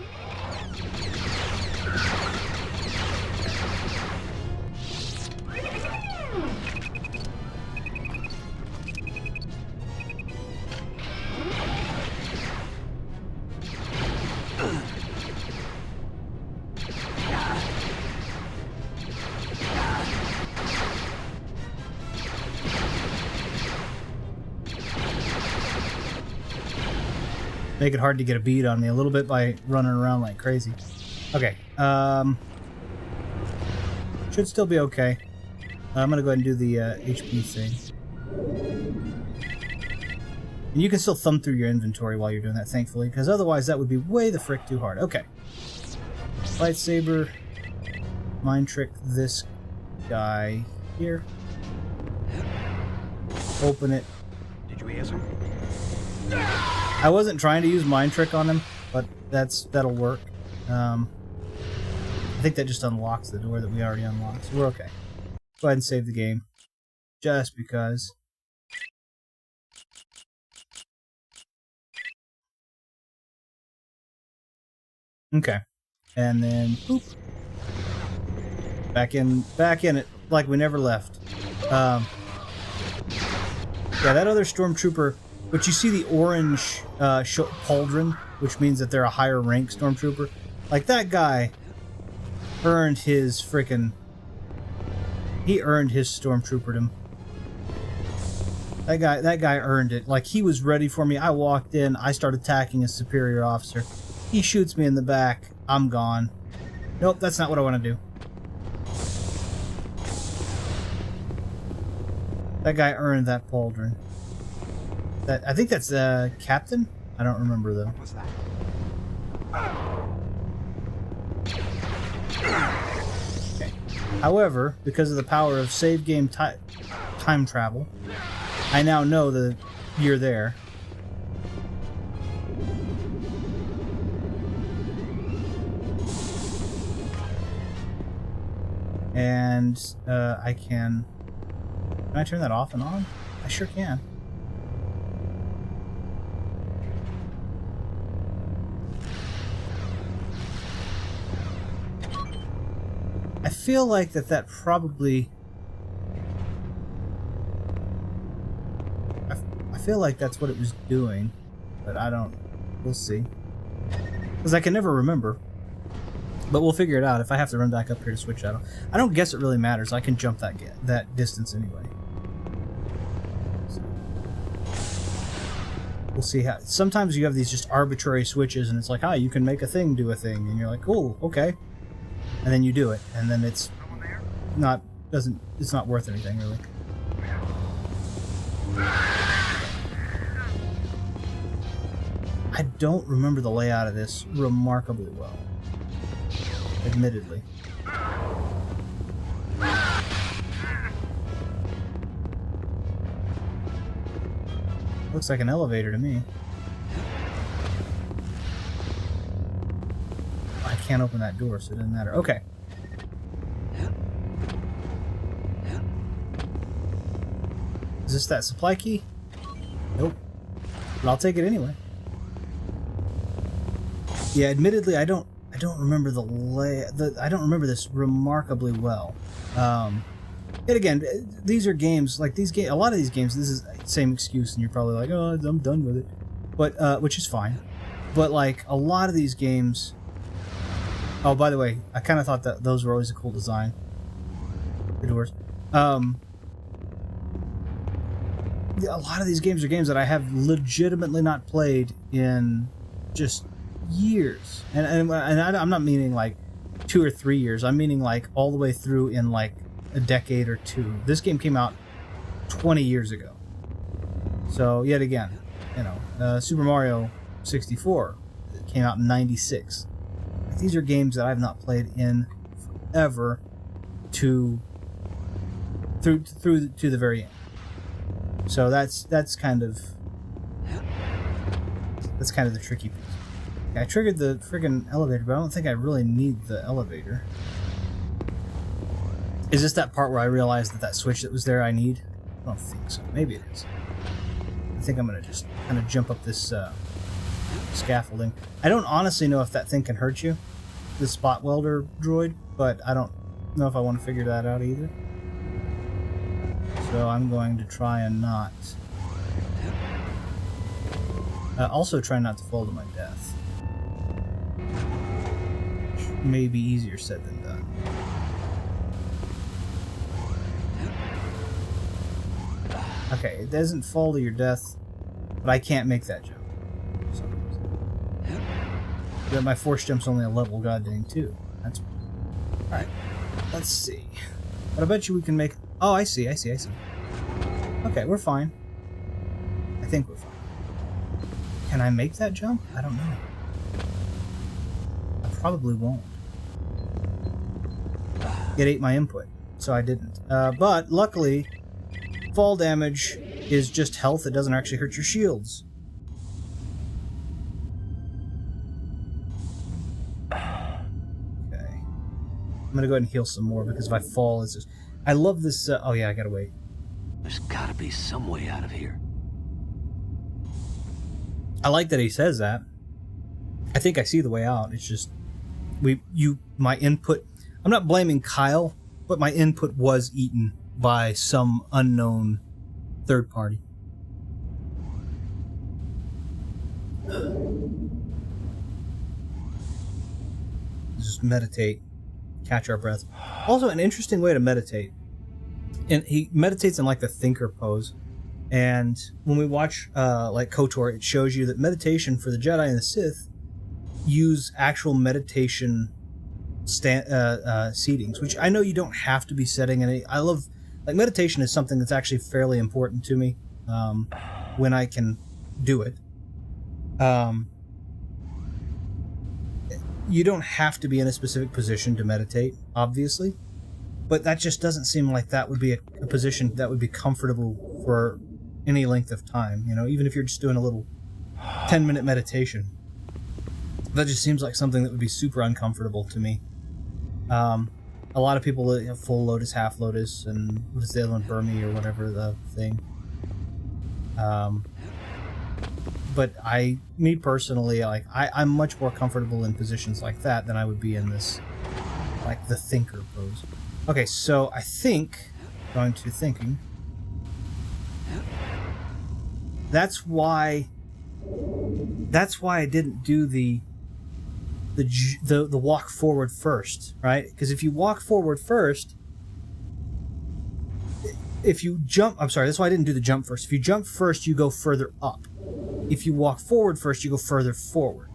Make it hard to get a bead on me a little bit by running around like crazy. Okay. Should still be okay. I'm gonna go ahead and do the HP thing. And you can still thumb through your inventory while you're doing that, thankfully, because otherwise that would be way the frick too hard. Okay. Lightsaber. Mind trick this guy here. Open it. Did you hear something? I wasn't trying to use Mind Trick on him, but that'll work. I think that just unlocks the door that we already unlocked, so we're okay. Go ahead and save the game. Just because. Okay. And then, boop. Back in it, like we never left. Yeah, that other stormtrooper... But you see the orange pauldron, which means that they're a higher rank stormtrooper. Like, that guy earned his frickin'... He earned his stormtrooperdom. That guy earned it. Like, he was ready for me. I walked in, I start attacking a superior officer. He shoots me in the back. I'm gone. Nope, that's not what I want to do. That guy earned that pauldron. I think that's Captain? I don't remember though. What was that? Okay. However, because of the power of save game time travel, I now know that you're there. And I can I turn that off and on? I sure can. I feel like that probably... I feel like that's what it was doing, but I don't... We'll see. Because I can never remember. But we'll figure it out if I have to run back up here to switch out. I don't guess it really matters. I can jump that distance anyway. So. We'll see how... Sometimes you have these just arbitrary switches and it's like, ah, you can make a thing do a thing. And you're like, cool, okay. And then you do it, and then it's not worth anything really. I don't remember the layout of this remarkably well, admittedly. Looks like an elevator to me. I can't open that door, so it doesn't matter. Okay. Is this that supply key? Nope. But I'll take it anyway. Yeah, admittedly, I don't remember I don't remember this remarkably well. Yet again, these are games like a lot of these games. This is the same excuse, and you're probably like, "Oh, I'm done with it," but which is fine. But like a lot of these games. Oh, by the way, I kind of thought that those were always a cool design. The doors. A lot of these games are games that I have legitimately not played in just years, and I'm not meaning like 2 or 3 years. I'm meaning like all the way through in like a decade or two. This game came out 20 years ago. So yet again, you know, Super Mario 64. It came out in 96. These are games that I've not played in forever through to the very end. So that's kind of the tricky piece. I triggered the friggin' elevator, but I don't think I really need the elevator. Is this that part where I realized that switch that was there I need? I don't think so. Maybe it is. I think I'm gonna just kind of jump up this scaffolding. I don't honestly know if that thing can hurt you, the spot welder droid, but I don't know if I want to figure that out either. So I'm going to try and not. Also try not to fall to my death. Maybe easier said than done. Okay, it doesn't fall to your death, but I can't make that jump. For some reason. But my force jump's only a level goddamn 2. That's alright. Let's see. But I bet you we can make. Oh, I see. Okay, we're fine. I think we're fine. Can I make that jump? I don't know. I probably won't. It ate my input, so I didn't. But luckily, fall damage is just health. It doesn't actually hurt your shields. Okay. I'm gonna go ahead and heal some more because if I fall, it's just. I love this. Oh yeah, I gotta wait. There's gotta be some way out of here. I like that he says that. I think I see the way out. It's just my input. I'm not blaming Kyle, but my input was eaten by some unknown third party. Just meditate, catch our breath. Also, an interesting way to meditate. And he meditates in like the thinker pose. And when we watch like KOTOR, it shows you that meditation for the Jedi and the Sith use actual meditation seatings, which I know you don't have to be setting any. I love, like, meditation is something that's actually fairly important to me when I can do it. You don't have to be in a specific position to meditate, obviously, but that just doesn't seem like that would be a position that would be comfortable for any length of time, you know, even if you're just doing a little 10-minute meditation. That just seems like something that would be super uncomfortable to me. A lot of people, you know, full lotus, half lotus, and what is the other one, Burmese or whatever the thing. But me personally, like, I'm much more comfortable in positions like that than I would be in this, like, the thinker pose. Okay, so I think, going to thinking, that's why I didn't do the walk forward first, right? Because if you walk forward first, if you jump, I'm sorry, that's why I didn't do the jump first. If you jump first, you go further up. If you walk forward first, you go further forward.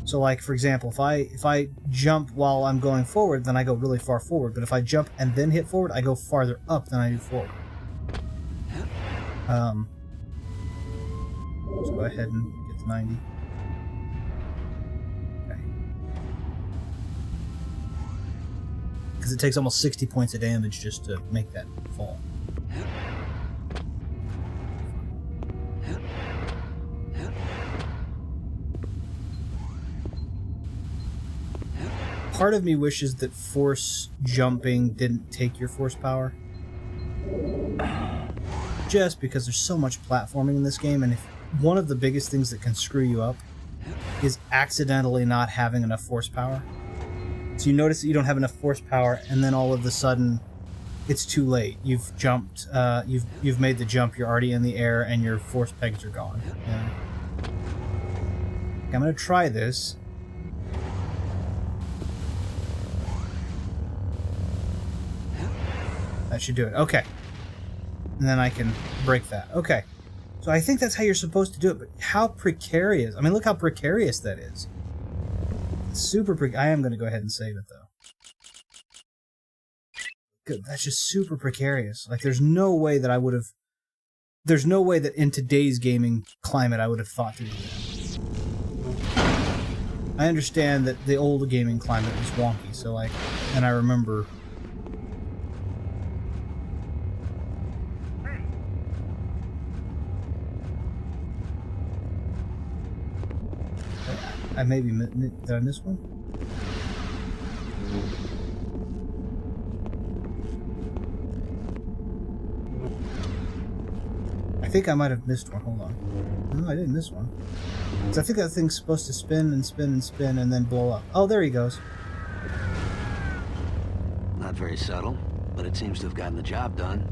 So, like, for example, if I jump while I'm going forward, then I go really far forward. But if I jump and then hit forward, I go farther up than I do forward. Let's go ahead and get to 90. Okay. Because it takes almost 60 points of damage just to make that fall. Part of me wishes that force jumping didn't take your force power. Just because there's so much platforming in this game, and if one of the biggest things that can screw you up is accidentally not having enough force power. So you notice that you don't have enough force power, and then all of a sudden it's too late. You've jumped, you've made the jump, you're already in the air, and your force pegs are gone. Yeah. Okay, I'm gonna try this. That should do it. Okay. And then I can break that. Okay. So I think that's how you're supposed to do it, but how precarious. I mean, look how precarious that is. It's super I am going to go ahead and save it, though. Good. That's just super precarious. Like, there's no way that I would have there's no way that in today's gaming climate I would have thought to do that. I understand that the old gaming climate was wonky, so like, and I remember. I maybe did I miss one? I think I might have missed one. Hold on. No, I didn't miss one. Because I think that thing's supposed to spin and spin and spin and then blow up. Oh, there he goes. Not very subtle, but it seems to have gotten the job done.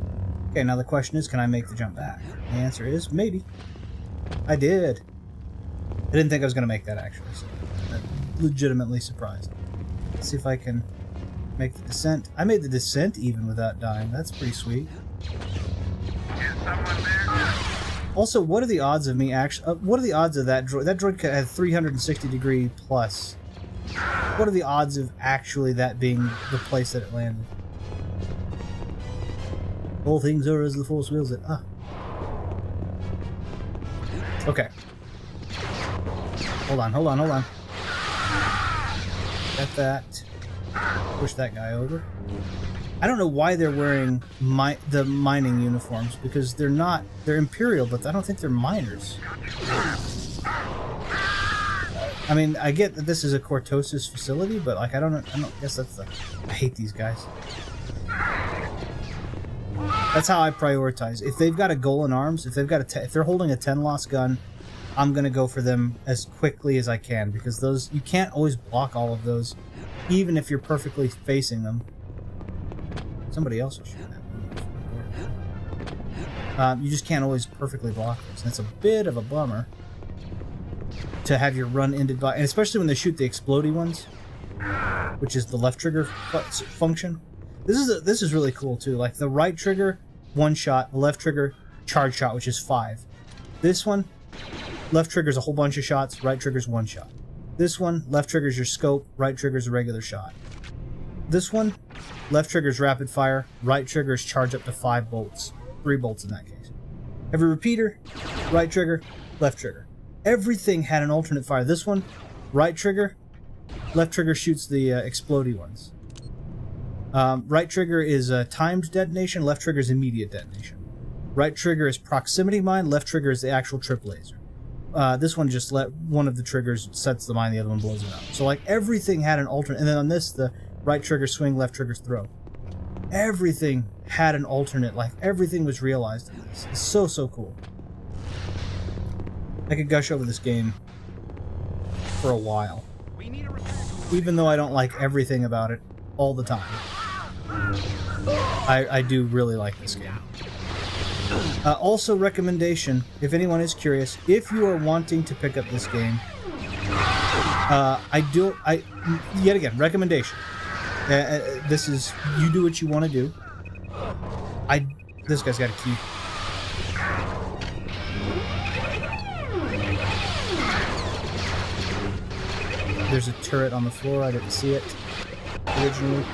Okay, now the question is, can I make the jump back? The answer is maybe. I did. I didn't think I was going to make that, actually, so I'm legitimately surprised. Let's see if I can make the descent. I made the descent even without dying. That's pretty sweet. Also, what are the odds of me actually... what are the odds of that droid? That droid had 360-degree plus. What are the odds of actually that being the place that it landed? All things are as the Force wills it. Ah. Okay. Hold on. Get that. Push that guy over. I don't know why they're wearing the mining uniforms, because they're not... They're Imperial, but I don't think they're miners. I mean, I get that this is a Cortosis facility, but like, I don't guess that's the... I hate these guys. That's how I prioritize. If they've got a goal in arms, if they're holding a 10-loss gun, I'm gonna go for them as quickly as I can, because those, you can't always block all of those, even if you're perfectly facing them. Somebody else will shoot that. You just can't always perfectly block those. And it's a bit of a bummer to have your run ended by, and especially when they shoot the explodey ones, which is the left trigger function. This is really cool too. Like the right trigger, 1 shot. The left trigger, charge shot, which is 5. This one, left trigger's a whole bunch of shots. Right trigger's 1 shot. This one, left trigger's your scope. Right trigger's a regular shot. This one, left trigger's rapid fire. Right trigger's charge up to 5 bolts. 3 bolts in that case. Every repeater, right trigger, left trigger. Everything had an alternate fire. This one, right trigger, left trigger shoots the explodey ones. Right trigger is a timed detonation, left trigger is immediate detonation. Right trigger is proximity mine, left trigger is the actual trip laser. This one just let one of the triggers sets the mine, the other one blows it up. So like everything had an alternate, and then on this, the right trigger swing, left trigger throw. Everything had an alternate, like everything was realized in this. It's so, so cool. I could gush over this game for a while. Even though I don't like everything about it all the time. I do really like this game. Also, recommendation, if anyone is curious, if you are wanting to pick up this game, yet again, recommendation. This is, you do what you want to do. This guy's got a key. There's a turret on the floor. I didn't see it originally.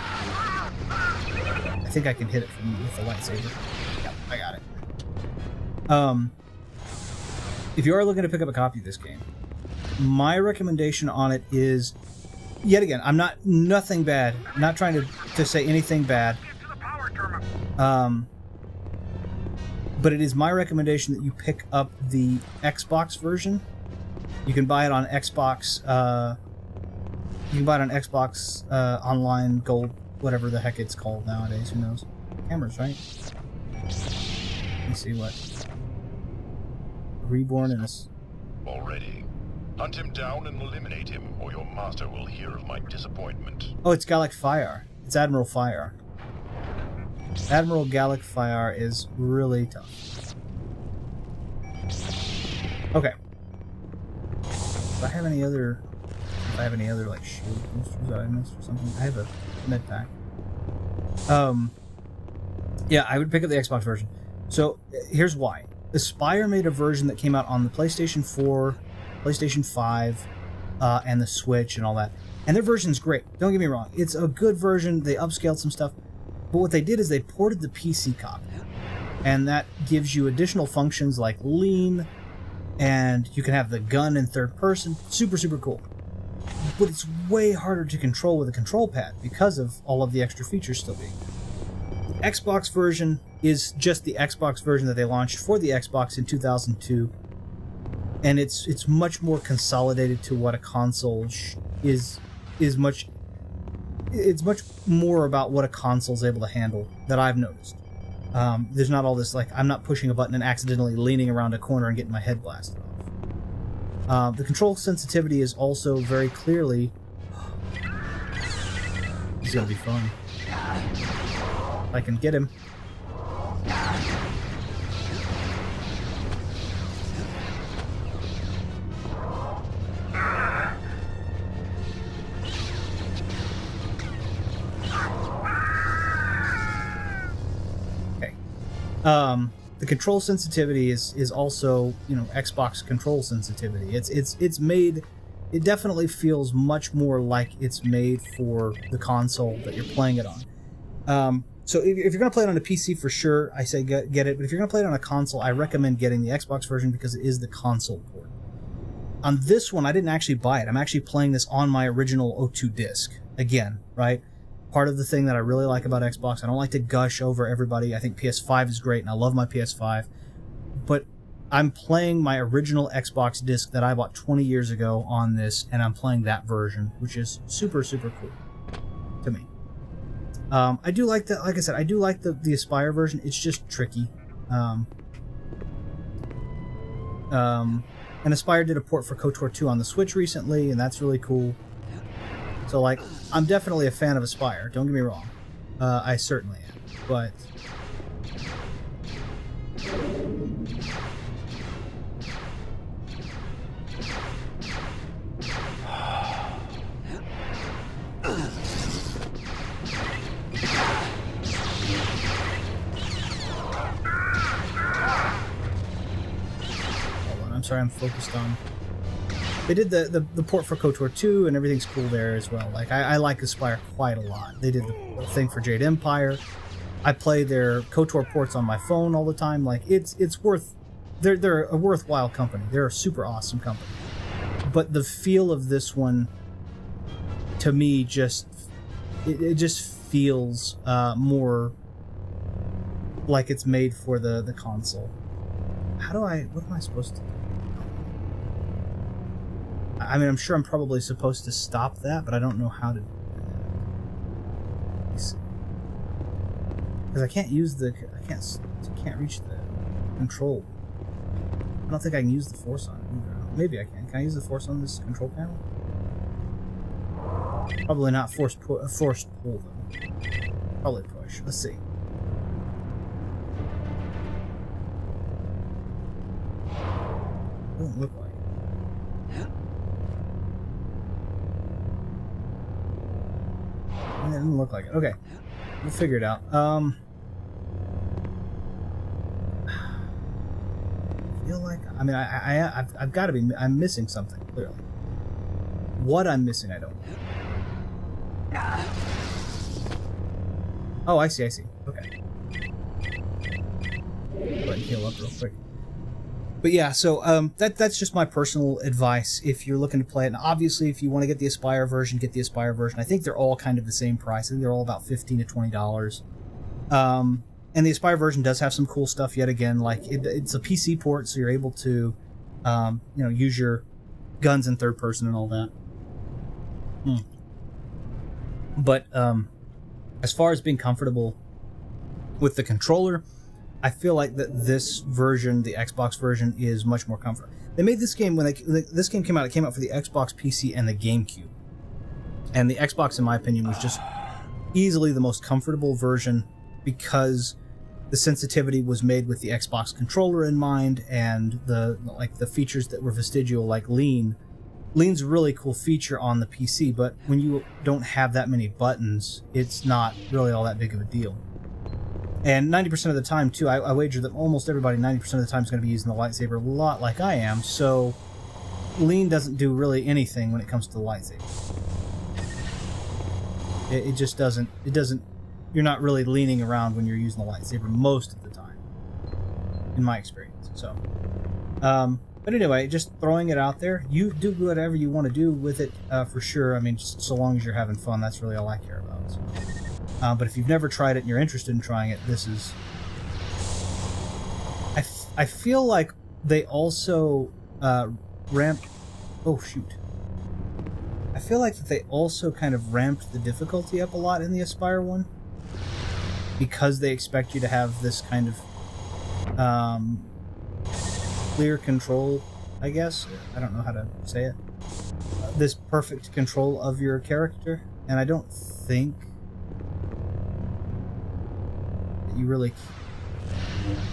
I think I can hit it with the lightsaber. Yep, I got it. If you are looking to pick up a copy of this game, my recommendation on it is, yet again, nothing bad. I'm not trying to say anything bad. But it is my recommendation that you pick up the Xbox version. You can buy it on Xbox. You can buy it on Xbox Online Gold, whatever the heck it's called nowadays. Who knows? Cameras, right? Let me see what. Reborn in this. Already. Hunt him down and eliminate him, or your master will hear of my disappointment. Oh, it's Gallic Fire. It's Admiral Fire. Admiral Gallic Fire is really tough. Okay. Do I have any other... If I have any other, like, shield boosters that I missed or something? I have a med pack. Yeah, I would pick up the Xbox version. So, here's why. Aspyr made a version that came out on the PlayStation 4, PlayStation 5, and the Switch and all that. And their version's great. Don't get me wrong. It's a good version. They upscaled some stuff. But what they did is they ported the PC copy. and that gives you additional functions like lean, and you can have the gun in third person. Super, super cool. But it's way harder to control with a control pad because of all of the extra features still being there. The Xbox version is just the Xbox version that they launched for the Xbox in 2002, and it's much more consolidated to what a console is much. It's much more about what a console is able to handle that I've noticed. There's not all this, like, I'm not pushing a button and accidentally leaning around a corner and getting my head blasted off. The control sensitivity is also very clearly... This is going to be fun. I can get him. The control sensitivity is also, you know, Xbox control sensitivity. It's made, it definitely feels much more like it's made for the console that you're playing it on. So if you're going to play it on a PC, for sure, I say get it. But if you're going to play it on a console, I recommend getting the Xbox version because it is the console port. On this one, I didn't actually buy it. I'm actually playing this on my original O2 disc. Again, right? Part of the thing that I really like about Xbox, I don't like to gush over everybody. I think PS5 is great, and I love my PS5. But I'm playing my original Xbox disc that I bought 20 years ago on this, and I'm playing that version, which is super, super cool to me. I do like the, like I said, I do like the Aspire version. It's just tricky. And Aspire did a port for KOTOR 2 on the Switch recently, and that's really cool. So, like, I'm definitely a fan of Aspire, don't get me wrong. I certainly am, but... Hold on, I'm sorry, I'm focused on... They did the port for KOTOR 2, and everything's cool there as well. Like, I like Aspire quite a lot. They did the thing for Jade Empire. I play their KOTOR ports on my phone all the time. Like, it's worth... They're a worthwhile company. They're a super awesome company. But the feel of this one, to me, just... It just feels more like it's made for the console. What am I supposed to do? I mean, I'm sure I'm probably supposed to stop that, but I don't know how to do that. Let me see. Because I can't use I can't reach the control. I don't think I can use the force on it either. Maybe I can. Can I use the force on this control panel? Probably not forced pull, though. Probably push. Let's see. Doesn't look like it. It doesn't look like it. Okay. We'll figure it out. I feel like... I mean, I've got to be... I'm missing something, clearly. What I'm missing, I don't know. Oh, I see. Okay. Go ahead and heal up real quick. But yeah, so that's just my personal advice if you're looking to play it. And obviously, if you want to get the Aspire version, get the Aspire version. I think they're all kind of the same price. I think they're all about $15 to $20. And the Aspire version does have some cool stuff yet again. Like, it's a PC port, so you're able to, use your guns in third person and all that. But as far as being comfortable with the controller, I feel like that this version, the Xbox version, is much more comfortable. They made this game when this game came out. It came out for the Xbox, PC, and the GameCube. And the Xbox, in my opinion, was just easily the most comfortable version because the sensitivity was made with the Xbox controller in mind, and the features that were vestigial, like lean. Lean's a really cool feature on the PC, but when you don't have that many buttons, it's not really all that big of a deal. And 90% of the time, too, I wager that almost everybody 90% of the time is going to be using the lightsaber a lot like I am, so lean doesn't do really anything when it comes to the lightsaber. It just doesn't... you're not really leaning around when you're using the lightsaber most of the time. in my experience. So, but anyway, just throwing it out there. You do whatever you want to do with it, for sure. I mean, just so long as you're having fun, that's really all I care about. So. But if you've never tried it and you're interested in trying it, this is... I feel like they also ramped... Oh, shoot. I feel like that they also kind of ramped the difficulty up a lot in the Aspire one. Because they expect you to have this kind of clear control, I guess. I don't know how to say it. This perfect control of your character. And I don't think that you really...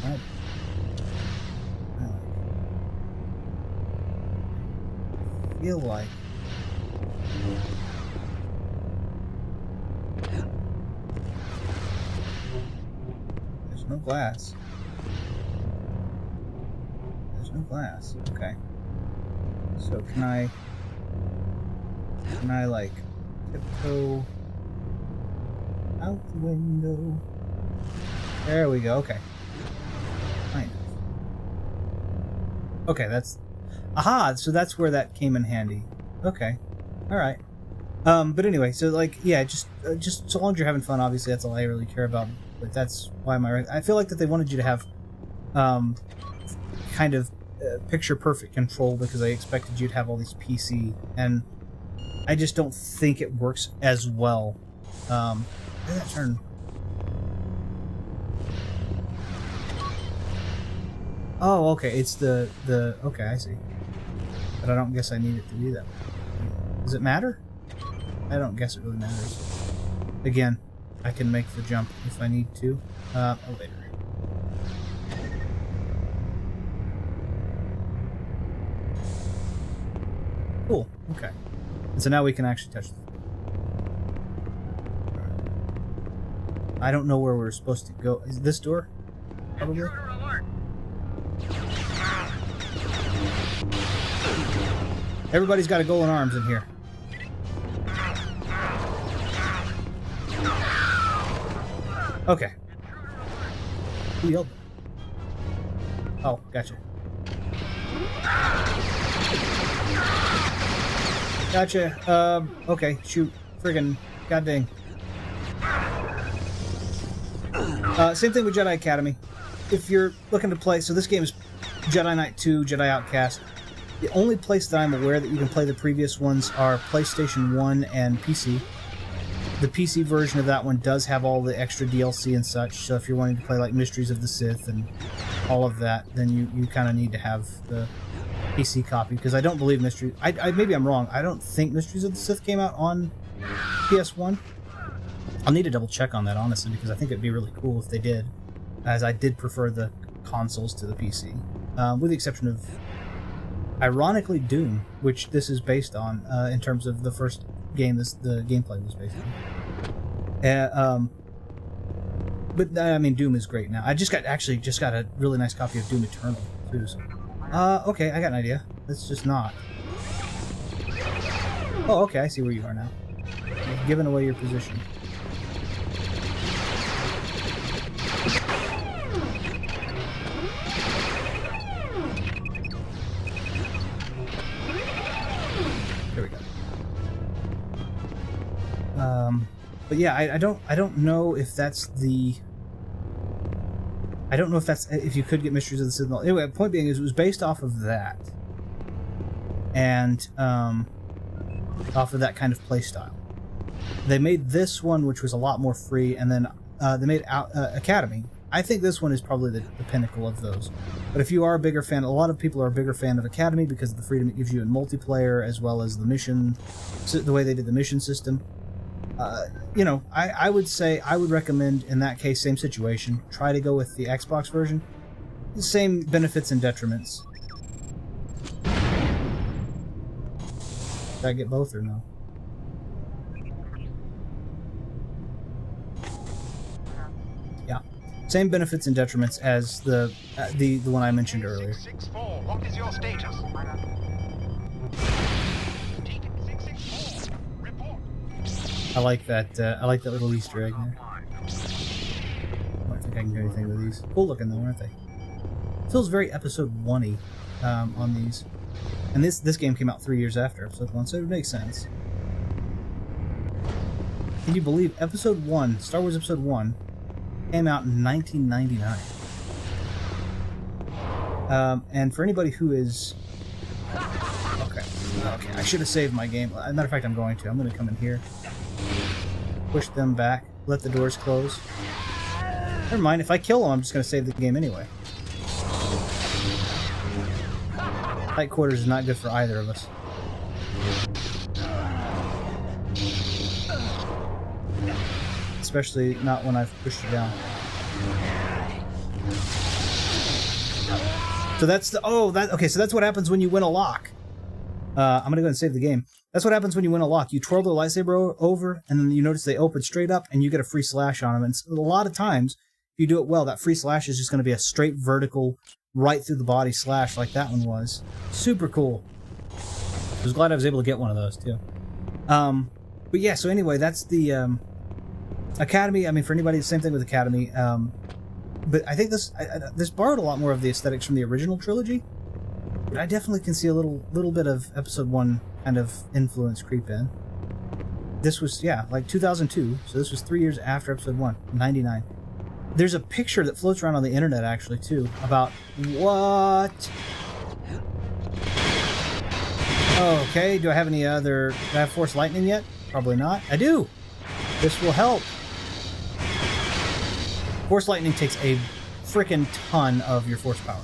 I feel like... There's no glass. There's no glass. Okay. So can I like tiptoe out the window? There we go. Okay. Kind of. Okay, that's... Aha! So that's where that came in handy. Okay. Alright. But anyway, so like, yeah, just so long as you're having fun, obviously that's all I really care about. But that's why I feel like that they wanted you to have kind of picture perfect control because they expected you to have all these PC, and I just don't think it works as well. Where did that turn? Oh, okay, it's the okay, I see. But I don't guess I need it to be that way. Does it matter? I don't guess it really matters. Again, I can make the jump if I need to. Later. Cool, okay. And so now we can actually touch the floor. Right. I don't know where we're supposed to go. Is it this door? Probably? Everybody's got a golden arms in here. Okay. Who yelled that? Oh, gotcha. Gotcha. Okay, shoot. Friggin' goddamn. Same thing with Jedi Academy. If you're looking to play, so this game is Jedi Knight 2, Jedi Outcast. The only place that I'm aware that you can play the previous ones are PlayStation 1 and PC. The PC version of that one does have all the extra DLC and such, so if you're wanting to play like Mysteries of the Sith and all of that, then you kind of need to have the PC copy, because I don't believe Mysteries... maybe I'm wrong. I don't think Mysteries of the Sith came out on PS1. I'll need to double check on that, honestly, because I think it'd be really cool if they did, as I did prefer the consoles to the PC, with the exception of, ironically, Doom, which this is based on, in terms of the first game the gameplay was based on. But I mean, Doom is great now. I just got a really nice copy of Doom Eternal too. So. Okay, I got an idea. Let's just not. Oh, okay, I see where you are now. You've given away your position. There we go. But yeah, I don't know if that's the... I don't know if that's... if you could get Mysteries of the Sith. Anyway, the point being is it was based off of that. And, off of that kind of playstyle. They made this one, which was a lot more free, and then they made Academy. I think this one is probably the pinnacle of those. But if you are a bigger fan, a lot of people are a bigger fan of Academy because of the freedom it gives you in multiplayer, as well as the mission, the way they did the mission system. You know, I would say, I would recommend, in that case, same situation, try to go with the Xbox version. The same benefits and detriments. Did I get both or no? Yeah. Same benefits and detriments as the one I mentioned earlier. 664, what is your status? I like that little Easter egg there. I don't think I can do anything with these. Cool looking though, aren't they? feels very episode 1-y on these. And this game came out 3 years after episode 1, so it would make sense. Can you believe episode 1, Star Wars episode 1, came out in 1999? And for anybody who is... Okay, I should have saved my game. As a matter of fact, I'm going to. I'm going to come in here, push them back, let the doors close. Never mind, if I kill them, I'm just going to save the game anyway. Tight quarters is not good for either of us. Especially not when I've pushed you down. So that's the... Oh, okay, so that's what happens when you win a lock. I'm gonna go and save the game. That's what happens when you win a lock. You twirl the lightsaber over, and then you notice they open straight up, and you get a free slash on them. And a lot of times, if you do it well, that free slash is just going to be a straight vertical, right through the body slash like that one was. Super cool. I was glad I was able to get one of those, too. But yeah, so anyway, that's the Academy. I mean, for anybody, the same thing with Academy. But I think this borrowed a lot more of the aesthetics from the original trilogy. But I definitely can see a little bit of Episode 1 kind of influence creep in. This was, yeah, like 2002, so this was 3 years after Episode 1, 99. There's a picture that floats around on the internet, actually, too, about what... Oh, okay, do I have any other... Do I have Force Lightning yet? Probably not. I do! This will help. Force Lightning takes a frickin' ton of your Force power.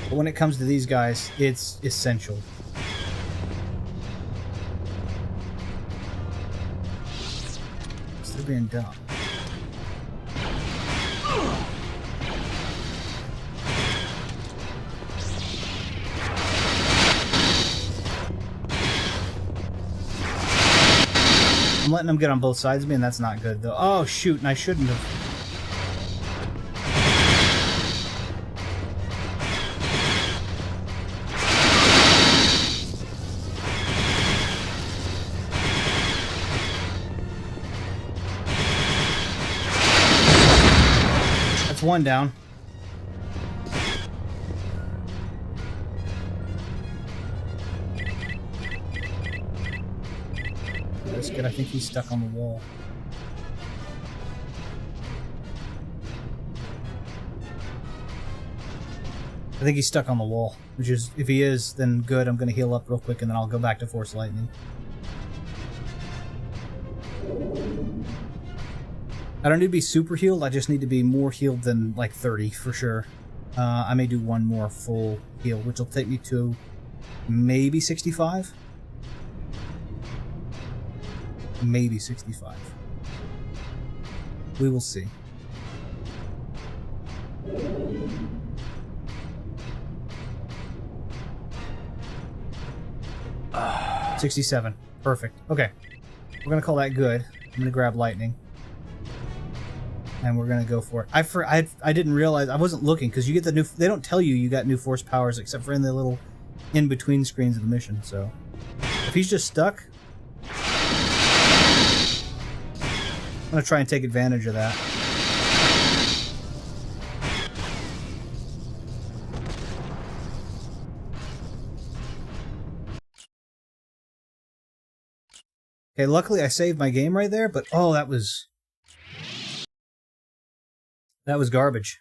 But when it comes to these guys, it's essential. They're being dumb. I'm letting them get on both sides of me, and that's not good, though. Oh, shoot, and I shouldn't have. That's one down. That's good. I think he's stuck on the wall. I think he's stuck on the wall, which is, if he is, then good. I'm going to heal up real quick, and then I'll go back to Force Lightning. I don't need to be super healed, I just need to be more healed than, like, 30, for sure. I may do one more full heal, which will take me to maybe 65? Maybe 65. We will see. Ah, 67. Perfect. Okay. We're going to call that good. I'm going to grab Lightning. And we're going to go for it. I didn't realize... I wasn't looking, because you get the new... They don't tell you got new Force powers, except for in the little in-between screens of the mission, so... If he's just stuck... I'm going to try and take advantage of that. Okay, luckily I saved my game right there, but oh, that was garbage.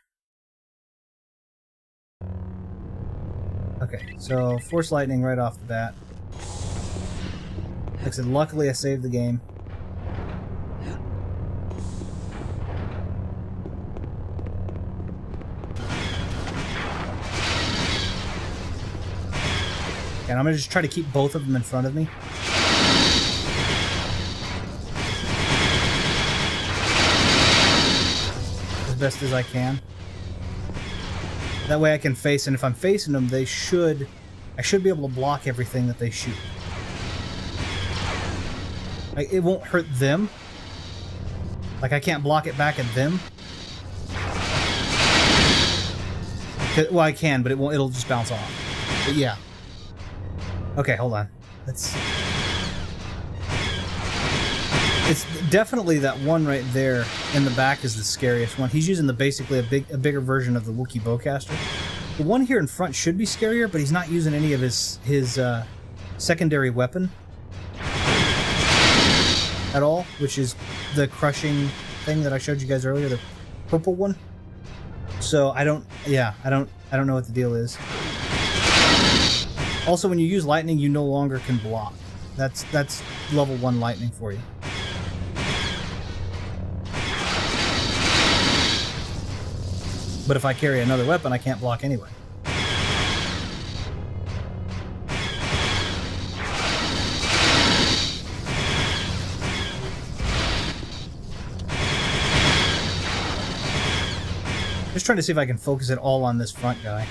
Okay, so Force Lightning right off the bat. Like I said, luckily I saved the game. And I'm going to just try to keep both of them in front of me. As best as I can. That way I can face, and if I'm facing them, I should be able to block everything that they shoot. Like, it won't hurt them. Like, I can't block it back at them. Well, I can, but it'll just bounce off. But yeah. Okay, hold on. Let's... It's definitely that one right there in the back is the scariest one. He's using basically a bigger version of the Wookiee bowcaster. The one here in front should be scarier, but he's not using any of his secondary weapon at all, which is the crushing thing that I showed you guys earlier, the purple one. So I don't know what the deal is. Also, when you use lightning, you no longer can block. That's level 1 lightning for you. But if I carry another weapon, I can't block anyway. Just trying to see if I can focus it all on this front guy.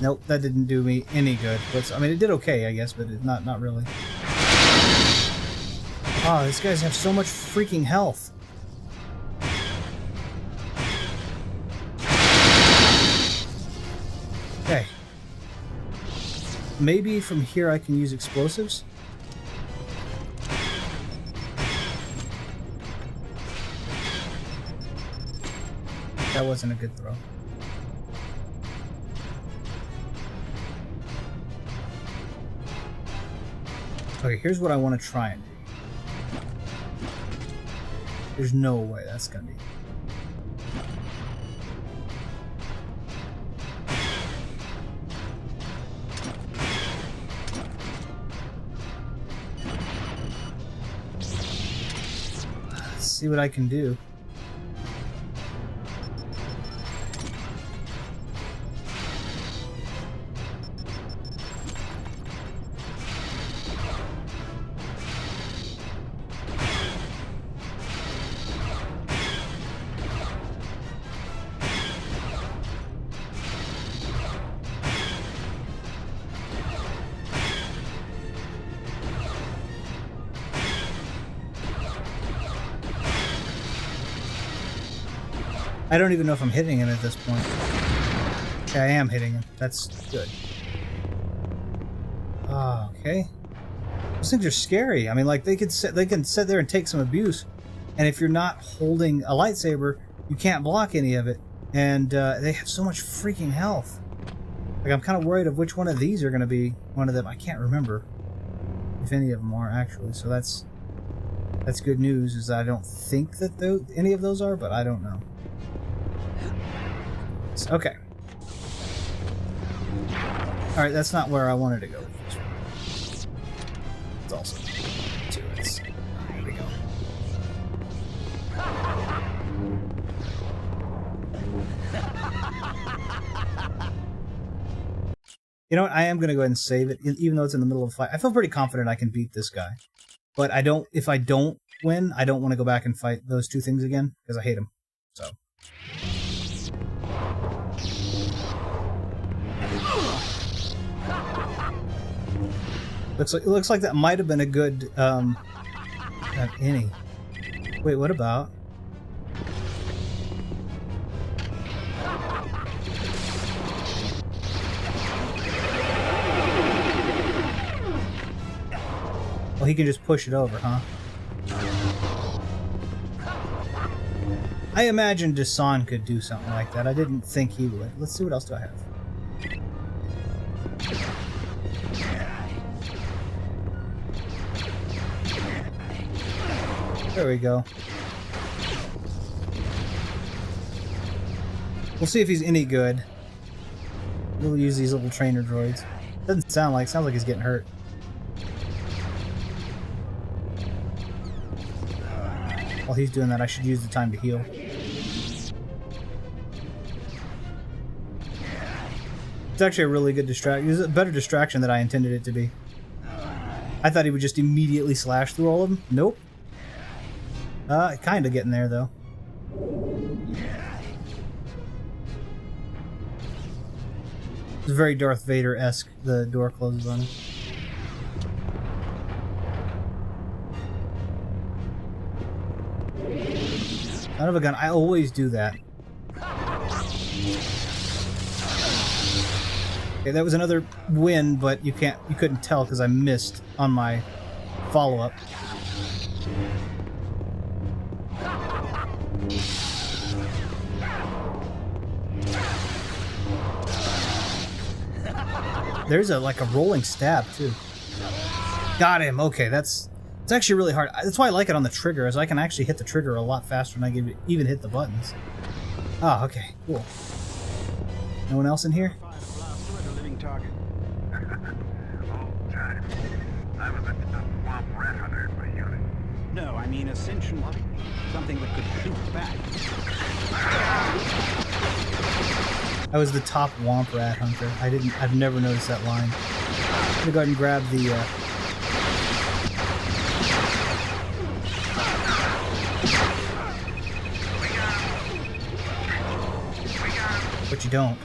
Nope, that didn't do me any good. I mean, it did okay, I guess, but not really. Oh, these guys have so much freaking health. Okay. Maybe from here I can use explosives? That wasn't a good throw. Okay, here's what I want to try and do. There's no way that's gonna be. Let's see what I can do. I don't even know if I'm hitting him at this point. Okay, I am hitting him. That's good. Okay. Those things are scary. I mean, like, they can sit there and take some abuse, and if you're not holding a lightsaber, you can't block any of it. And they have so much freaking health. Like, I'm kind of worried of which one of these are going to be one of them. I can't remember if any of them are, actually. So that's good news, is I don't think that any of those are, but I don't know. Okay. Alright, that's not where I wanted to go with this one. It's also 2. There we go. You know what? I am going to go ahead and save it, even though it's in the middle of a fight. I feel pretty confident I can beat this guy. But if I don't win, I don't want to go back and fight those 2 things again, because I hate them. So. It looks like that might have been a good innie. Wait, what about? Well, he can just push it over, huh? I imagined Dasan could do something like that. I didn't think he would. Let's see, what else do I have? There we go. We'll see if he's any good. We'll use these little trainer droids. Sounds like he's getting hurt. While he's doing that, I should use the time to heal. It's actually a really good distraction. It's a better distraction than I intended it to be. I thought he would just immediately slash through all of them. Nope. Kind of getting there, though. It's very Darth Vader-esque, the door closes on him. Son of a gun. I always do that. Okay, that was another win, but you couldn't tell because I missed on my follow-up. There's a rolling stab too. Got him. Okay, it's actually really hard. That's why I like it on the trigger, is I can actually hit the trigger a lot faster than I even hit the buttons. Ah, okay, cool. No one else in here? No, I mean Ascension. Something that could shoot back. I was the top Womp Rat Hunter. I've never noticed that line. I'm gonna go ahead and grab the, but you don't.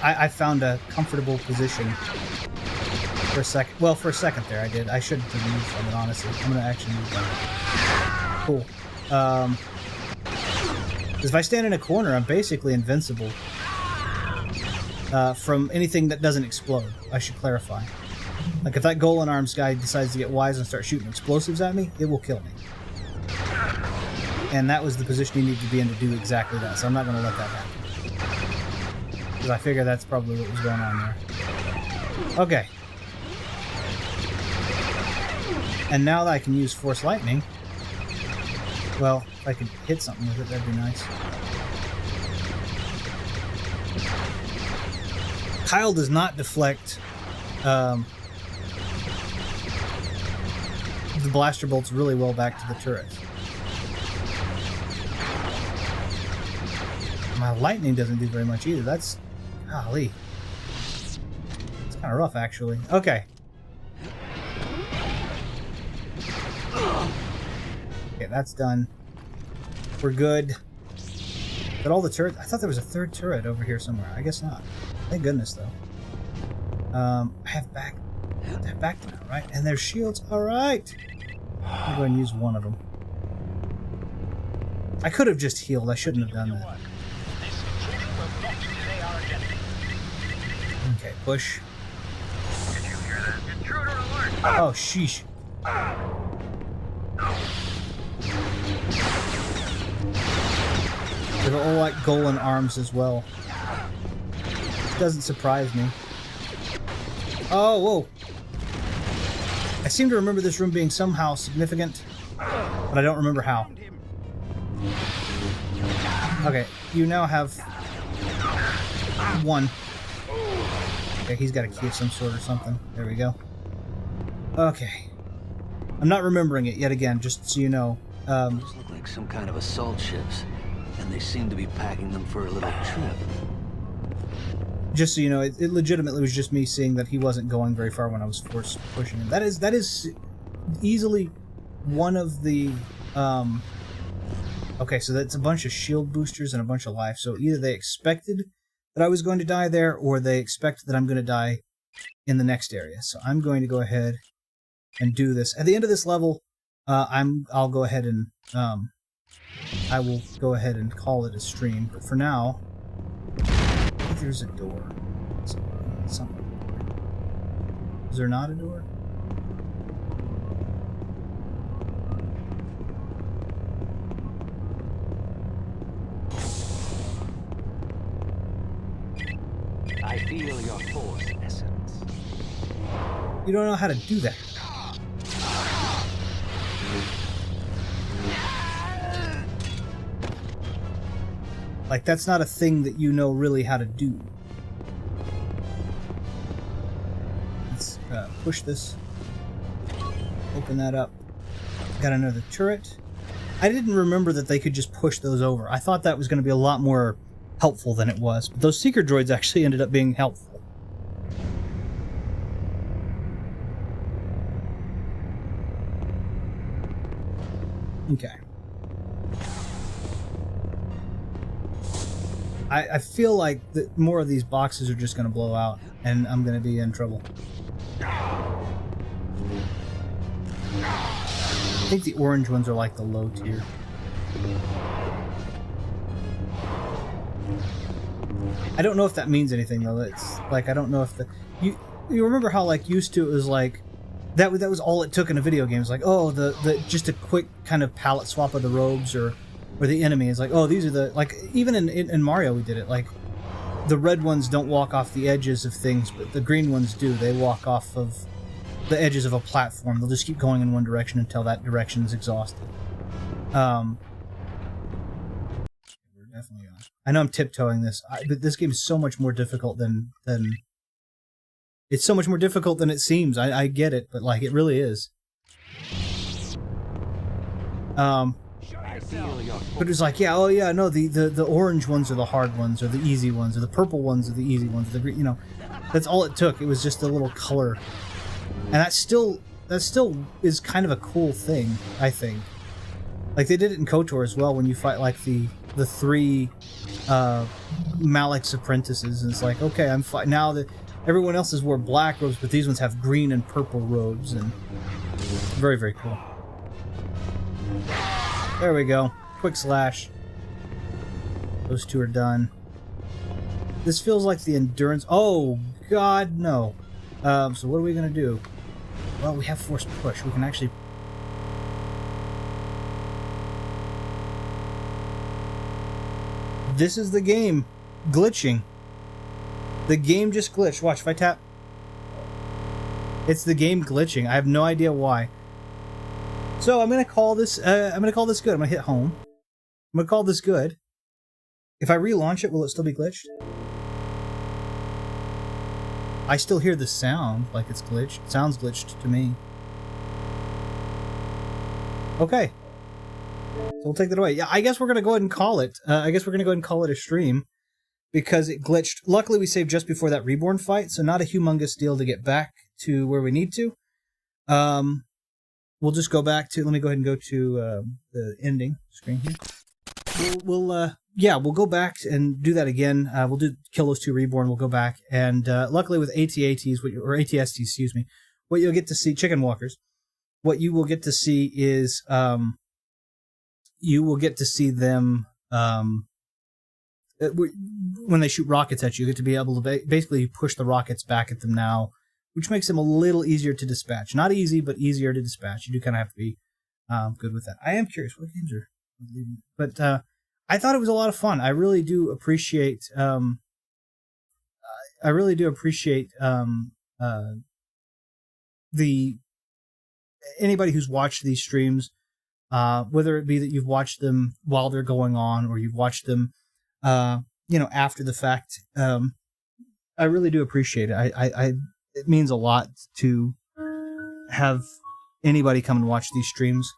I found a comfortable position for a second. Well, for a second there I did. I shouldn't have moved from it, honestly. I'm gonna actually move that. Cool. Because if I stand in a corner, I'm basically invincible from anything that doesn't explode. I should clarify. Like, if that Golan Arms guy decides to get wise and start shooting explosives at me, it will kill me. And that was the position he needed to be in to do exactly that, so I'm not going to let that happen. Because I figure that's probably what was going on there. Okay. And now that I can use Force Lightning... Well, if I could hit something with it, that'd be nice. Kyle does not deflect the blaster bolts really well back to the turrets. My lightning doesn't do very much either. That's... golly. It's kind of rough, actually. Okay. Okay, that's done. We're good. But all the turrets... I thought there was a third turret over here somewhere. I guess not. Thank goodness, though. I have back to now, right? And there's shields. Alright! I'll go ahead and use one of them. I could have just healed. I shouldn't have done that. Okay, push. Oh, sheesh. They're all like Golan Arms as well. It doesn't surprise me. Oh, whoa. I seem to remember this room being somehow significant, but I don't remember how. Okay, you now have one. Okay, he's got a key of some sort or something. There we go. Okay. I'm not remembering it yet again, just so you know. Those look like some kind of assault ships, and they seem to be packing them for a little trip. Just so you know, it legitimately was just me seeing that he wasn't going very far when I was force pushing him. That is easily one of the... Okay, so that's a bunch of shield boosters and a bunch of life. So either they expected that I was going to die there, or they expect that I'm going to die in the next area. So I'm going to go ahead and do this. At the end of this level, I'll go ahead and I will go ahead and call it a stream. But for now, I think there's a door. Somewhere. Is there not a door? I feel your force essence. You don't know how to do that. Like, that's not a thing that you know really how to do. Let's push this. Open that up. Got another turret. I didn't remember that they could just push those over. I thought that was going to be a lot more helpful than it was. But those seeker droids actually ended up being helpful. Okay. I feel like more of these boxes are just going to blow out, and I'm going to be in trouble. I think the orange ones are like the low tier. I don't know if that means anything though. It's like I don't know if you remember how like used to it was like that was all it took in a video game. It's like, oh, the just a quick kind of palette swap of the robes or the enemy is like, oh, these are the, like, even in Mario we did it, like the red ones don't walk off the edges of things, but the green ones do. They walk off of the edges of a platform. They'll just keep going in one direction until that direction is exhausted. We're definitely on. I know I'm tiptoeing this, but this game is so much more difficult than it's so much more difficult than it seems. I get it, but like it really is. But it's like, yeah, oh yeah, no, the orange ones are the hard ones, or the easy ones, or the purple ones are the easy ones. The green, that's all it took. It was just a little color, and that still is kind of a cool thing, I think. Like they did it in KOTOR as well when you fight like the three Malik's apprentices, and it's like, okay, I'm fighting now that everyone else has wore black robes, but these ones have green and purple robes, and very, very cool. There we go. Quick slash. Those two are done. This feels like the endurance. Oh, God, no. So what are we going to do? Well, we have force push. We can actually... This is the game glitching. The game just glitched. Watch, if I tap... It's the game glitching. I have no idea why. So I'm gonna call this. good. I'm gonna hit home. I'm gonna call this good. If I relaunch it, will it still be glitched? I still hear the sound like it's glitched. It sounds glitched to me. Okay. So we'll take that away. Yeah, I guess we're gonna go ahead and call it. A stream because it glitched. Luckily, we saved just before that reborn fight, so not a humongous deal to get back to where we need to. We'll just go back to, let me go ahead and go to the ending screen here. We'll go back and do that again. We'll kill those two reborn. We'll go back. And luckily with AT-ATs, or AT-STs, excuse me, what you'll get to see, chicken walkers, what you will get to see is, you will get to see them, when they shoot rockets at you, you get to be able to basically push the rockets back at them now, which makes them a little easier to dispatch. Not easy, but easier to dispatch. You do kind of have to be good with that. I am curious what games are leaving. But I thought it was a lot of fun. I really do appreciate anybody who's watched these streams, whether it be that you've watched them while they're going on or you've watched them after the fact. I really do appreciate it. It means a lot to have anybody come and watch these streams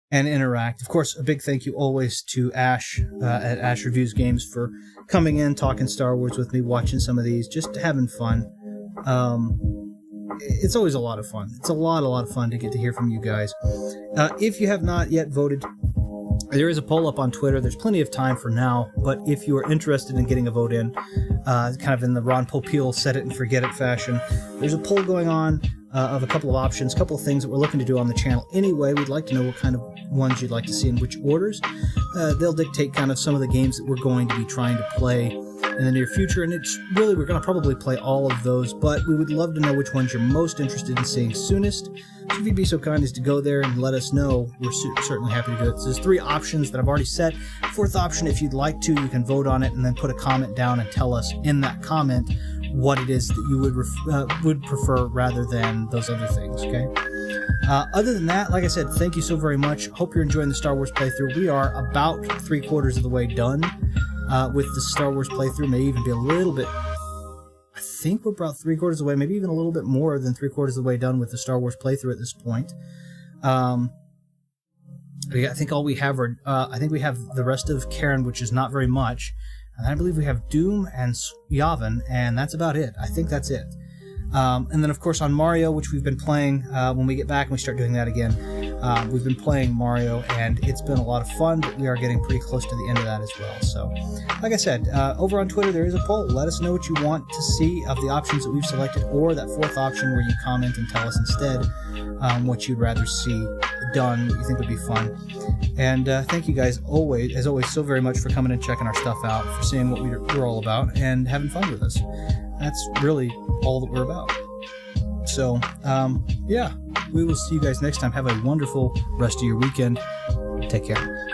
and interact. Of course, a big thank you always to Ash at Ash Reviews Games for coming in, talking Star Wars with me, watching some of these, just having fun. It's always a lot of fun. It's a lot of fun to get to hear from you guys. If you have not yet voted, there is a poll up on Twitter. There's plenty of time for now, but if you are interested in getting a vote in, kind of in the Ron Popeil set it and forget it fashion, there's a poll going on of a couple of options, a couple of things that we're looking to do on the channel anyway. We'd like to know what kind of ones you'd like to see in which orders. They'll dictate kind of some of the games that we're going to be trying to play in the near future, and it's really, we're going to probably play all of those, but we would love to know which ones you're most interested in seeing soonest. So if you'd be so kind as to go there and let us know, we're certainly happy to do it. So there's 3 options that I've already set. 4th option, if you'd like to, you can vote on it and then put a comment down and tell us in that comment what it is that you would prefer rather than those other things, okay? Other than that, like I said, thank you so very much. Hope you're enjoying the Star Wars playthrough. We are about 3/4 of the way done with the Star Wars playthrough. May even be a little bit... I think we're about 3/4 of the way, maybe even a little bit more than 3/4 of the way done with the Star Wars playthrough at this point. I think all we have are... I think we have the rest of Karen, which is not very much. And I believe we have Doom and Yavin, and that's about it. I think that's it. And then, of course, on Mario, which we've been playing, when we get back and we start doing that again, we've been playing Mario, and it's been a lot of fun, but we are getting pretty close to the end of that as well. So, like I said, over on Twitter, there is a poll. Let us know what you want to see of the options that we've selected, or that 4th option where you comment and tell us instead what you'd rather see done that you think would be fun. And thank you guys as always, so very much for coming and checking our stuff out, for seeing what we're all about, and having fun with us. That's really all that we're about. So, yeah, we will see you guys next time. Have a wonderful rest of your weekend. Take care.